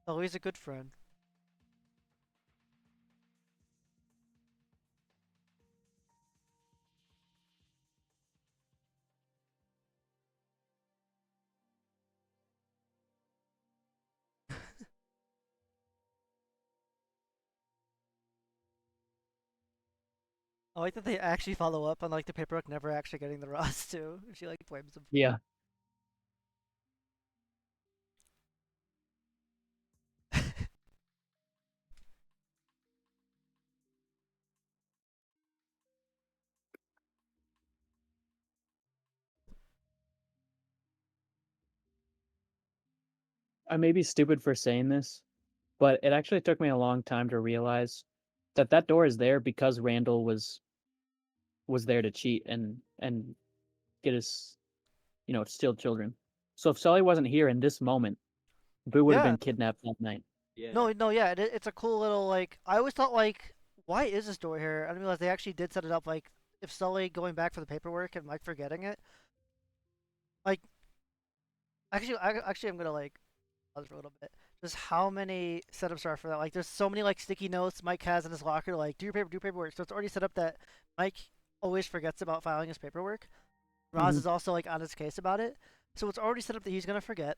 Oh, he's a good friend. I like that they actually follow up on like the paperwork never actually getting the Ross too. She like blames him. Yeah. I may be stupid for saying this, but it actually took me a long time to realize that that door is there because Randall was there to cheat and get his, steal children. So if Sully wasn't here in this moment, Boo would have Yeah. been kidnapped that night. Yeah. No, yeah. It's a cool little like. I always thought like, why is this door here? I didn't realize they actually did set it up like if Sully going back for the paperwork and Mike forgetting it. Like, actually, I'm gonna like pause for a little bit. Just how many setups are for that? Like, there's so many like sticky notes Mike has in his locker. Like, do paperwork. So it's already set up that Mike always forgets about filing his paperwork. Roz Mhm. is also like on his case about it. So it's already set up that he's gonna forget.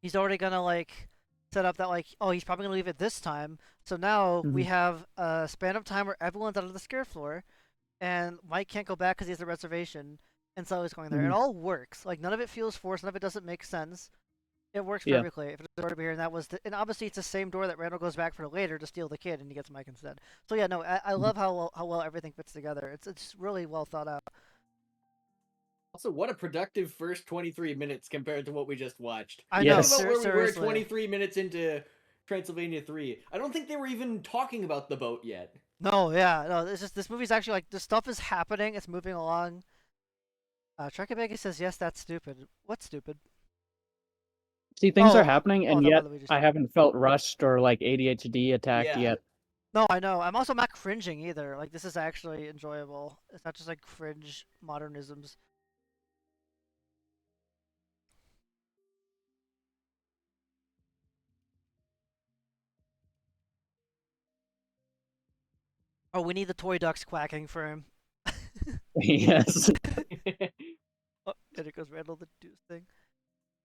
He's already gonna like set up that like, oh, he's probably gonna leave it this time. So now we Mhm. have a span of time where everyone's out of the scare floor, and Mike can't go back because he has a reservation, and so he's going there. It Mhm. all works. Like none of it feels forced. None of it doesn't make sense. It works Yeah. perfectly. If it's a door to be here, and that was, and obviously it's the same door that Randall goes back for later to steal the kid, and he gets Mike instead. So yeah, no, I love how well everything fits together. It's really well thought out. Also, what a productive first 23 minutes compared to what we just watched. I know, Think about where we were seriously. 23 minutes into Transylvania 3. I don't think they were even talking about the boat yet. No, yeah, no. It's just this movie's actually like the stuff is happening. It's moving along. Trekabegi says yes, that's stupid. What's stupid? See, things Oh, are happening, oh, and no, yet Waluigi's I turn. haven't felt rushed or like ADHD attacked Yeah. yet. No, I know. I'm also not cringing either. Like this is actually enjoyable. It's not just like cringe modernisms. Oh, we need the toy ducks quacking for him. Yes. Oh, and it goes Randall the Deuce thing.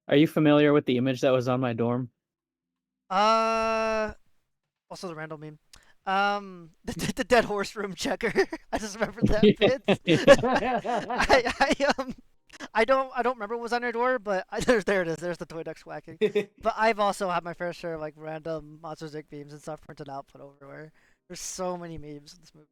Are you familiar with the image that was on my dorm? Also the Randall meme. The dead horse room checker. I just remembered that bit. I don't remember what was on your door, but there it is. There's the toy ducks quacking. But I've also had my fair share of like random Monsters Inc. memes and stuff printed out, put everywhere. There's so many memes in this movie.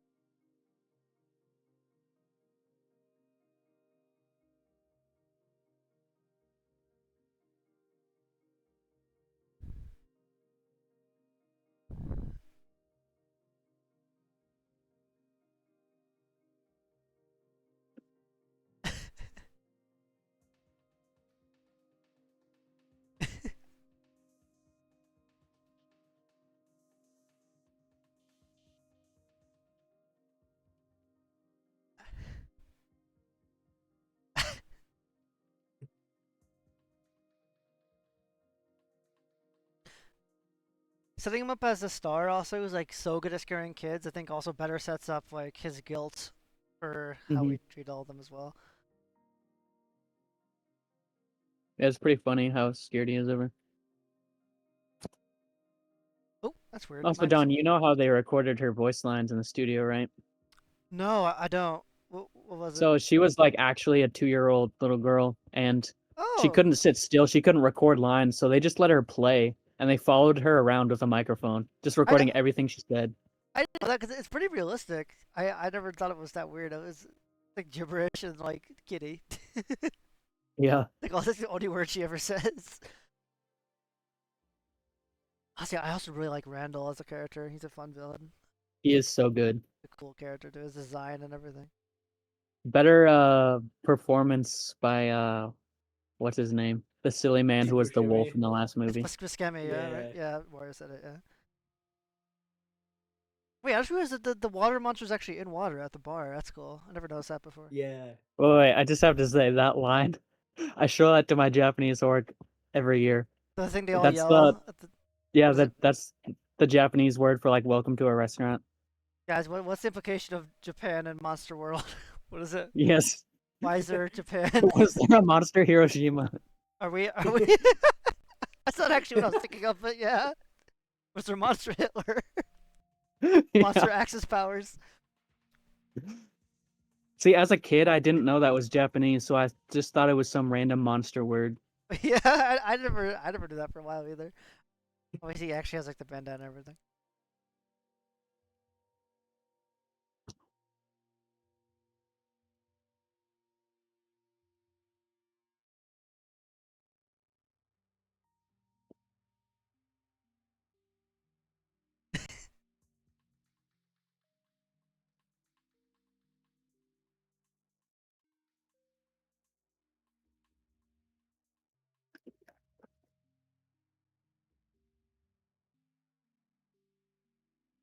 Setting him up as a star also is like so good at scaring kids. I think also better sets up like his guilt for how we treat all of them as well. Yeah, it's pretty funny how scared he is of her. Oh, that's weird. Also, Mine's- Don, you know how they recorded her voice lines in the studio, right? No, I don't. What was it? So she was like actually a 2-year-old little girl, and she Oh, couldn't sit still. She couldn't record lines, so they just let her play, and they followed her around with a microphone, just recording everything she said. I didn't know that because it's pretty realistic. I never thought it was that weird. It was like gibberish and like kitty. Yeah, Like, oh, that's the only word she ever says. Honestly, I also really like Randall as a character. He's a fun villain. he is so good. A cool character too. His design and everything. Better performance by what's his name? The silly man who was the wolf Shimmy. in the last movie. Scammy, yeah, Yeah. right? Yeah, Wario said it, yeah. Wait, I just realized that the water monster's actually in water at the bar. That's cool. I never noticed that before. Yeah. Wait, I just have to say that line. I show that to my Japanese org every year. The thing they all That's yell at the Yeah, Was it- that's the Japanese word for like welcome to a restaurant. guys. What's the implication of Japan and Monster World? What is it? Yes. Why is there Japan? Was there a monster Hiroshima? Are we? That's not actually what I was thinking of, but yeah. Was there Monster Hitler? Monster Axis powers. See, as a kid, I didn't know that was Japanese, so I just thought it was some random monster word. Yeah, I never did that for a while either. Oh, he actually has like the bandana and everything.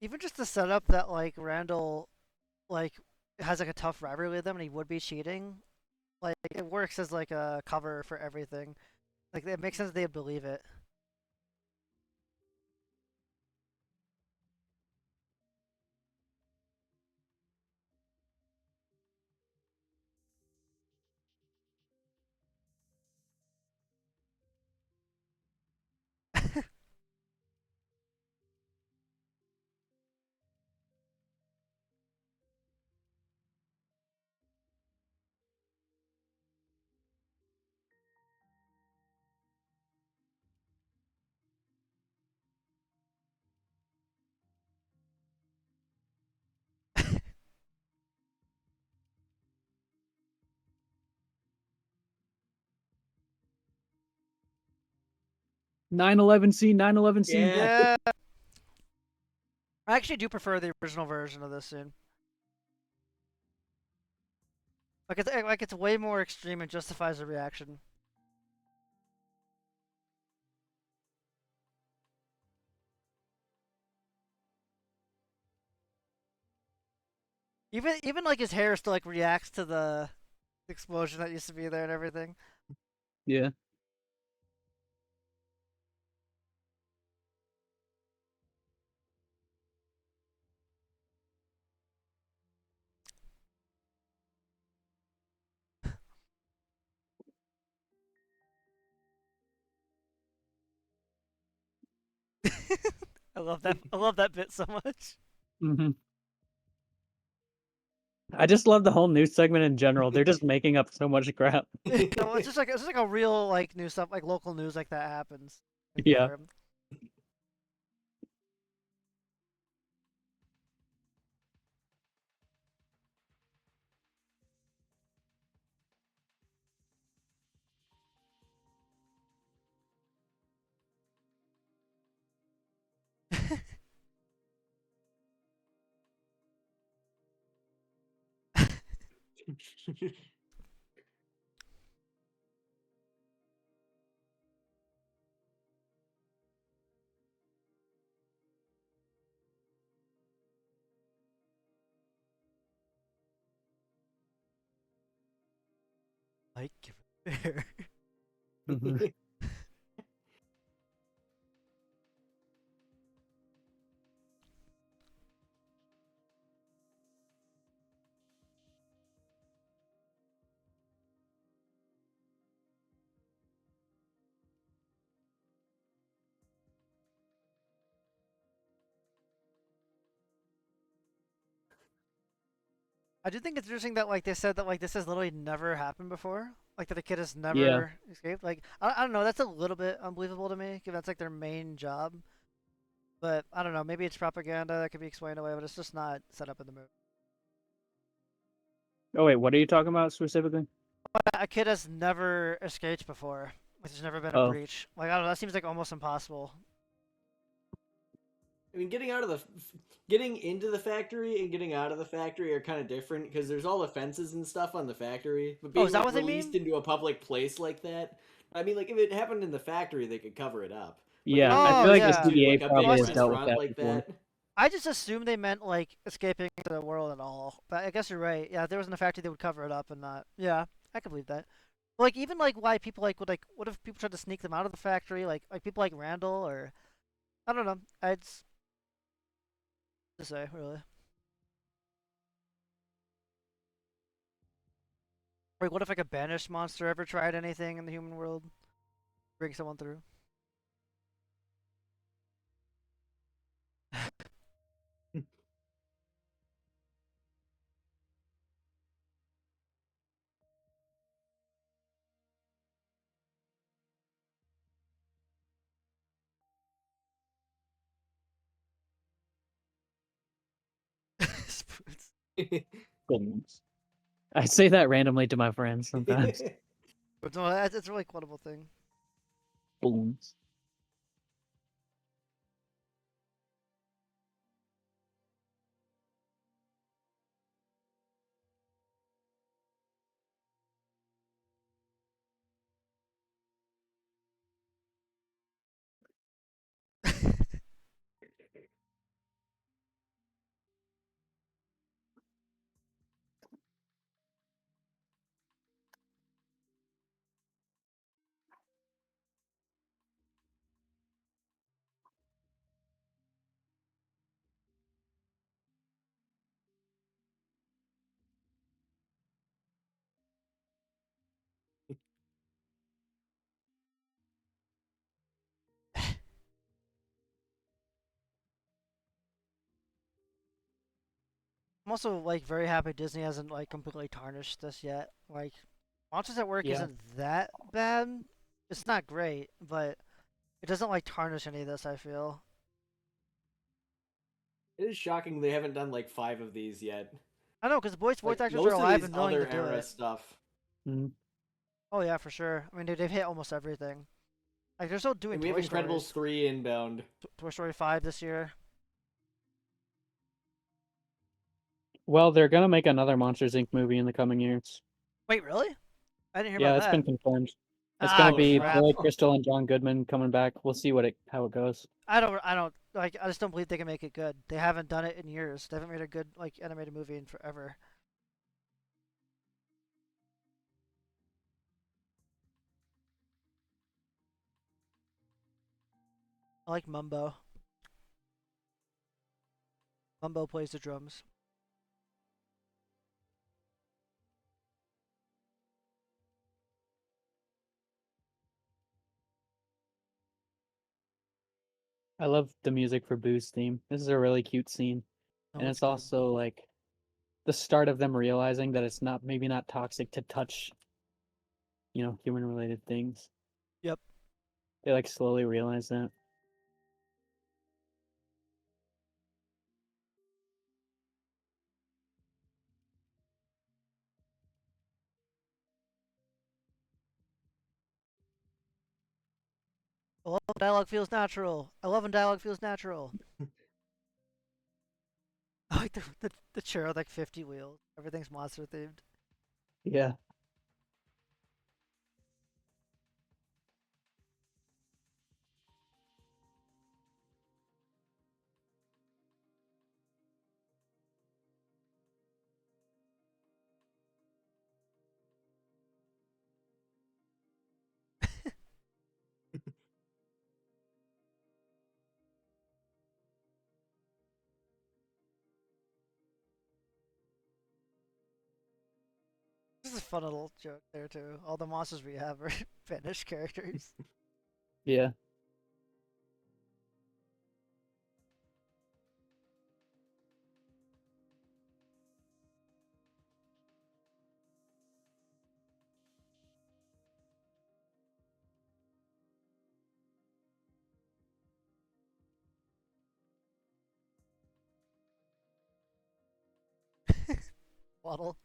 Even just the setup that like Randall like has like a tough rivalry with them and he would be cheating, like it works as like a cover for everything. Like it makes sense they believe it. C, 911C. Yeah. Yeah. I actually do prefer the original version of this scene. Like it's way more extreme and justifies the reaction. Even like his hair still like reacts to the explosion that used to be there and everything. Yeah. I love that. I love that bit so much. hmm I just love the whole news segment in general. They're just making up so much crap. No, it's just like a real like news stuff, like local news like that happens. Yeah. Like, give it fair. Mhm. I do think it's interesting that like they said that like this has literally never happened before. Like that the kid has Yeah. never escaped. Like I don't know. That's a little bit unbelievable to me, given that's like their main job. But I don't know. Maybe it's propaganda that could be explained away, but it's just not set up in the movie. Oh wait, what are you talking about specifically? A kid has never escaped before. Like, there's never been a Oh, breach. Like I don't know. That seems like almost impossible. I mean, getting into the factory and getting out of the factory are kind of different because there's all the fences and stuff on the factory. But Oh, being is that like what they released mean? into a public place like that, I mean, like if it happened in the factory, they could cover it up. But yeah. getting I Oh feel like the released yeah. to CDA like a No, big I probably has see. dealt with restaurant that like before. that, I just assumed they meant like escaping the world at all. But I guess you're right. Yeah, if there was in a factory, they would cover it up and not. Yeah, I can believe that. Like even like why people like would like what if people tried to sneak them out of the factory like people like Randall or I don't know. It's to say really. Like what if like a banished monster ever tried anything in the human world, bring someone through? Spoons. Goodness. I say that randomly to my friends sometimes. But no, it's a really quotable thing. Balloons. I'm also like very happy Disney hasn't like completely tarnished this yet. Like Monsters at Work Yeah. isn't that bad. It's not great, but it doesn't like tarnish any of this, I feel. it is shocking they haven't done like 5 of these yet. I know because voice Like actors are most of alive these and willing to other do era it. stuff. Mhm. Oh yeah, for sure. I mean, they've hit almost everything. Like they're still doing And we have Toy Incredibles Stories. 3 inbound. Toy Story 5 this year. Well, they're gonna make another Monsters Inc. movie in the coming years. Wait, really? I didn't hear Yeah, about that's that. been confirmed. It's Ah, gonna Oh be crap. Billy no. Crystal and John Goodman coming back. We'll see how it goes. I don't like. I just don't believe they can make it good. They haven't done it in years. They haven't made a good like animated movie in forever. I like Mumbo. Mumbo plays the drums. I love the music for Boo's theme. This is a really cute scene, No, and it's it's good. also like the start of them realizing that it's not maybe not toxic to touch, human related things. Yep. They like slowly realize that. I love when dialogue feels natural. I love when dialogue feels natural. I like the chair with like 50 wheels. Everything's monster themed. Yeah. This is a fun little joke there too. All the monsters we have are Finnish characters. Yeah. Waddle.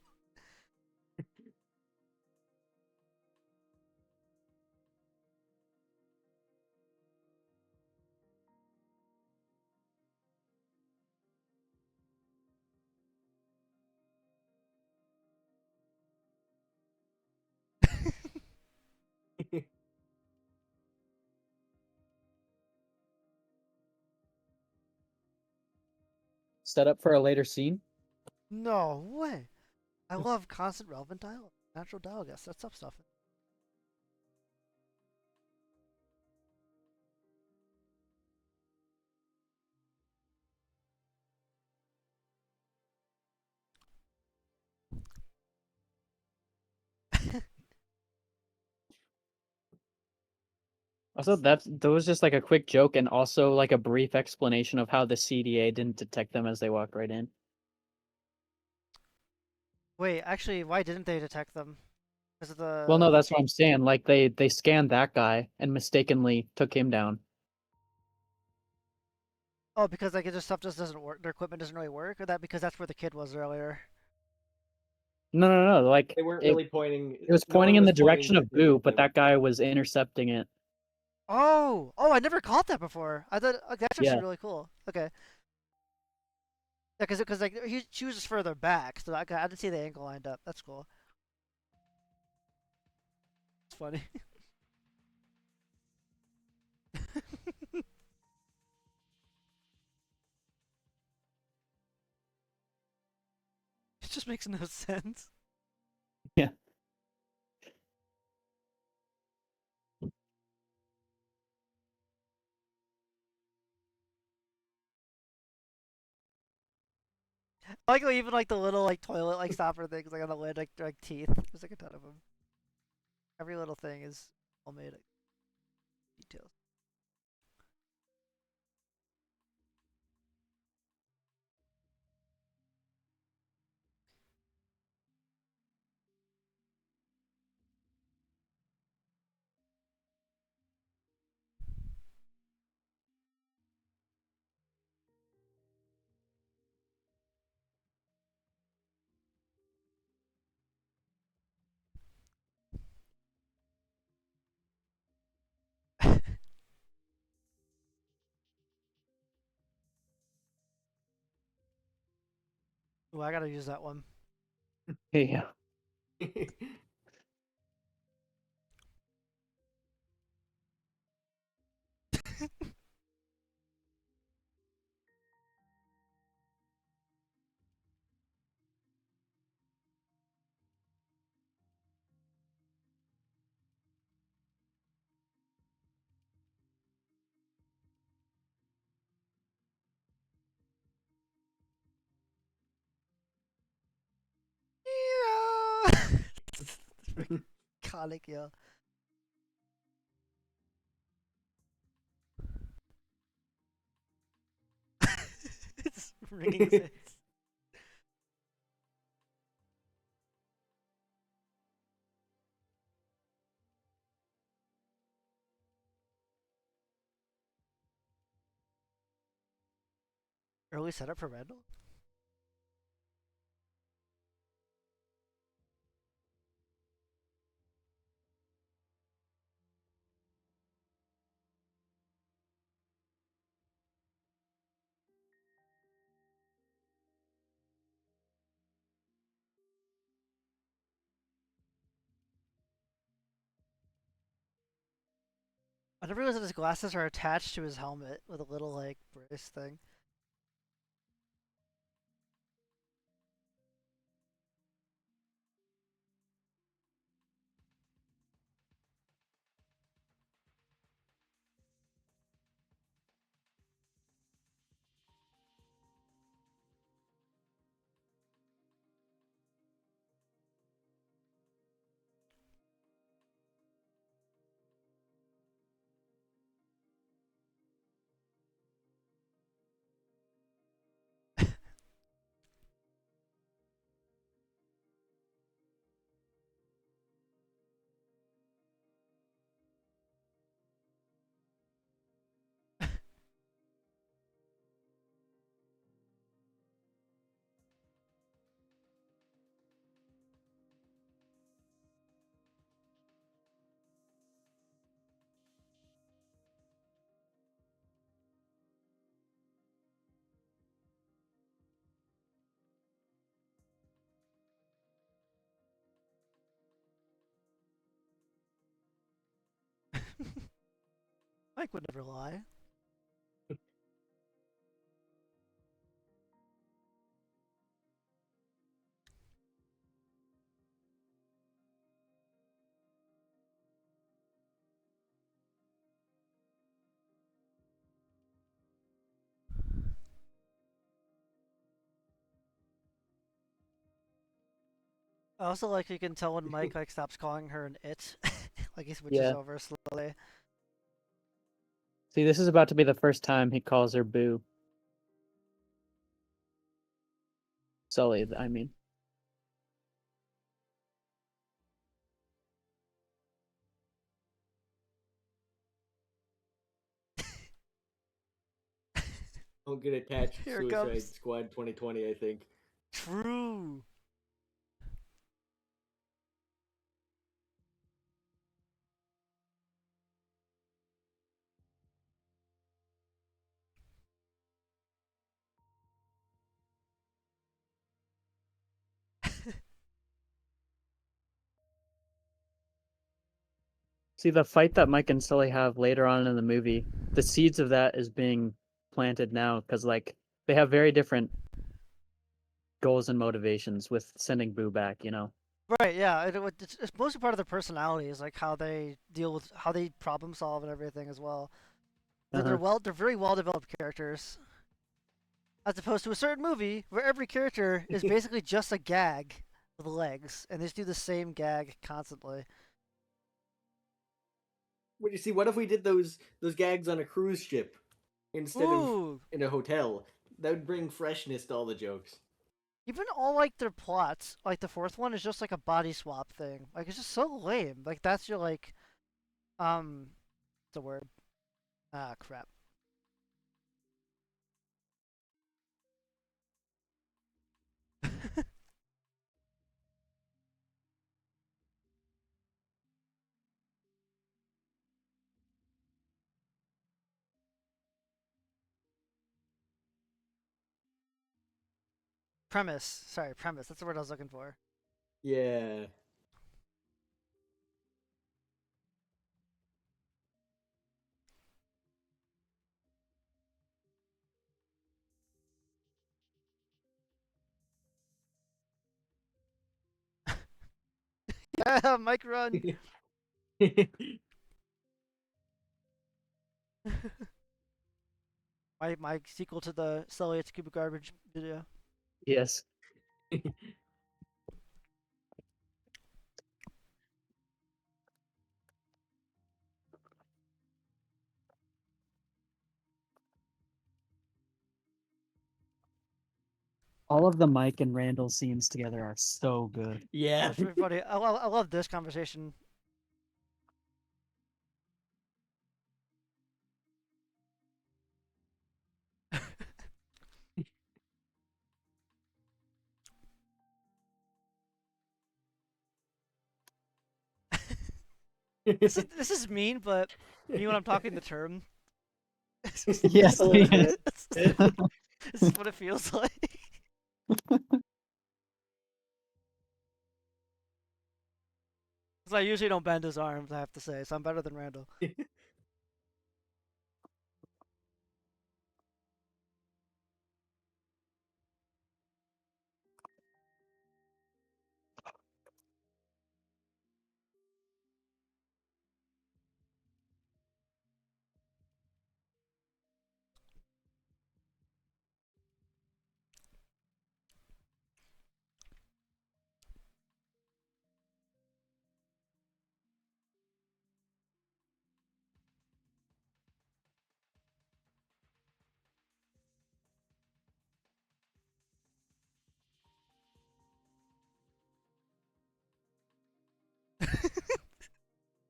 Set up for a later scene. No way. I love constant relevant dialogue. Natural dialogue. Yes, that's up stuff. Also, that was just like a quick joke and also like a brief explanation of how the CDA didn't detect them as they walked right in. Wait, actually, why didn't they detect them? Because of the. Well, no, that's what I'm saying. Like they scanned that guy and mistakenly took him down. Oh, because like their stuff just doesn't work. Their equipment doesn't really work, or that because that's where the kid was earlier. No, no, no. Like They weren't it, really pointing. it was no one pointing in was the pointing direction of directly Boo, at but Boo. that guy was intercepting it. Oh, I never caught that before. I thought that's actually Yeah. really cool. Okay. Yeah, because like she was just further back, so I didn't see the angle lined up. That's cool. It's funny. It just makes no sense. Yeah. I like how even like the little like toilet like stopper things like on the lid like teeth. There's like a ton of them. Every little thing is all made of details. Ooh, I gotta use that one. Yeah. Yeah. Iconic, yo. It's ringing sense. Early setup for Randall? I never realized that his glasses are attached to his helmet with a little like brace thing. Mike would never lie. I also like you can tell when Mike like stops calling her an it, like he switches Yeah. over slowly. See, this is about to be the first time he calls her Boo. Sully, I mean. Don't get attached. Here it Suicide comes. Squad 2020, I think. True. See, the fight that Mike and Sully have later on in the movie, the seeds of that is being planted now because, like, they have very different goals and motivations with sending Boo back, you know? Right, yeah. It's mostly part of their personality is like how they deal with how they problem solve and everything as well. They're very well developed characters, as opposed to a certain movie where every character is basically just a gag with legs, and they just do the same gag constantly. What do you see? What if we did those gags on a cruise ship instead of Ooh, in a hotel? That would bring freshness to all the jokes. even all like their plots, like the fourth one is just like a body swap thing. Like it's just so lame. Like that's your like, what's the word? Ah, crap. Premise. Sorry, premise. That's the word I was looking for. Yeah. Yeah, Mike Run. My sequel to the Sully It's Cubic Garbage video. Yes. All of the Mike and Randall scenes together are so good. Yeah. Everybody, I love this conversation. This is mean, but me when I'm talking the term. Yes. This is what it feels like. Because I usually don't bend his arms, I have to say, so I'm better than Randall.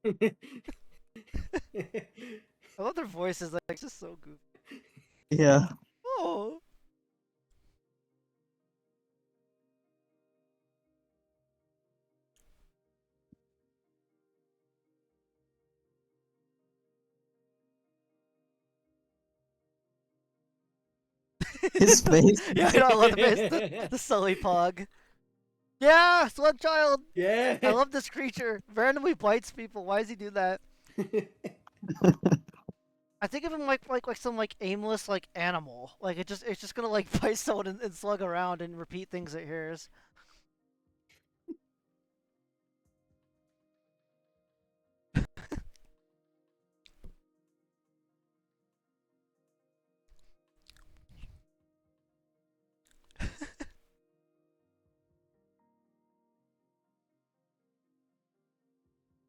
I love their voices. Like, it's just so goofy. Yeah. Oh. His face. Yeah, I know. I love the face. The Sully Pog. Yeah, Slug Child. Yeah. I love this creature. Randomly bites people. Why does he do that? I think of him like some like aimless like animal. Like it's just gonna like bite someone and slug around and repeat things it hears.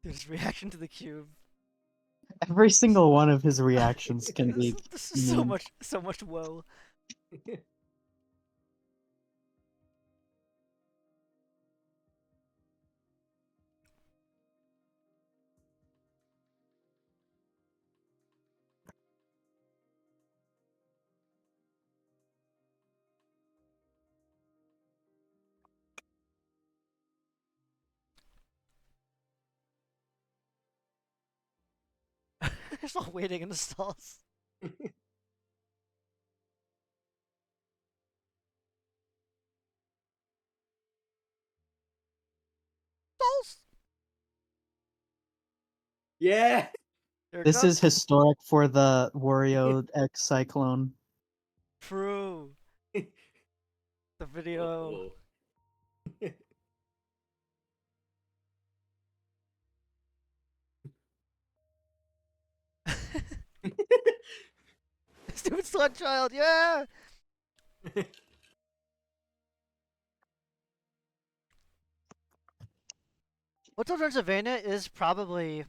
His reaction to the cube. Every single one of his reactions can be. This is so memed. much woe. Just all waiting in the stalls. Stalls. Yeah. Here it This comes. is historic for the Wario X Cyclone. True. The video. Oh. Stupid slug child. Yeah. Hotel Transylvania is probably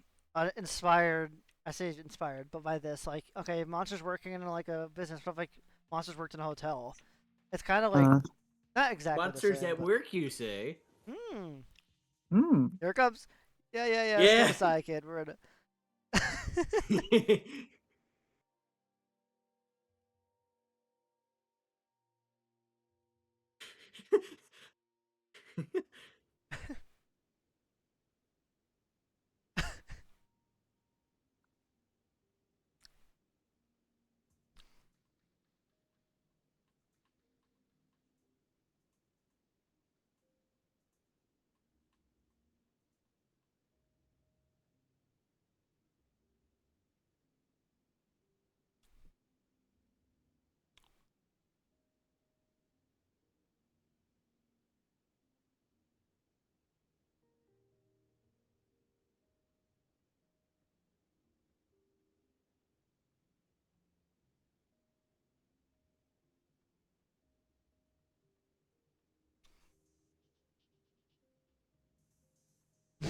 inspired. I say inspired, but by this, like, okay, monsters working in like a business, but like monsters worked in a hotel. It's kind of like not exactly Monsters the same. at work, you say? Here it comes. Yeah. Yeah. Let's go to Side Kid. We're in it.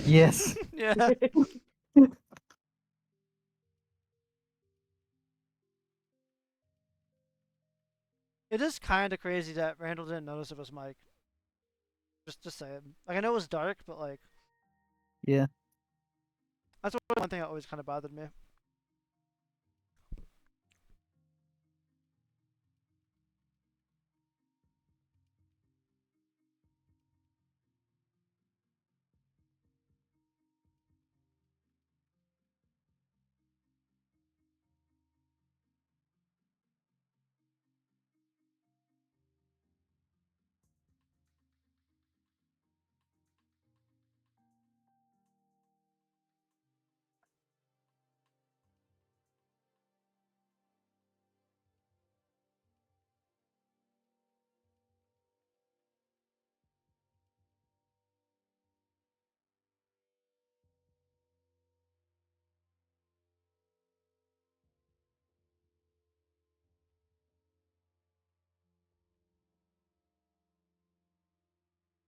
Yes. Yeah. It is kind of crazy that Randall didn't notice it was Mike. Just saying. Like I know it was dark, but like Yeah. that's one thing that always kind of bothered me.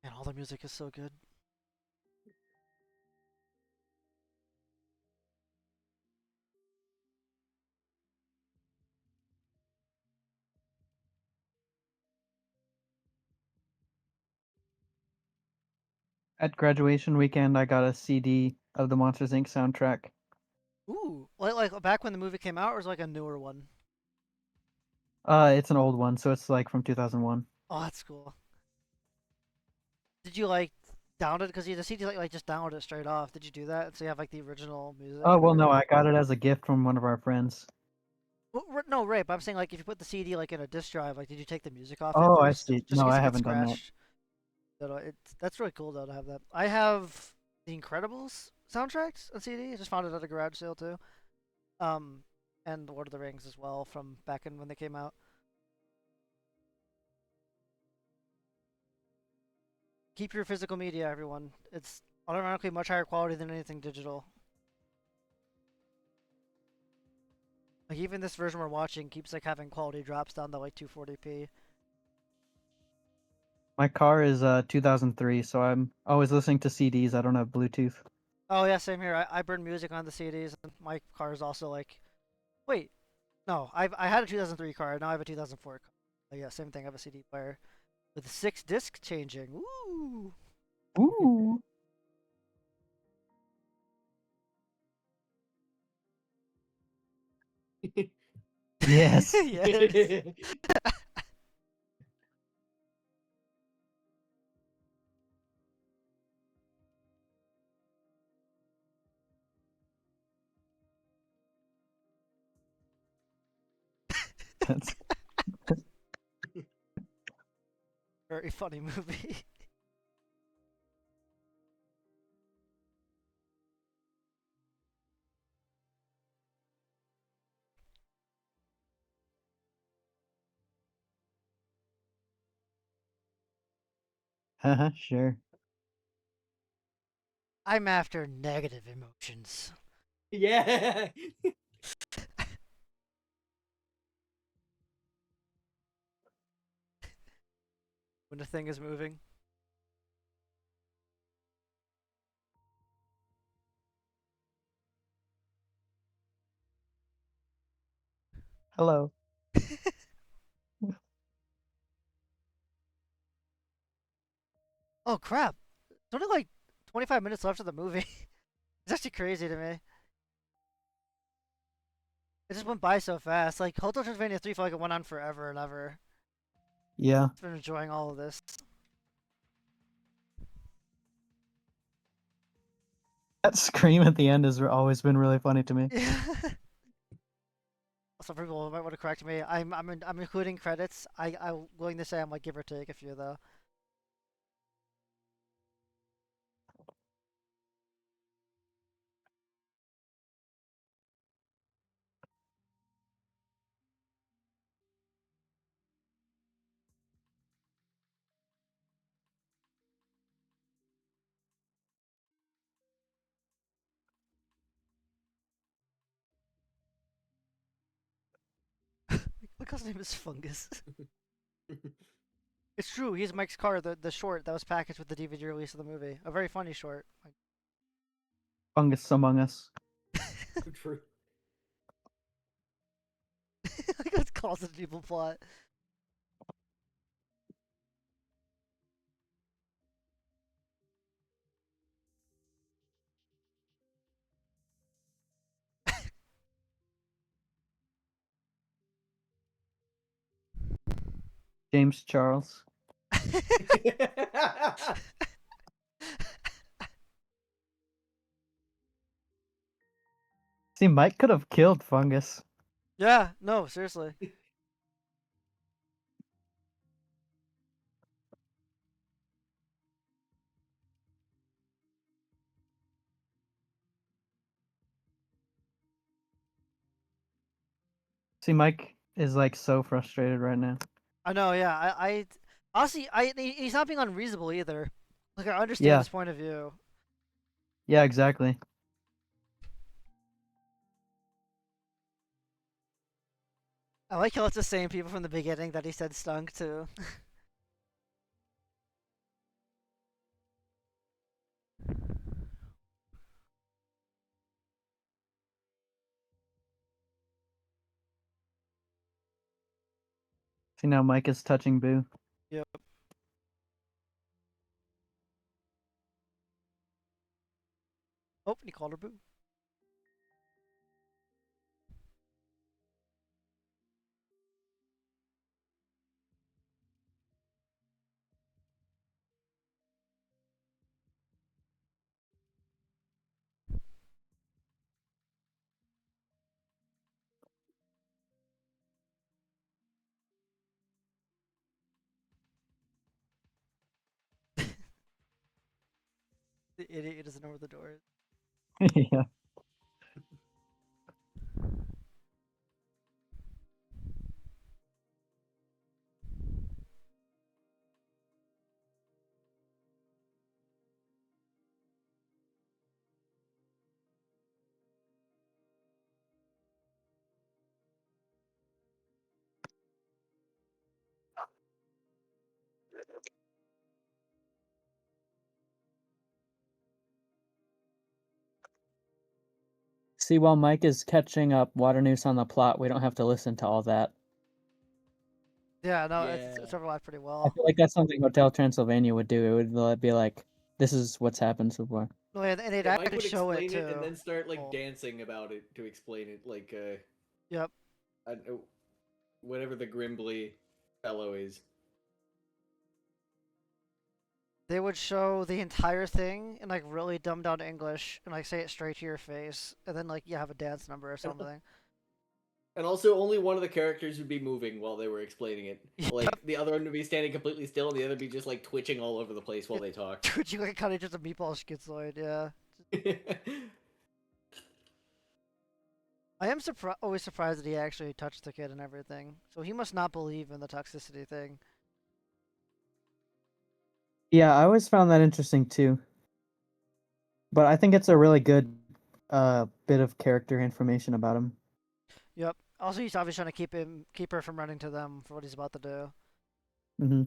And all the music is so good. At graduation weekend, I got a CD of the Monsters Inc. soundtrack. Ooh, like back when the movie came out, or is it like a newer one? It's an old one, so it's like from 2001. Oh, that's cool. Did you like download it because the CD like just download it straight off? Did you do that? So you have like the original music. Oh well, no, I got it as a gift from one of our friends. No, right. But I'm saying like if you put the CD like in a disk drive, like did you take the music off? Oh, it I first? see. Just No, in case I it gets haven't done that. scratched. That's really cool though to have that. I have the Incredibles soundtracks on CD. I just found it at a garage sale too. And Lord of the Rings as well from back in when they came out. Keep your physical media, everyone. It's automatically much higher quality than anything digital. Like even this version we're watching keeps like having quality drops down to like 240p. My car is 2003, so I'm always listening to CDs. I don't have Bluetooth. Oh yeah, same here. I burn music on the CDs, and my car is also like. Wait, no, I had a 2003 car. Now I have a 2004 car. Yeah, same thing. I have a CD player with 6 disc changing. Woo! Ooh. Yes. Yes. That's Very funny movie. sure. I'm after negative emotions. Yeah. When the thing is moving. Hello. Oh crap! There's only like 25 minutes left of the movie. It's actually crazy to me. It just went by so fast. Like Hotel Transylvania 3 felt like it went on forever and ever. Yeah. I've been enjoying all of this. That scream at the end has always been really funny to me. Yeah. Some people might want to correct me. I'm including credits. I'm willing to say I'm like give or take a few though. My cousin's name is Fungus. It's true. He's Mike's car, the short that was packaged with the DVD release of the movie. A very funny short. Fungus Among Us. True. Like it's causing people plot. James Charles. See, Mike could have killed Fungus. Yeah, no, seriously. See, Mike is like so frustrated right now. I know, yeah. I honestly, he's not being unreasonable either. Like I understand Yeah. his point of view. Yeah, exactly. I like how it's the same people from the beginning that he said stunk to. See, now Mike is touching Boo. Yep. Oh, and he called her Boo. The idiot doesn't know where the door is. Yeah. See, while Mike is catching up Water News on the plot, we don't have to listen to all that. Yeah, no, Yeah. it's overlapped pretty I well. feel like that's something Hotel Transylvania would do. It would be like, this is what's happened so far. No, and they'd Yeah, Mike actually would show it explain too. it and then start like Well, dancing about it to explain it, like Yep. I don't know, whatever the Grimbly fellow is. They would show the entire thing in like really dumbed down English and like say it straight to your face, and then like you have a dance number or something. And also, only one of the characters would be moving while they were explaining it. Like the other one would be standing completely still, and the other would be just like twitching all over the place while they talk. Twitching like kind of just a meatball schizoid, yeah. I am always surprised that he actually touched the kid and everything. So he must not believe in the toxicity thing. Yeah, I always found that interesting too. But I think it's a really good bit of character information about him. Yep. Also, he's obviously trying to keep her from running to them for what he's about to do. Hmm.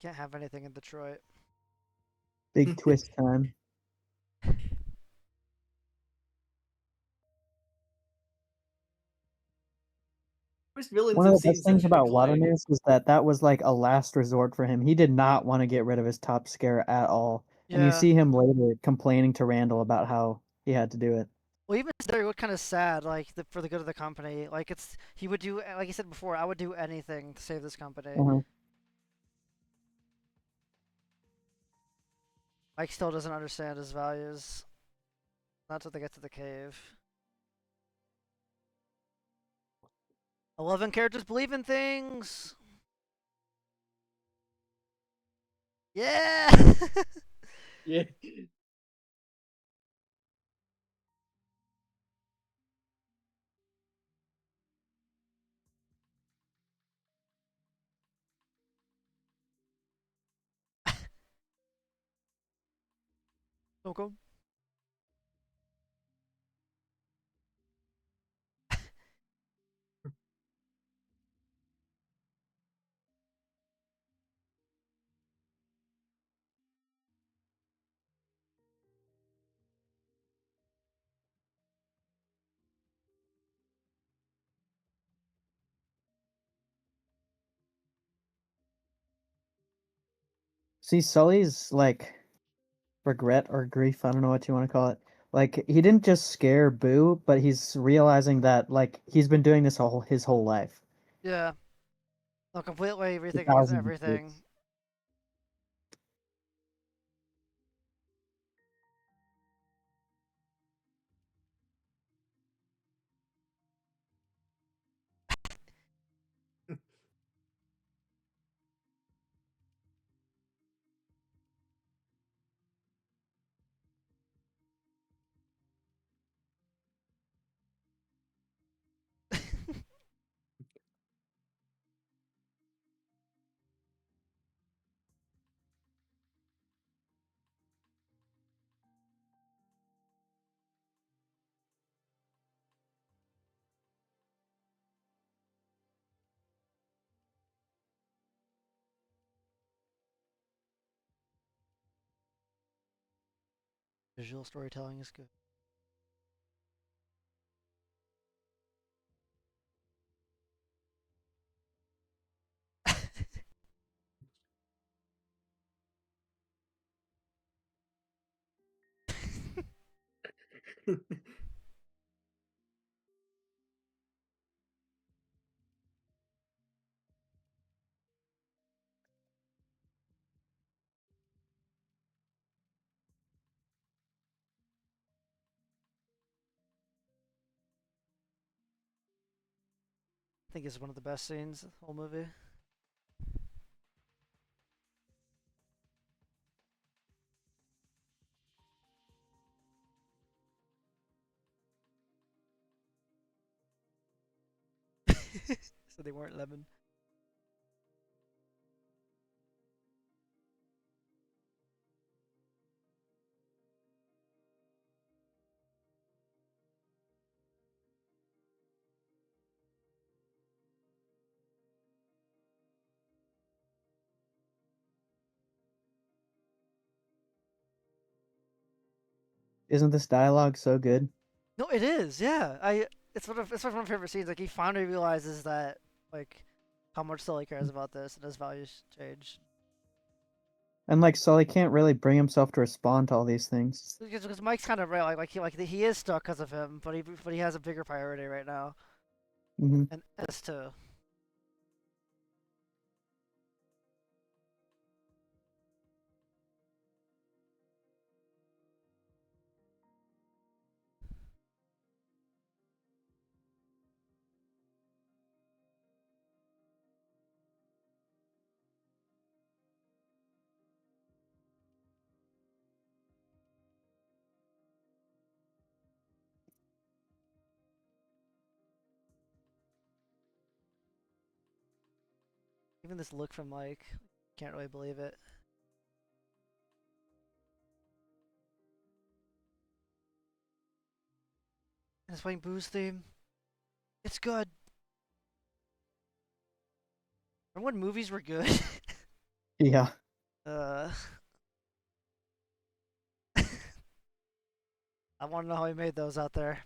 Can't have anything in Detroit. Big twist time. Most villains One of have the seen best things such a about Water decline. News was that that was like a last resort for him. He did not want to get rid of his top scare at all. And you Yeah. see him later complaining to Randall about how he had to do it. Well, even there, he looked kind of sad, like for the good of the company. Like he would do, like he said before, I would do anything to save this company. Uh-huh. Mike still doesn't understand his values. Not until they get to the cave. 11 characters believe in things. Yeah. Yeah. Okay. See, Sully's like regret or grief, I don't know what you want to call it. Like he didn't just scare Boo, but he's realizing that like he's been doing this his whole life. Yeah. No, completely For rethinking his thousands of everything. years. Visual storytelling is good. I think it's one of the best scenes in the whole movie. So they weren't lemon. Isn't this dialogue so good? No, it is. Yeah, it's one of my favorite scenes. Like he finally realizes that like how much Sully cares about this and his values change. And like Sully can't really bring himself to respond to all these things. Because Mike's kind of right. He is stuck because of him, but he has a bigger priority right now, Hmm. and as to even this look from Mike, can't really believe it. And it's playing Boo's theme. It's good. Remember when movies were good? Yeah. uh, I want to know how he made those out there.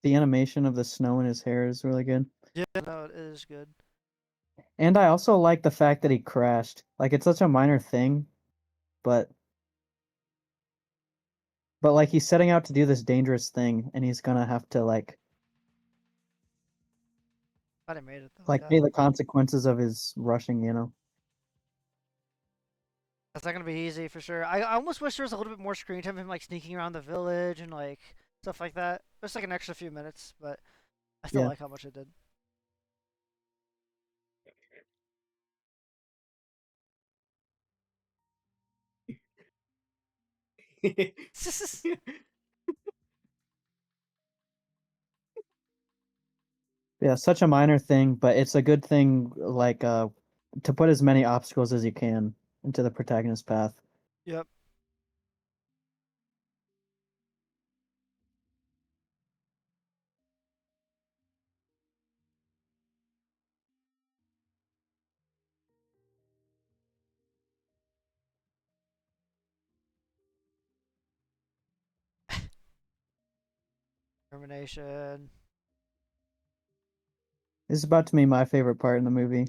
The animation of the snow in his hair is really good. Yeah, no, it is good. And I also like the fact that he crashed. Like it's such a minor thing, but like he's setting out to do this dangerous thing and he's gonna have to Glad I made it though. like Yeah, pay the consequences of his rushing, you know. that's not gonna be easy for sure. I almost wish there was a little bit more screen time of him like sneaking around the village and like stuff like that. Just like an extra few minutes, but I still Yeah. like how much it did. Yeah, such a minor thing, but it's a good thing to put as many obstacles as you can into the protagonist's path. Yep. Termination. This is about to be my favorite part in the movie.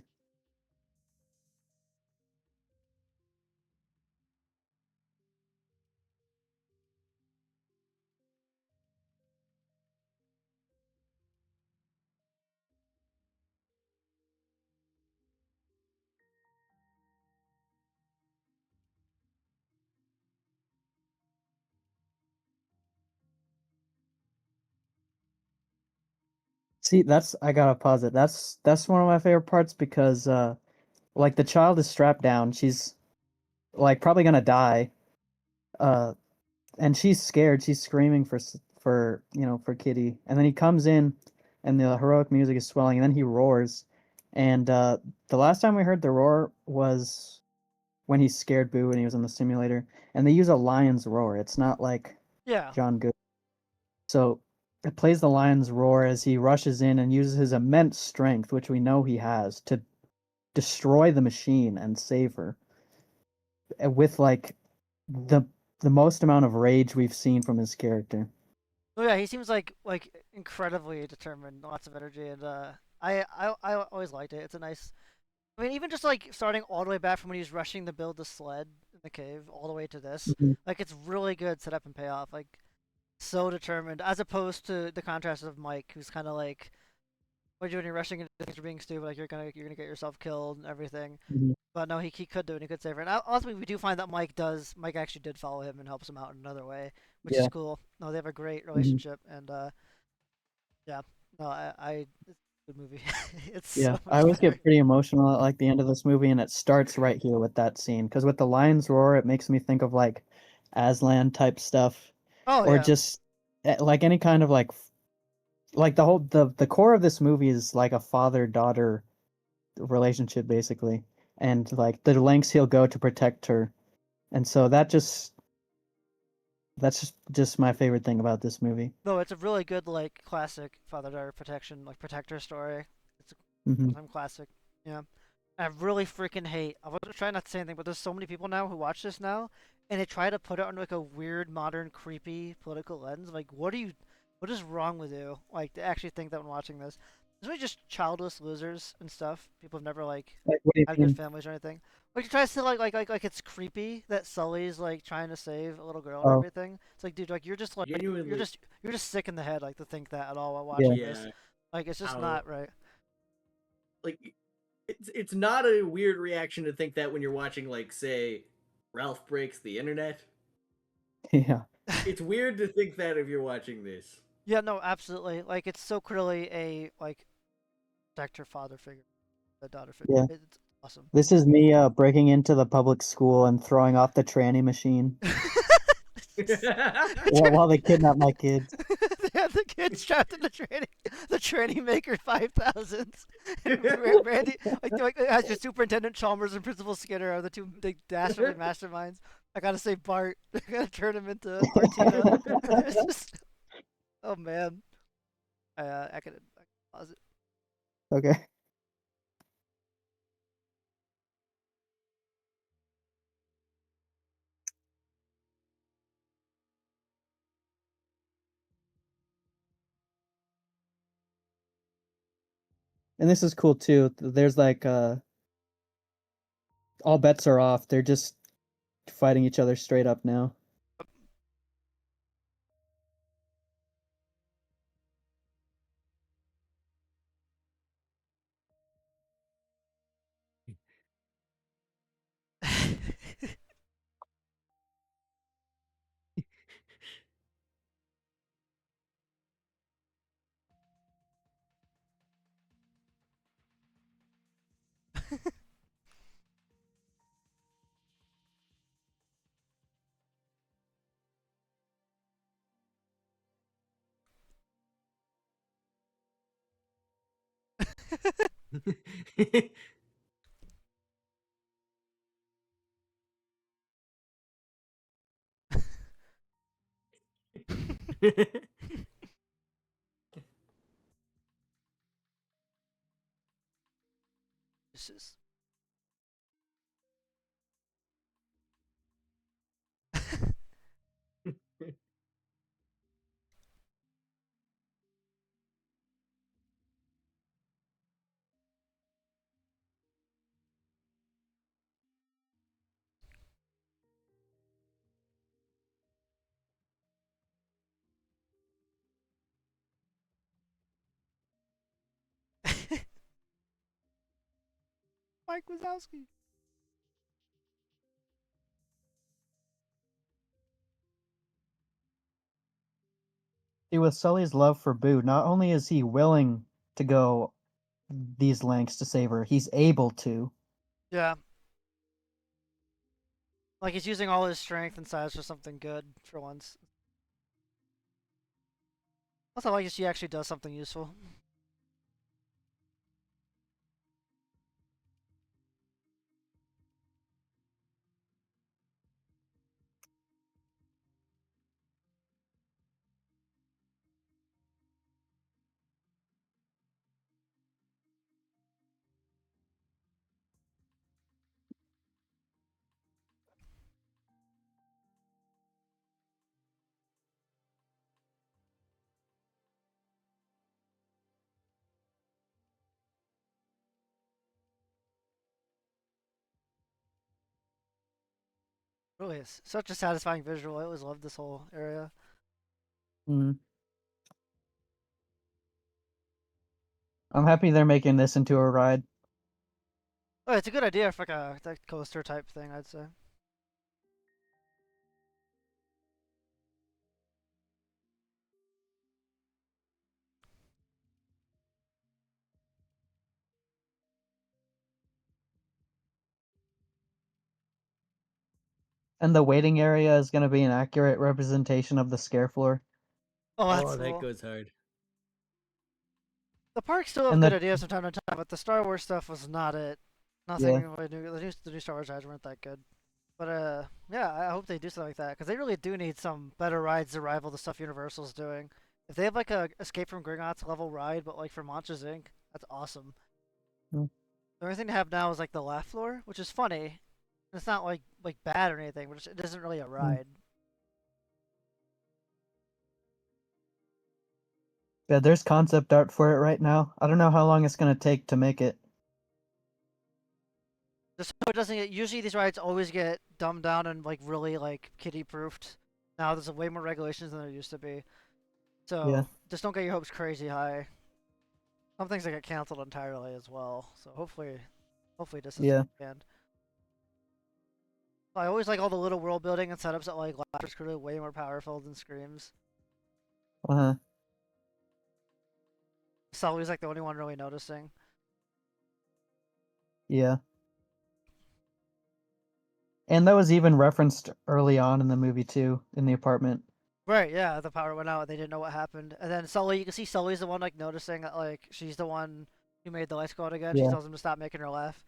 See, I gotta pause it. That's one of my favorite parts because like the child is strapped down. She's like probably gonna die. Uh and she's scared. She's screaming for for Kitty. And then he comes in and the heroic music is swelling, and then he roars. And the last time we heard the roar was when he scared Boo and he was in the simulator. And they use a lion's roar. It's not like Yeah. John Good. So it plays the lion's roar as he rushes in and uses his immense strength, which we know he has, to destroy the machine and save her. With like the most amount of rage we've seen from his character. Oh yeah, he seems like incredibly determined, lots of energy, and I always liked it. It's a nice. I mean, even just like starting all the way back from when he's rushing to build the sled in the cave, all the way to this, Mhm. like it's really good setup and payoff. Like so determined, as opposed to the contrast of Mike, who's kind of like, what are you doing? You're rushing into things, you're being stupid. Like you're gonna get yourself killed and everything. Mhm. But no, he could do it. He could save her. And ultimately, we do find that Mike actually did follow him and helps him out in another way, which is Yeah. cool. No, they have a great Mhm. relationship, and yeah, no, it's a good movie. It's so Yeah, I much always better. get pretty emotional at like the end of this movie, and it starts right here with that scene. Because with the lion's roar, it makes me think of like Aslan type stuff, Oh or yeah, just like any kind of like the whole the core of this movie is like a father-daughter relationship basically, and like the lengths he'll go to protect her, and so that's just my favorite thing about this movie. no, it's a really good like classic father-daughter protection, like protector story. It's a Hmm. all-time classic. Yeah, I really freaking hate. I was trying not to say anything, but there's so many people now who watch this now, and they try to put it under like a weird, modern, creepy political lens. Like, what is wrong with you? Like, to actually think that when watching this, it's really just childless losers and stuff. People have never like Like, what do you had good mean? families or anything. Like, you try to say like it's creepy that Sully's like trying to save a little girl and Oh, everything. It's like, dude, like you're just like Genuinely, you're just sick in the head like to think that at all while yeah. watching this. yeah. Like, it's just How not right. like it's not a weird reaction to think that when you're watching, like, say, Ralph Breaks the Internet. Yeah. It's weird to think that if you're watching this. Yeah, no, absolutely. Like it's so clearly a like protector father figure, the daughter figure. Yeah. It's awesome. This is me breaking into the public school and throwing off the tranny machine while they kidnap my kids. They have the kids trapped in the tranny maker 5000s. Randy, like as your Superintendent Chalmers and Principal Skinner are the two big dastardly masterminds. I gotta say Bart. I gotta turn him into Martina. It's just, oh man. I could pause it. Okay. And this is cool too. There's like all bets are off. They're just fighting each other straight up now. This is Mike Wazowski. See, with Sully's love for Boo, not only is he willing to go these lengths to save her, he's able to. Yeah. Like he's using all his strength and size for something good for once. Also, like she actually does something useful. Really is such a satisfying visual. I always loved this whole area. Mm. I'm happy they're making this into a ride. Oh, it's a good idea for like a like coaster type thing, I'd say. And the waiting area is going to be an accurate representation of the scare floor. Oh, that's Oh, that cool. goes hard. The parks still have And good the ideas from time to time, but the Star Wars stuff was not it. Nothing yeah, really new. The new Star Wars rides weren't that good. But yeah, I hope they do something like that because they really do need some better rides to rival the stuff Universal's doing. If they have like a Escape from Gringotts level ride, but like for Monsters Inc., that's awesome. Mm. The only thing they have now is like the laugh floor, which is funny. It's not like bad or anything, but it isn't really a Mm. ride. Yeah, there's concept art for it right now. I don't know how long it's going to take to make it. Just so it doesn't get. Usually these rides always get dumbed down and like really like kiddie proofed. Now there's way more regulations than there used to be. Yeah, So just don't get your hopes crazy high. Some things that get canceled entirely as well. So hopefully this is yeah, the end. I always like all the little world building and setups that like Laughter's clearly way more powerful than Screams. uh-huh, Sully's like the only one really noticing. yeah. And that was even referenced early on in the movie too, in the apartment. Right, yeah, the power went out. They didn't know what happened. And then Sully, you can see Sully's the one like noticing that like she's the one who made the lights go out again. She Yeah, tells him to stop making her laugh.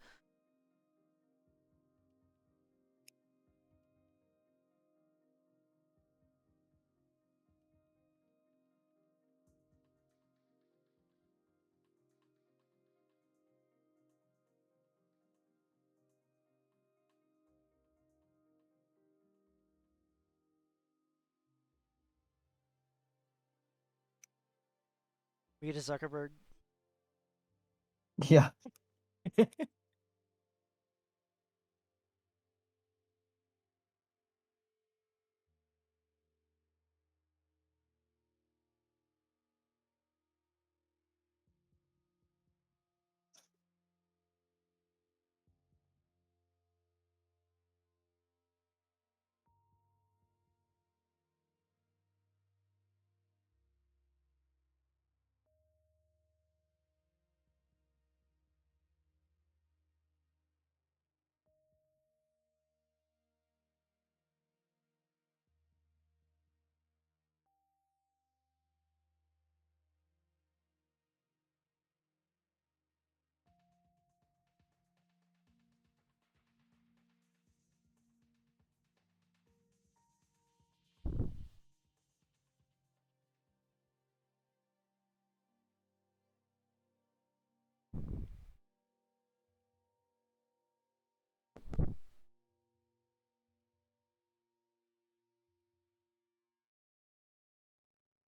Rita Zuckerberg. yeah.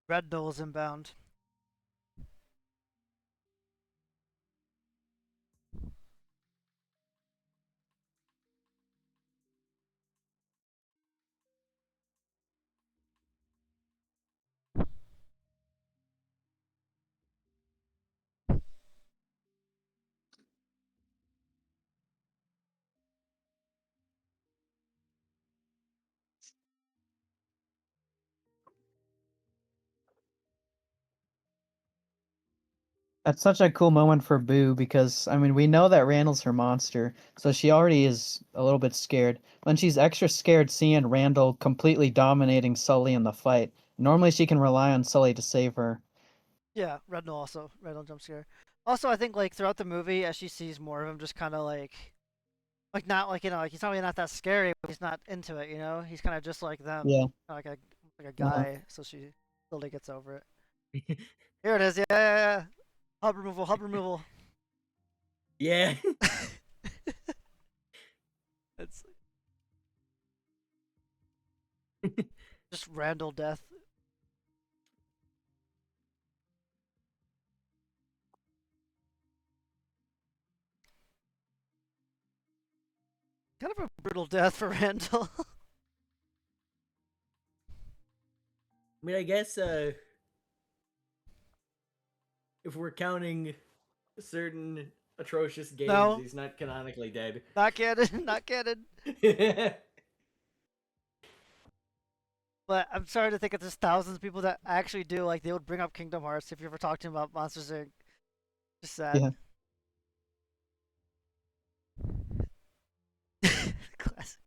Red Bull's inbound. That's such a cool moment for Boo because I mean we know that Randall's her monster, so she already is a little bit scared. When she's extra scared seeing Randall completely dominating Sully in the fight, normally she can rely on Sully to save her. Yeah, Red Bull jump scare. Also, I think like throughout the movie, as she sees more of him, just kind of like not like like he's probably not that scary, but he's not into it. He's kind of just like them, Yeah. like a Uh-huh. guy. So she slowly gets over it. Here it is. Yeah, yeah, yeah. Hub removal. Hub removal. Yeah. It's just Randall death. Kind of a brutal death for Randall. I mean, I guess if we're counting certain atrocious games, No. he's not canonically dead. Not canon, not canon. But I'm sorry to think of there's thousands of people that actually do. Like, they would bring up Kingdom Hearts if you ever talked to them about Monsters Inc. Just sad. Yeah. Classic.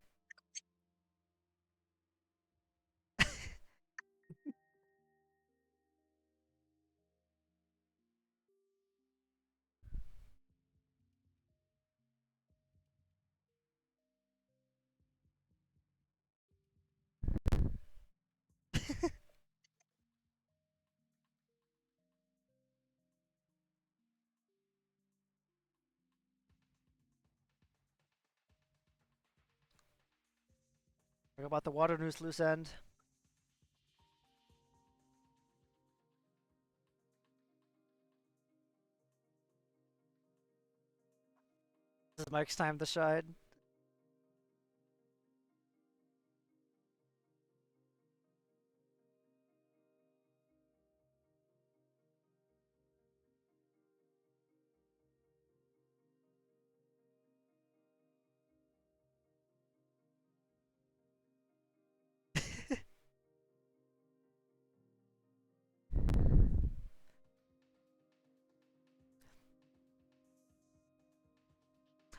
Talk about the water noose loose end. This is Mike's time to shine.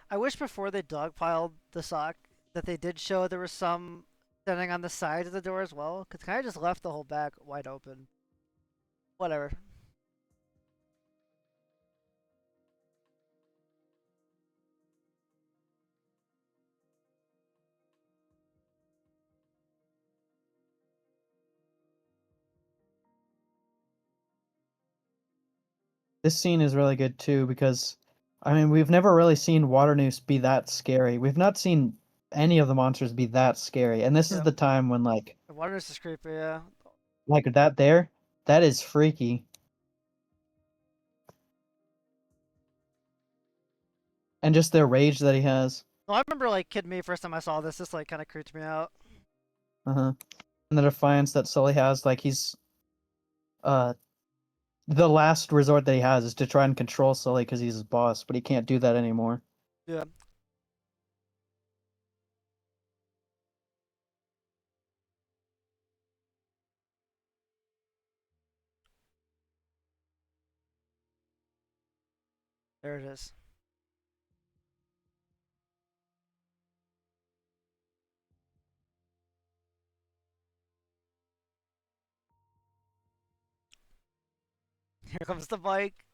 I wish before they dogpiled the sock that they did show there was some standing on the side of the door as well. Cause kind of just left the whole back wide open. Whatever. This scene is really good too because, I mean, we've never really seen Water Noose be that scary. We've not seen any of the monsters be that scary, and this is Yeah. the time when The water noose is creepy, yeah. like that there, that is freaky. And just the rage that he has. Well, I remember like kid me first time I saw this. This like kind of creeped me out. And the defiance that Sully has, like he's the last resort that he has is to try and control Sully because he's his boss, but he can't do that anymore. Yeah. There it is. Here comes the bike.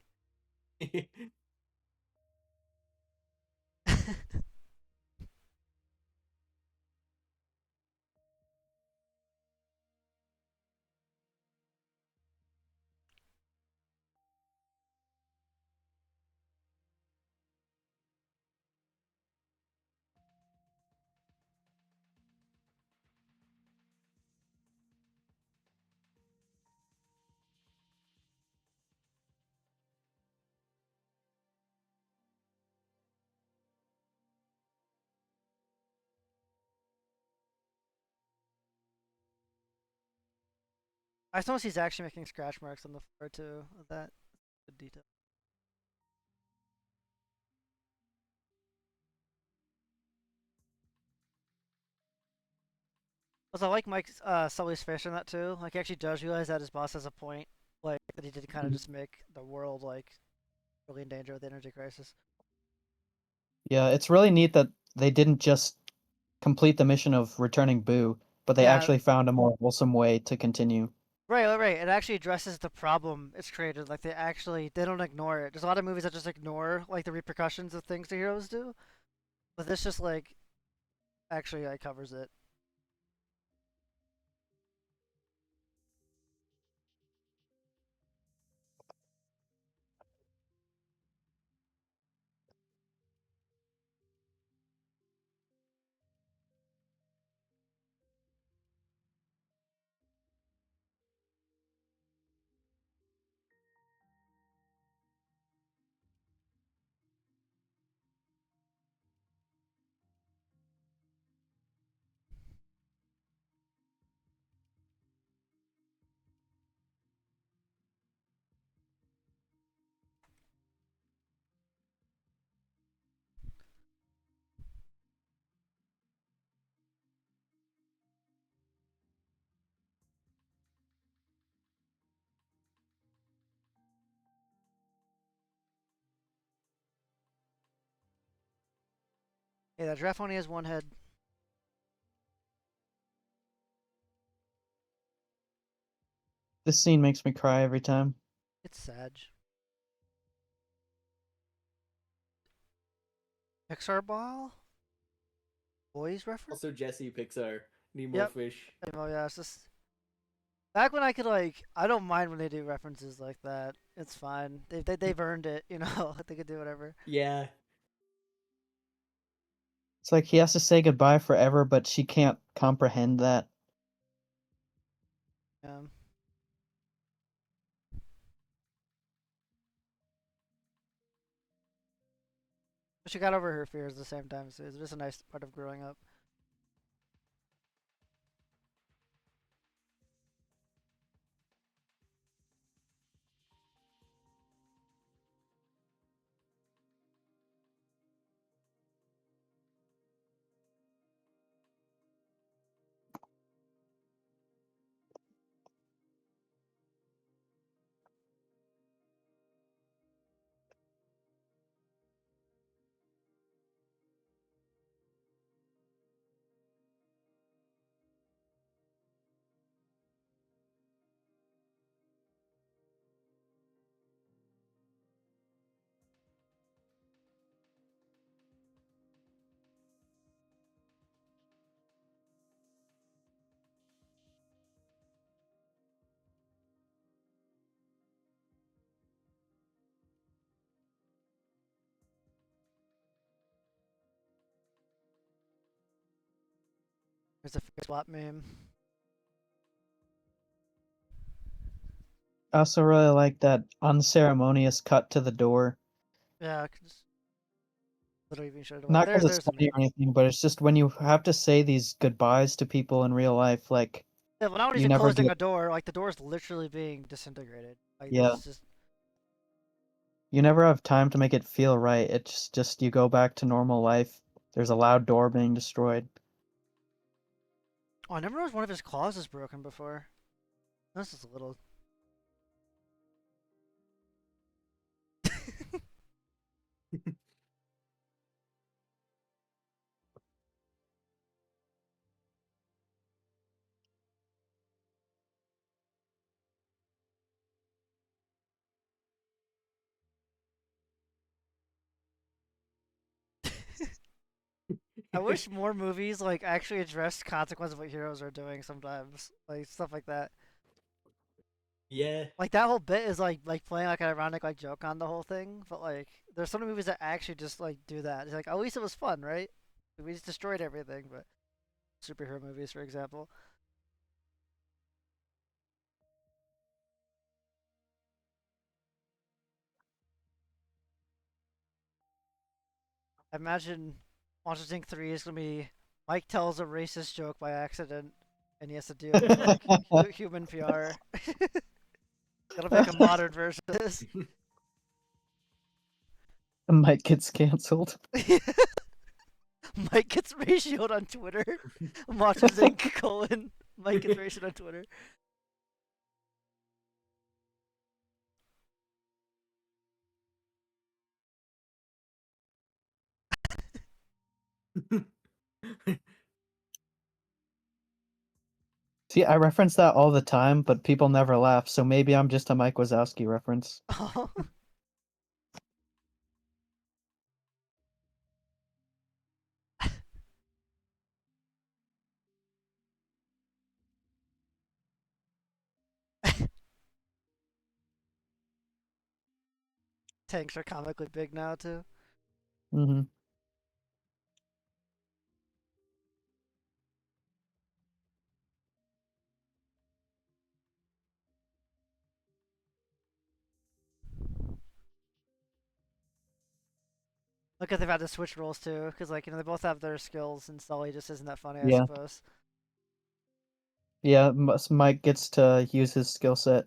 I just noticed he's actually making scratch marks on the floor too. That good detail. Also, I like Mike's Sully's face in that too. Like, he actually does realize that his boss has a point. Like, that he did kind of just make the world like really in danger with the energy crisis. Yeah, it's really neat that they didn't just complete the mission of returning Boo, but they Yeah. actually found a more wholesome way to continue. Right. It actually addresses the problem it's created. Like, they don't ignore it. There's a lot of movies that just ignore like the repercussions of things the heroes do, but this just like actually like covers it. Hey, that giraffe only has one head. This scene makes me cry every time. It's sad. Pixar ball? Boys reference? Also, Jesse Pixar Nemo Yep. Fish. Oh yeah, it's just back when I could like. I don't mind when they do references like that. It's fine. They've earned it. You know, they could do whatever. Yeah. It's like he has to say goodbye forever, but she can't comprehend that. Yeah. But she got over her fears at the same time, so it's just a nice part of growing up. There's a face swap meme. I also really like that unceremonious cut to the door. Yeah, just literally being showed away. Not because it's There's the funny meme. or anything, but it's just when you have to say these goodbyes to people in real life, like Yeah, well, not only is you it never closing get. a door, like the door is literally being disintegrated. Like Yeah, this is just you never have time to make it feel right. It's just you go back to normal life. There's a loud door being destroyed. Oh, I never noticed one of his claws is broken before. This is a little. I wish more movies like actually addressed consequences of what heroes are doing sometimes, like stuff like that. Yeah. Like that whole bit is like playing like an ironic like joke on the whole thing, but like there's some movies that actually just like do that. It's like at least it was fun, right? We just destroyed everything, but superhero movies, for example. I imagine Monsters Inc. 3 is gonna be Mike tells a racist joke by accident, and he has to deal with like human PR. That'll be like a modern version of this. Mike gets canceled. Mike gets ratioed on Twitter. Monsters Inc. colon Mike gets ratioed on Twitter. See, I reference that all the time, but people never laugh, so maybe I'm just a Mike Wazowski reference. Oh. Tanks are comically big now too. Mm-hmm. Look at they've had to switch roles too, because like they both have their skills, and Sully just isn't that funny, I Yeah. suppose. Yeah, Mike gets to use his skill set.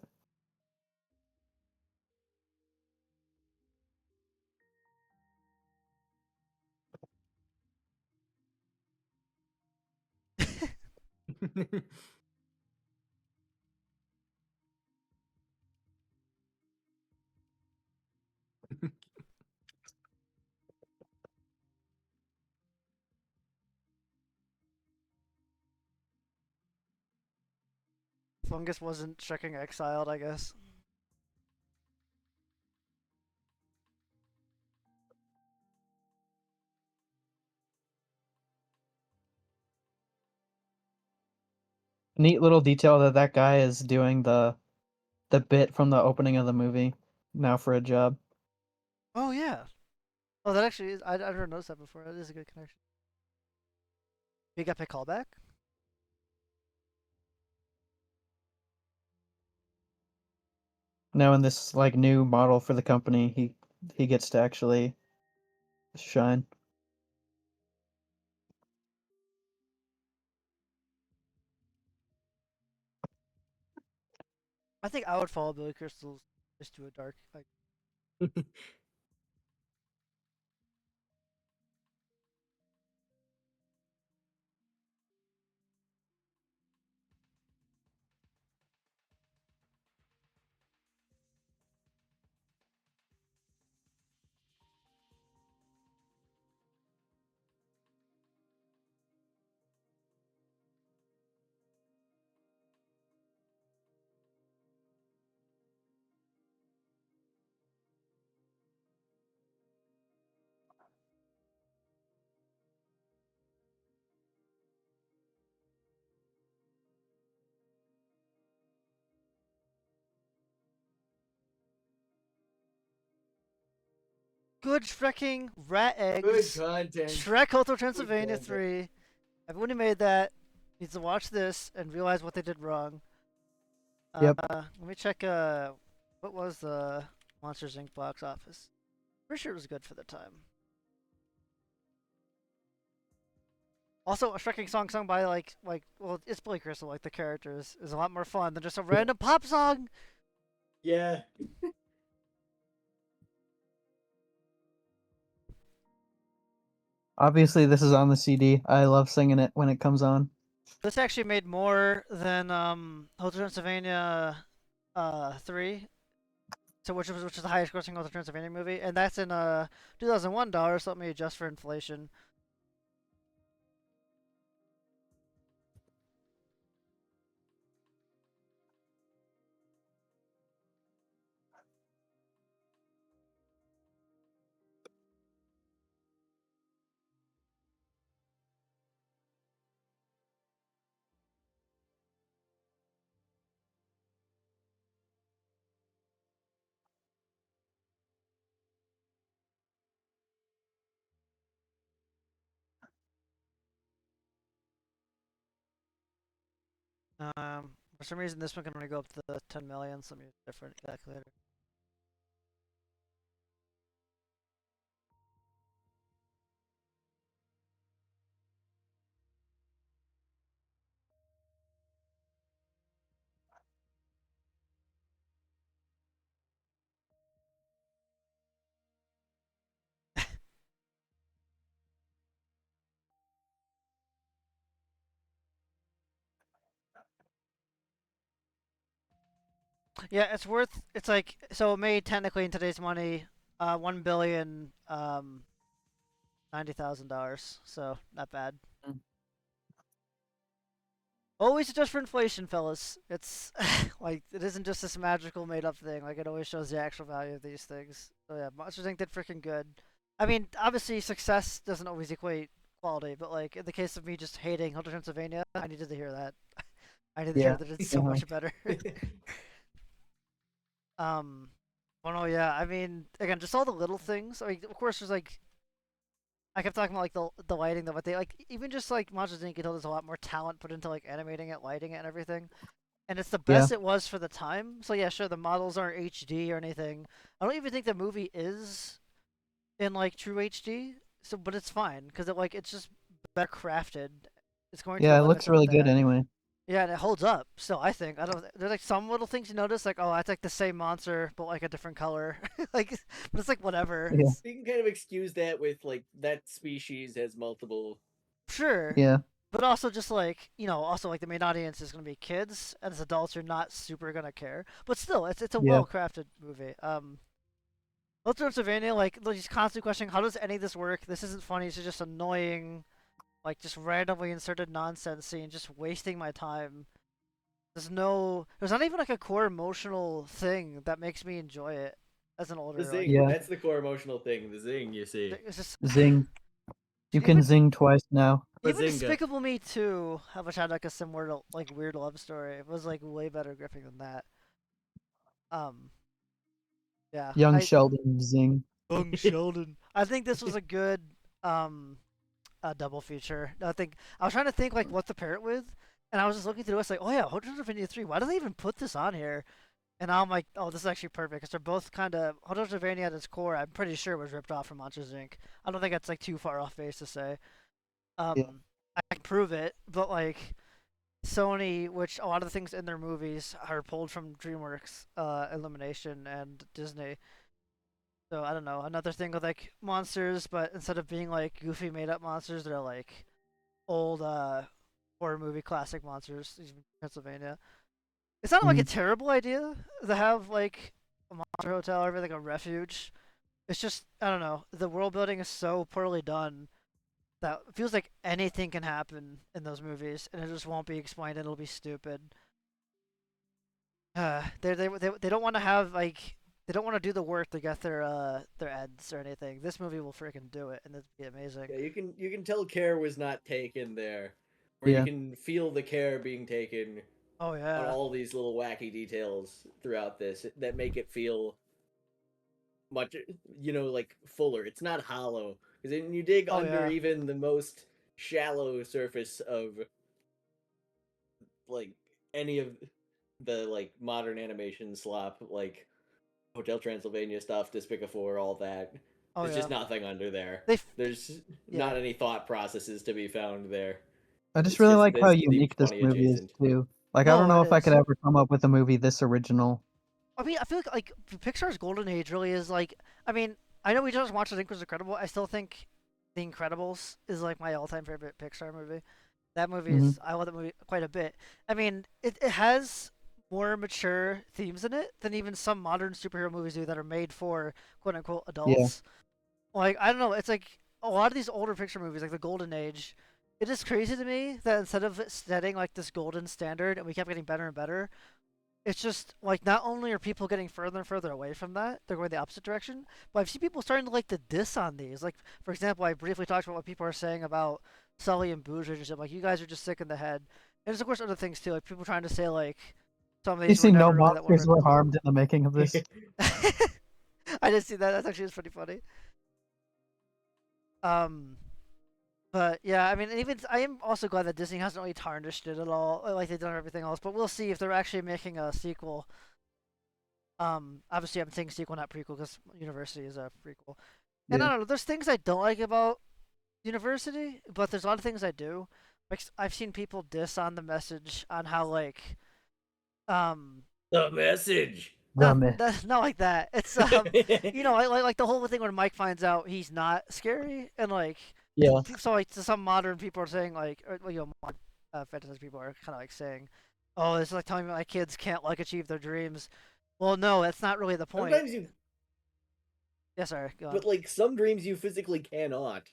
Fungus wasn't checking exiled, I guess. Neat little detail that that guy is doing the bit from the opening of the movie now for a job. Oh yeah. Oh, that actually is. I never noticed that before. That is a good connection. You got the callback? Now in this like new model for the company, he gets to actually shine. I think I would follow Billy Crystal's just to a dark. Like, good freaking rat Good eggs. content. Shrek Hotel Transylvania content. 3. Everyone who made that needs to watch this and realize what they did wrong. Yep. Let me check. What was the Monsters Inc. box office? Pretty sure it was good for the time. Also, a Shrek song sung by well, it's Billy Crystal. Like the characters is a lot more fun than just a random pop song. Yeah. Obviously, this is on the CD. I love singing it when it comes on. This actually made more than Hotel Transylvania 3. So which is the highest grossing Hotel Transylvania movie, and that's in 2001 dollars. So let me adjust for inflation. For some reason this one can only go up to 10 million. So let me use a different calculator. Yeah, it's worth. It's like so it made technically in today's money, $1,090,000. So not bad. Mm. Always adjust for inflation, fellas. It's like it isn't just this magical made up thing. Like it always shows the actual value of these things. So yeah, Monsters Inc. did freaking good. I mean, obviously success doesn't always equate quality, but like in the case of me just hating Hotel Transylvania, I needed to hear that. I needed to hear Yeah. that it's so much better. Well, no, yeah. I mean, again, just all the little things. I mean, of course, there's like I kept talking about like the lighting, though, but they like even just like Monsters Inc. You know, there's a lot more talent put into like animating it, lighting it, and everything. And it's the Yeah. best it was for the time. So yeah, sure, the models aren't HD or anything. I don't even think the movie is in like true HD. So, but it's fine because it's just better crafted. It's going to the Yeah, it limits looks of what really they good had. anyway. Yeah, and it holds up. Still, I think. I don't. There's like some little things you notice, like oh, that's like the same monster but like a different color. Like, but it's like whatever. Yeah. It's, You can kind of excuse that with like that species has multiple. sure. Yeah. But also just like also like the main audience is gonna be kids, and as adults you're not super gonna care. But still, it's a Yeah. well crafted movie. Hotel Transylvania, like just constantly questioning how does any of this work? This isn't funny. It's just annoying, like just randomly inserted nonsense scene, just wasting my time. There's not even like a core emotional thing that makes me enjoy it as an The older. zing, Like, Yeah. that's the core emotional thing. The zing, you see. it's just Zing. You can Even- zing twice now. even Bazinga. Despicable Me 2, which had like a similar like weird love story, it was like way better gripping than that. Yeah, Young Sheldon zing. Young Sheldon. I think this was a good double feature. I was trying to think like what to pair it with, and I was just looking through. It's like, oh yeah, Hotel Transylvania 3. Why do they even put this on here? And now I'm like, oh, this is actually perfect because they're both kind of Hotel Transylvania at its core. I'm pretty sure was ripped off from Monsters Inc. I don't think that's like too far off base to say. Yeah. I can prove it, but like Sony, which a lot of the things in their movies are pulled from DreamWorks, Illumination, and Disney. So I don't know. Another thing with like monsters, but instead of being like goofy made up monsters, they're like old horror movie classic monsters. Even Pennsylvania. It's not like a terrible idea to have like a monster hotel or like a refuge. It's just I don't know. The world building is so poorly done that it feels like anything can happen in those movies, and it just won't be explained. And it'll be stupid. They don't want to have like they don't want to do the work to get their ends or anything. This movie will freaking do it, and it'll be amazing. Yeah, you can tell care was not taken there, or Yeah. you can feel the care being taken Oh on yeah. all these little wacky details throughout this that make it feel much, like fuller. It's not hollow because when you dig Oh, under yeah. even the most shallow surface of like any of the like modern animation slop, like Hotel Transylvania stuff, Despicafour, all that. Oh There's yeah. just nothing under there. They f- There's yeah. not any thought processes to be found there. I just It's really just like how this seems unique this funny movie is adjacent. too. Like I don't No, know it if I is. could ever come up with a movie this original. I mean, I feel like Pixar's golden age really is like. I mean, I know we just watched I think was incredible. I still think The Incredibles is like my all-time favorite Pixar movie. That movie is I love that movie quite a bit. I mean, it has more mature themes in it than even some modern superhero movies do that are made for quote unquote adults. Like I don't know, it's like a lot of these older Pixar movies, like the Golden Age. It is crazy to me that instead of it setting like this golden standard and we kept getting better and better, it's just like not only are people getting further and further away from that, they're going the opposite direction. But I've seen people starting to like to diss on these. Like for example, I briefly talked about what people are saying about Sully and Boozer and stuff. Like you guys are just sick in the head. And there's of course other things too. Like people trying to say like some of You these see, were no never really that well monsters were written. harmed in the making of this. I did see that. That's actually just pretty funny. But yeah, I mean, even I am also glad that Disney hasn't really tarnished it at all, like they've done everything else. But we'll see if they're actually making a sequel. Obviously, I'm saying sequel, not prequel, because University is a prequel. And I Yeah. don't know, there's things I don't like about University, but there's a lot of things I do. Like I've seen people diss on the message on how like, The message. not like that. It's like the whole thing when Mike finds out he's not scary and like Yeah. so like to some modern people are saying like modern fantasy people are kind of like saying, oh, it's like telling me my kids can't like achieve their dreams. Well, no, that's not really the point. Sometimes you, Yeah, sorry, go on. but like some dreams you physically cannot.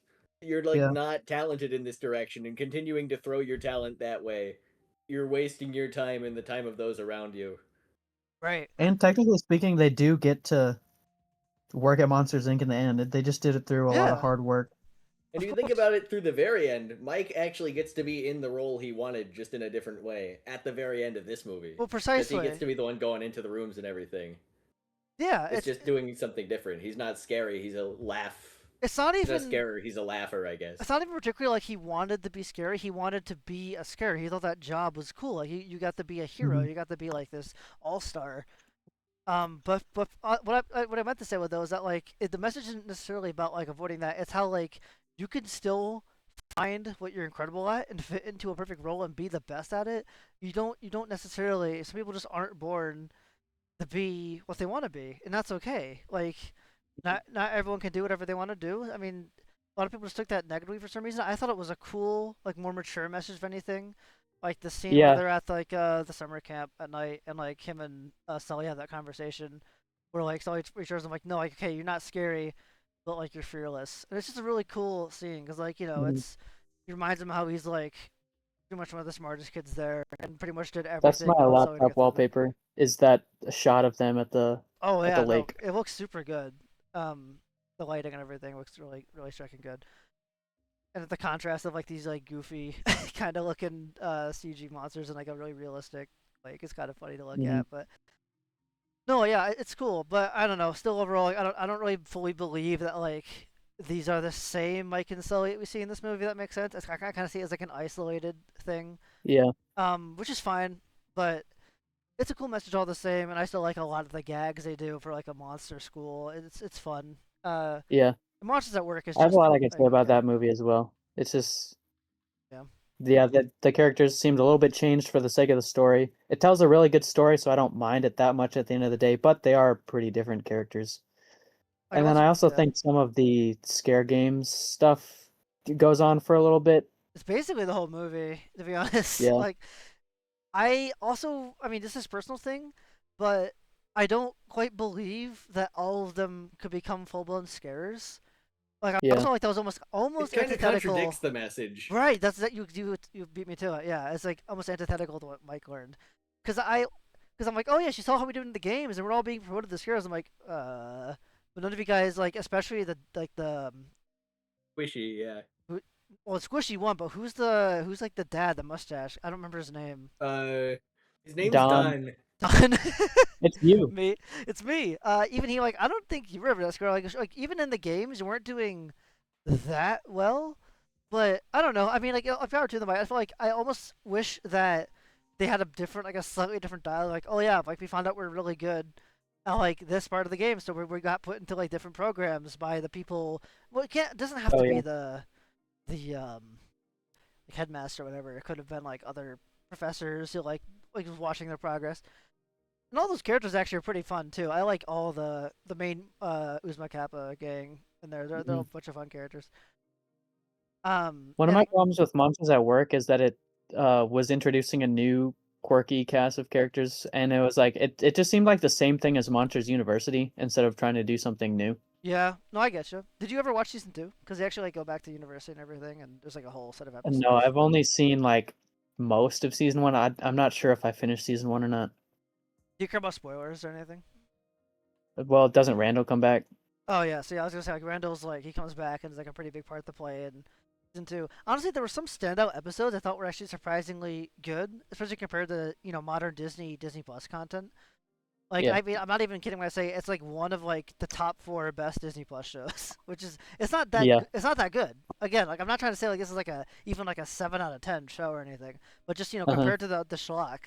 You're like Yeah. not talented in this direction, and continuing to throw your talent that way, you're wasting your time and the time of those around you. Right. And technically speaking, they do get to work at Monsters Inc. in the end. They just did it through a lot of Yeah. hard work. And Of if you think course. about it through the very end, Mike actually gets to be in the role he wanted, just in a different way, at the very end of this movie. Well, Because precisely. he gets to be the one going into the rooms and everything. Yeah, It's just doing something different. He's not scary, he's a laugh. it's not He's even not scary, he's a laugher, I guess. it's not even particularly like he wanted to be scary. He wanted to be a scary. He thought that job was cool. Like you got to be a hero. Mhm. You got to be like this all star. But what I meant to say with those that like the message isn't necessarily about like avoiding that. It's how like you can still find what you're incredible at and fit into a perfect role and be the best at it. You don't necessarily. Some people just aren't born to be what they want to be, and that's okay. Like not everyone can do whatever they want to do. I mean, a lot of people just took that negatively for some reason. I thought it was a cool, like more mature message if anything. Like the scene where Yeah. they're at like the summer camp at night and like him and Sully have that conversation where like Sully reassures him like, no, like okay, you're not scary, but like you're fearless. And it's just a really cool scene because like Mhm. it reminds him how he's like pretty much one of the smartest kids there, and pretty much did That's everything. my also to laptop get through the- wallpaper. Is that a shot of them at the Oh at yeah, the no, lake? it looks super good. The lighting and everything looks really, really striking good. And the contrast of like these like goofy kind of looking CG monsters and like a really realistic lake is kind of funny to look Mhm. at. But no, yeah, it's cool. But I don't know. Still overall, like, I don't really fully believe that like these are the same Mike and Sully we see in this movie. That makes sense. I kind of see it as like an isolated thing, Yeah. which is fine. But it's a cool message all the same, and I still like a lot of the gags they do for like a monster school. It's fun. Yeah. Monsters at Work is I have a just lot I can say about yeah, that movie as well. It's just yeah. yeah, the characters seemed a little bit changed for the sake of the story. It tells a really good story, so I don't mind it that much at the end of the day, but they are pretty different characters. Like And then let's I also yeah. think some of the scare games stuff goes on for a little bit. It's basically the whole movie, to be honest. Yeah. Like I mean, this is a personal thing, but I don't quite believe that all of them could become full-blown scares. Like I Yeah. also like that was It almost kind of antithetical. contradicts the message. Right, that's that you beat me to it. Yeah, it's like almost antithetical to what Mike learned. Cuz I'm like, "Oh yeah, she saw how we do it in the games and we're all being promoted to scares." I'm like, but none of you guys like especially the Squishy, yeah. well, Squishy won, but who's like the dad, the mustache? I don't remember his name. His name's Don. Don. Don. It's you. Me. It's me. Even he like I don't think you were ever that girl. Like even in the games you weren't doing that well. But I don't know. I mean, like if I were to them, I feel like I almost wish that they had a different, like a slightly different dialogue. Like, oh yeah, like we found out we're really good at like this part of the game, so we got put into like different programs by the people. Well, it doesn't have Oh, to be yeah. the like headmaster or whatever. It could have been like other professors who like was watching their progress. And all those characters actually are pretty fun too. I like all the main Uzma Kappa gang in there. They're a bunch of fun characters. One of and my problems with Monsters at Work is that it was introducing a new quirky cast of characters, and it was like it just seemed like the same thing as Monsters University instead of trying to do something new. yeah, no, I get you. Did you ever watch season 2? Because they actually like go back to university and everything, and there's like a whole set of episodes. No, I've only seen like most of season 1. I'm not sure if I finished season 1 or not. Do you care about spoilers or anything? Well, doesn't Randall come back? Oh yeah, so yeah, I was gonna say like Randall's like he comes back and is like a pretty big part to play in season 2. Honestly, there were some standout episodes I thought were actually surprisingly good, especially compared to modern Disney Plus content. Like Yeah. I mean, I'm not even kidding when I say it's like one of like the top 4 best Disney Plus shows, which is it's not that Yeah. it's not that good. Again, like I'm not trying to say like this is like even like a 7 out of 10 show or anything, but just compared to the schlock,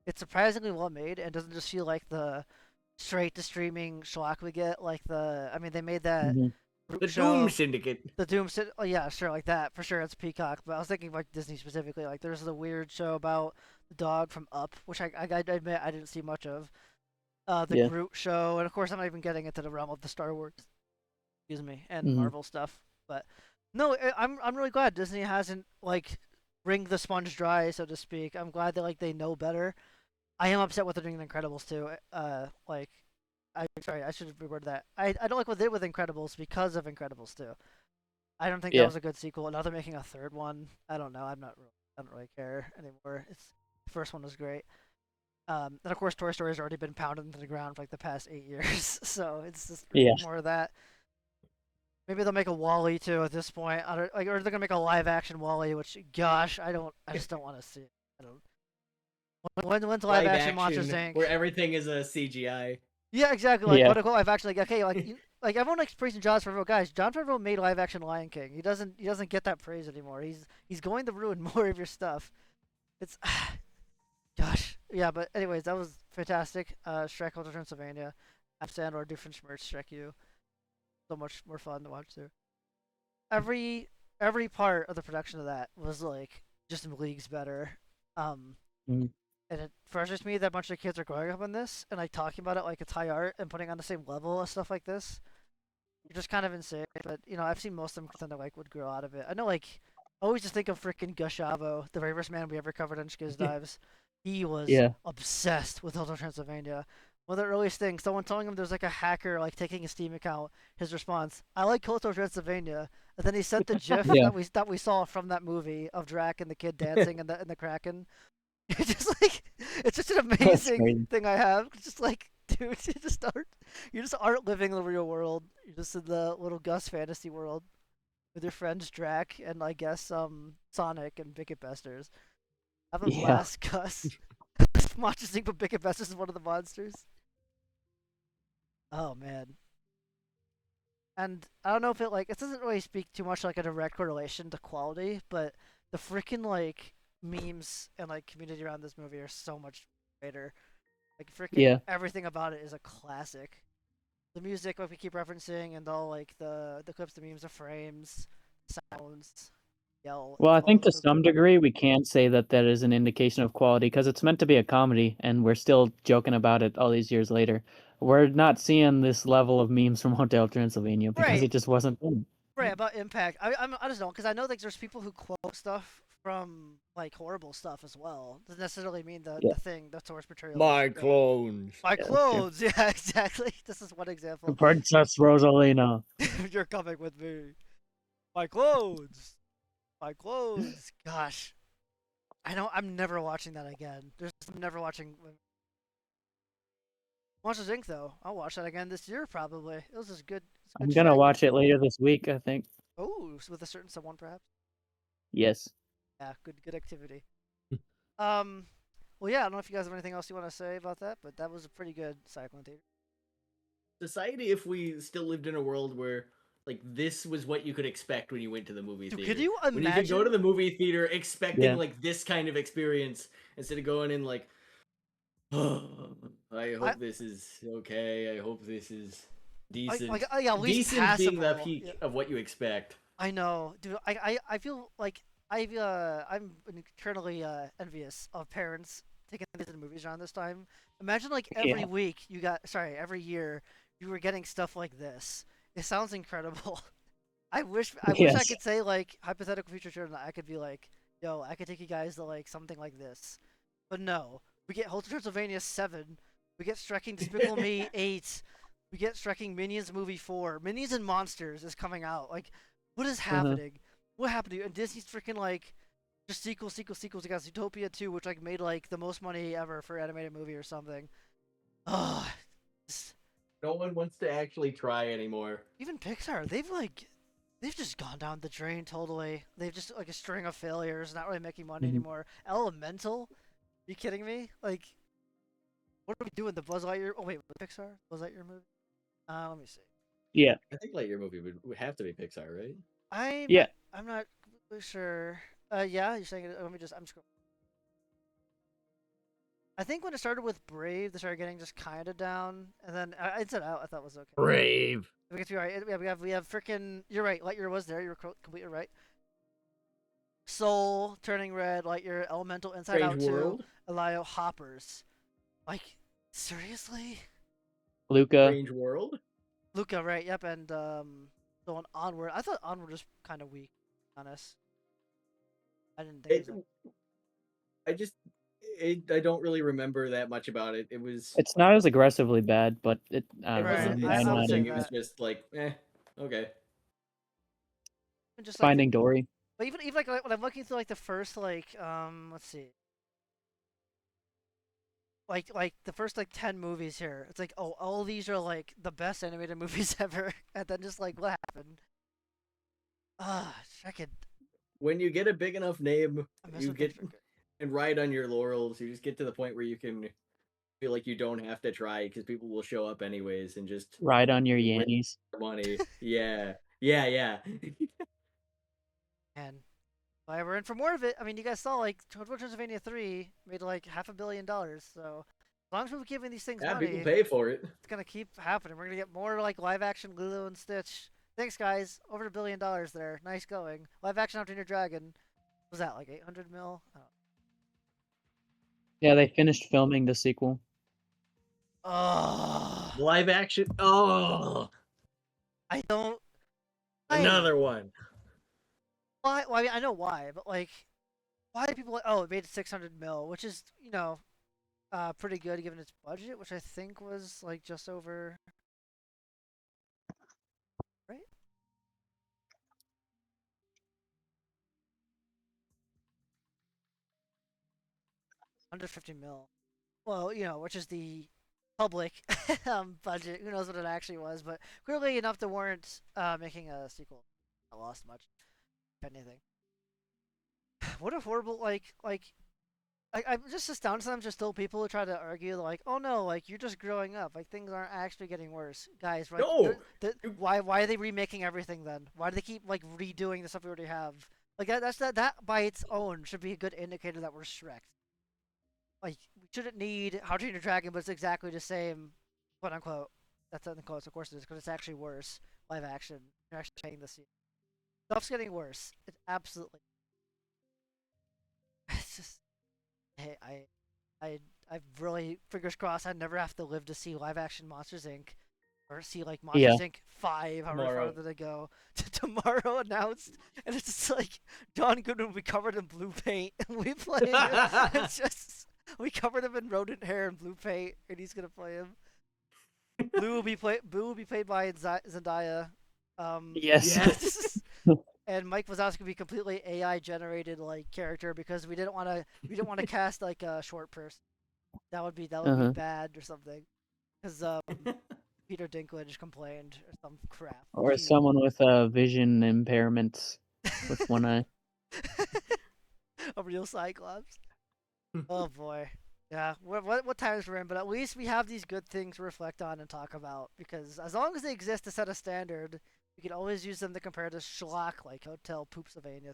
it's surprisingly well made and doesn't just feel like the straight to streaming schlock we get. Like I mean, they made that Mhm. Root The show, Doom Syndicate. the Doom Syndicate. Oh yeah, sure, like that for sure. It's Peacock, but I was thinking like Disney specifically. Like there's the weird show about the dog from Up, which I admit I didn't see much of. The Yeah. Groot show, and of course I'm not even getting into the realm of the Star Wars, excuse me, and Mhm. Marvel stuff. But no, I'm really glad Disney hasn't like wringed the sponge dry, so to speak. I'm glad that like they know better. I am upset what they're doing in Incredibles too. Like I should reword that. I don't like what they did with Incredibles because of Incredibles 2. I don't think that Yeah. was a good sequel. Now they're making a third one. I don't know. I don't really care anymore. The first one was great. And of course, Toy Story has already been pounded into the ground for like the past 8 years, so it's just Yeah. more of that. Maybe they'll make a Wall-E too at this point, or they're gonna make a live-action Wall-E, which gosh, I just don't want to see it. I don't. When's live-action Monsters Inc? Where everything is a CGI. Yeah, exactly. Like Yeah. quote unquote live action. Like okay, like like everyone likes praising Jon Favreau. Guys, Jon Favreau made live action Lion King. He doesn't get that praise anymore. He's going to ruin more of your stuff. It's gosh, yeah. But anyways, that was fantastic. Shrek Hotel Transylvania. Adam Sandler, different merch. Shrek U. So much more fun to watch too. Every part of the production of that was like just in leagues better. Mhm. And it frustrates me that a bunch of kids are growing up on this and like talking about it like it's high art and putting on the same level of stuff like this. You're just kind of insane. But I've seen most of them kind of like would grow out of it. I know like I always just think of freaking Gushavo, the very first man we ever covered on Skiz Dives. He was Yeah. obsessed with Hotel Transylvania. One of the earliest things, someone telling him there's like a hacker like taking a Steam account, his response, I like Hotel Transylvania. And then he sent the GIF Yeah. that we saw from that movie of Drac and the kid dancing and the Kraken. It's just like it's just an amazing crazy. thing I have. It's just like, dude, you just aren't living the real world. You're just in the little Gus fantasy world with your friends Drac and I guess Sonic and Bicket Besters. Have a Yeah. blast, Gus. Monsters Inc. but Bicket Besters is one of the monsters. Oh man. And I don't know if it doesn't really speak too much like a direct correlation to quality, but the freaking like memes and like community around this movie are so much greater. Like freaking Yeah. everything about it is a classic. The music like we keep referencing and all like the clips, the memes, the frames, sounds, yell. Well, I It's all think to so some good. degree we can say that that is an indication of quality because it's meant to be a comedy, and we're still joking about it all these years later. We're not seeing this level of memes from Hotel Transylvania because Right. it just wasn't fun. Right, about impact. I just don't because I know like there's people who quote stuff from like horrible stuff as well. Doesn't necessarily mean Yeah. the source material. My is, clones. my Yeah, that's true. clothes. Yeah, exactly. This is one example. Princess Rosalina. You're coming with me. My clothes. My clothes. Gosh, I know. I'm never watching that again. I'm never watching Monsters Inc. though. I'll watch that again this year probably. It was just good. It's a I'm good gonna shag. watch it later this week, I think. Oh, with a certain someone perhaps. Yes. Yeah, good activity. Well, yeah, I don't know if you guys have anything else you want to say about that, but that was a pretty good Cyclone Theater. Society, if we still lived in a world where like this was what you could expect when you went to the movie Dude, theater. could you When you could go to imagine? the movie theater expecting Yeah. like this kind of experience instead of going in like, oh, I hope this is okay. I hope this is decent. Yeah, at least Decent being the passable. peak Yeah. of what you expect. I know, dude. I feel like I'm eternally envious of parents taking kids to the movies around this time. Imagine like every Yeah. week every year you were getting stuff like this. It sounds incredible. I wish I Yes. could say like hypothetical future children. I could be like, yo, I could take you guys to like something like this, but no. We get Hotel Transylvania 7. We get Striking Despicable Me 8. We get Striking Minions movie 4. Minions and Monsters is coming out. Like, what is happening? What happened to you? And Disney's freaking like just sequels. You got Zootopia 2, which like made like the most money ever for animated movie or something. Ugh. No one wants to actually try anymore. Even Pixar, they've just gone down the drain totally. They've just like a string of failures, not really making money anymore. Elemental? Are you kidding me? Like, what are we doing? The Buzz Lightyear? Oh wait, Pixar? Buzz Lightyear movie? Let me see. Yeah. I think Lightyear movie would have to be Pixar, right? Yeah. I'm not completely sure. Yeah, you're saying it. I'm scrolling. I think when it started with Brave, they started getting just kind of down, and then Inside Out I thought was okay. Brave. We get to be right. Yeah, we have freaking. You're right. Lightyear was there. You're completely right. Soul, Turning Red, Lightyear, Elemental, Inside Strange Out World. 2, Elio, Hoppers. Like, seriously? Luca. Strange World. Luca, right? Yep, and going Onward. I thought Onward was kind of weak. To be honest, I didn't think. I don't really remember that much about it. It was. It's not as aggressively bad, but it I It don't know. wasn't I would say insulting. It was that. just like, okay. Just like Finding Dory. but even like when I'm looking through like the first let's see. Like the first like 10 movies here. It's like, oh, all these are like the best animated movies ever. And then just like what happened? I could When you get a big enough name, I miss you what get things were good. and ride on your laurels. You just get to the point where you can feel like you don't have to try because people will show up anyways and just Ride on your rip Yannies. your money. Yeah. And we're in for more of it. I mean, you guys saw like Hotel Transylvania 3 made like $500 million. So as long as we're giving these things Yeah, money, people pay for it. it's gonna keep happening. We're gonna get more like live action Lilo and Stitch. Thanks, guys. Over $1 billion there. Nice going. Live action After Your Dragon. Was that like 800 mil? Yeah, they finished filming the sequel. Oh, Live action. Oh, I don't. another one. Why? Well, I mean, I know why, but like, why do people like? Oh, it made 600 mil, which is pretty good given its budget, which I think was like just over. Right. 150 mil. Well, which is the public budget. Who knows what it actually was, but clearly enough to warrant making a sequel. I lost much, if anything. What a horrible I'm just astounded sometimes there's still people who try to argue like, oh no, like you're just growing up, like things aren't actually getting worse, guys. Like, No! why are they remaking everything then? Why do they keep like redoing the stuff we already have? Like that by its own should be a good indicator that we're Shrek. Like we shouldn't need How to Train Your Dragon, but it's exactly the same, quote unquote. That's in the quotes, of course it is, because it's actually worse live action. You're actually paying the scene. Stuff's getting worse. It's absolutely. It's just. Hey, I really fingers crossed I never have to live to see live action Monsters Inc. or see like Monsters Inc. 5, however far did it go, to tomorrow announced, and it's just like John Goodman will be covered in blue paint, and we play him. It's just we covered him in rodent hair and blue paint, and he's gonna play him. Blue will be played by Zendaya. Yes. And Mike Wazowski would be completely AI generated like character because we didn't want to cast like a short person. That would be bad or something. Because Peter Dinklage complained or some crap. Or someone with a vision impairment with one eye. A real Cyclops. Oh boy. Yeah, what times we're in, but at least we have these good things to reflect on and talk about, because as long as they exist to set a standard, we can always use them to compare to schlock like Hotel Poopsylvania.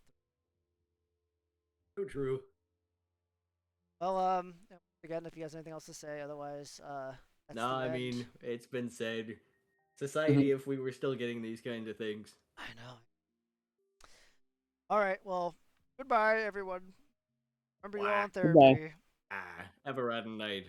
So true. Well, again, if you guys have anything else to say, otherwise, that's No, the I end. mean, it's been said. Society, if we were still getting these kind of things. I know. Alright, well, goodbye, everyone. Remember you're all in therapy. Have a rotten night.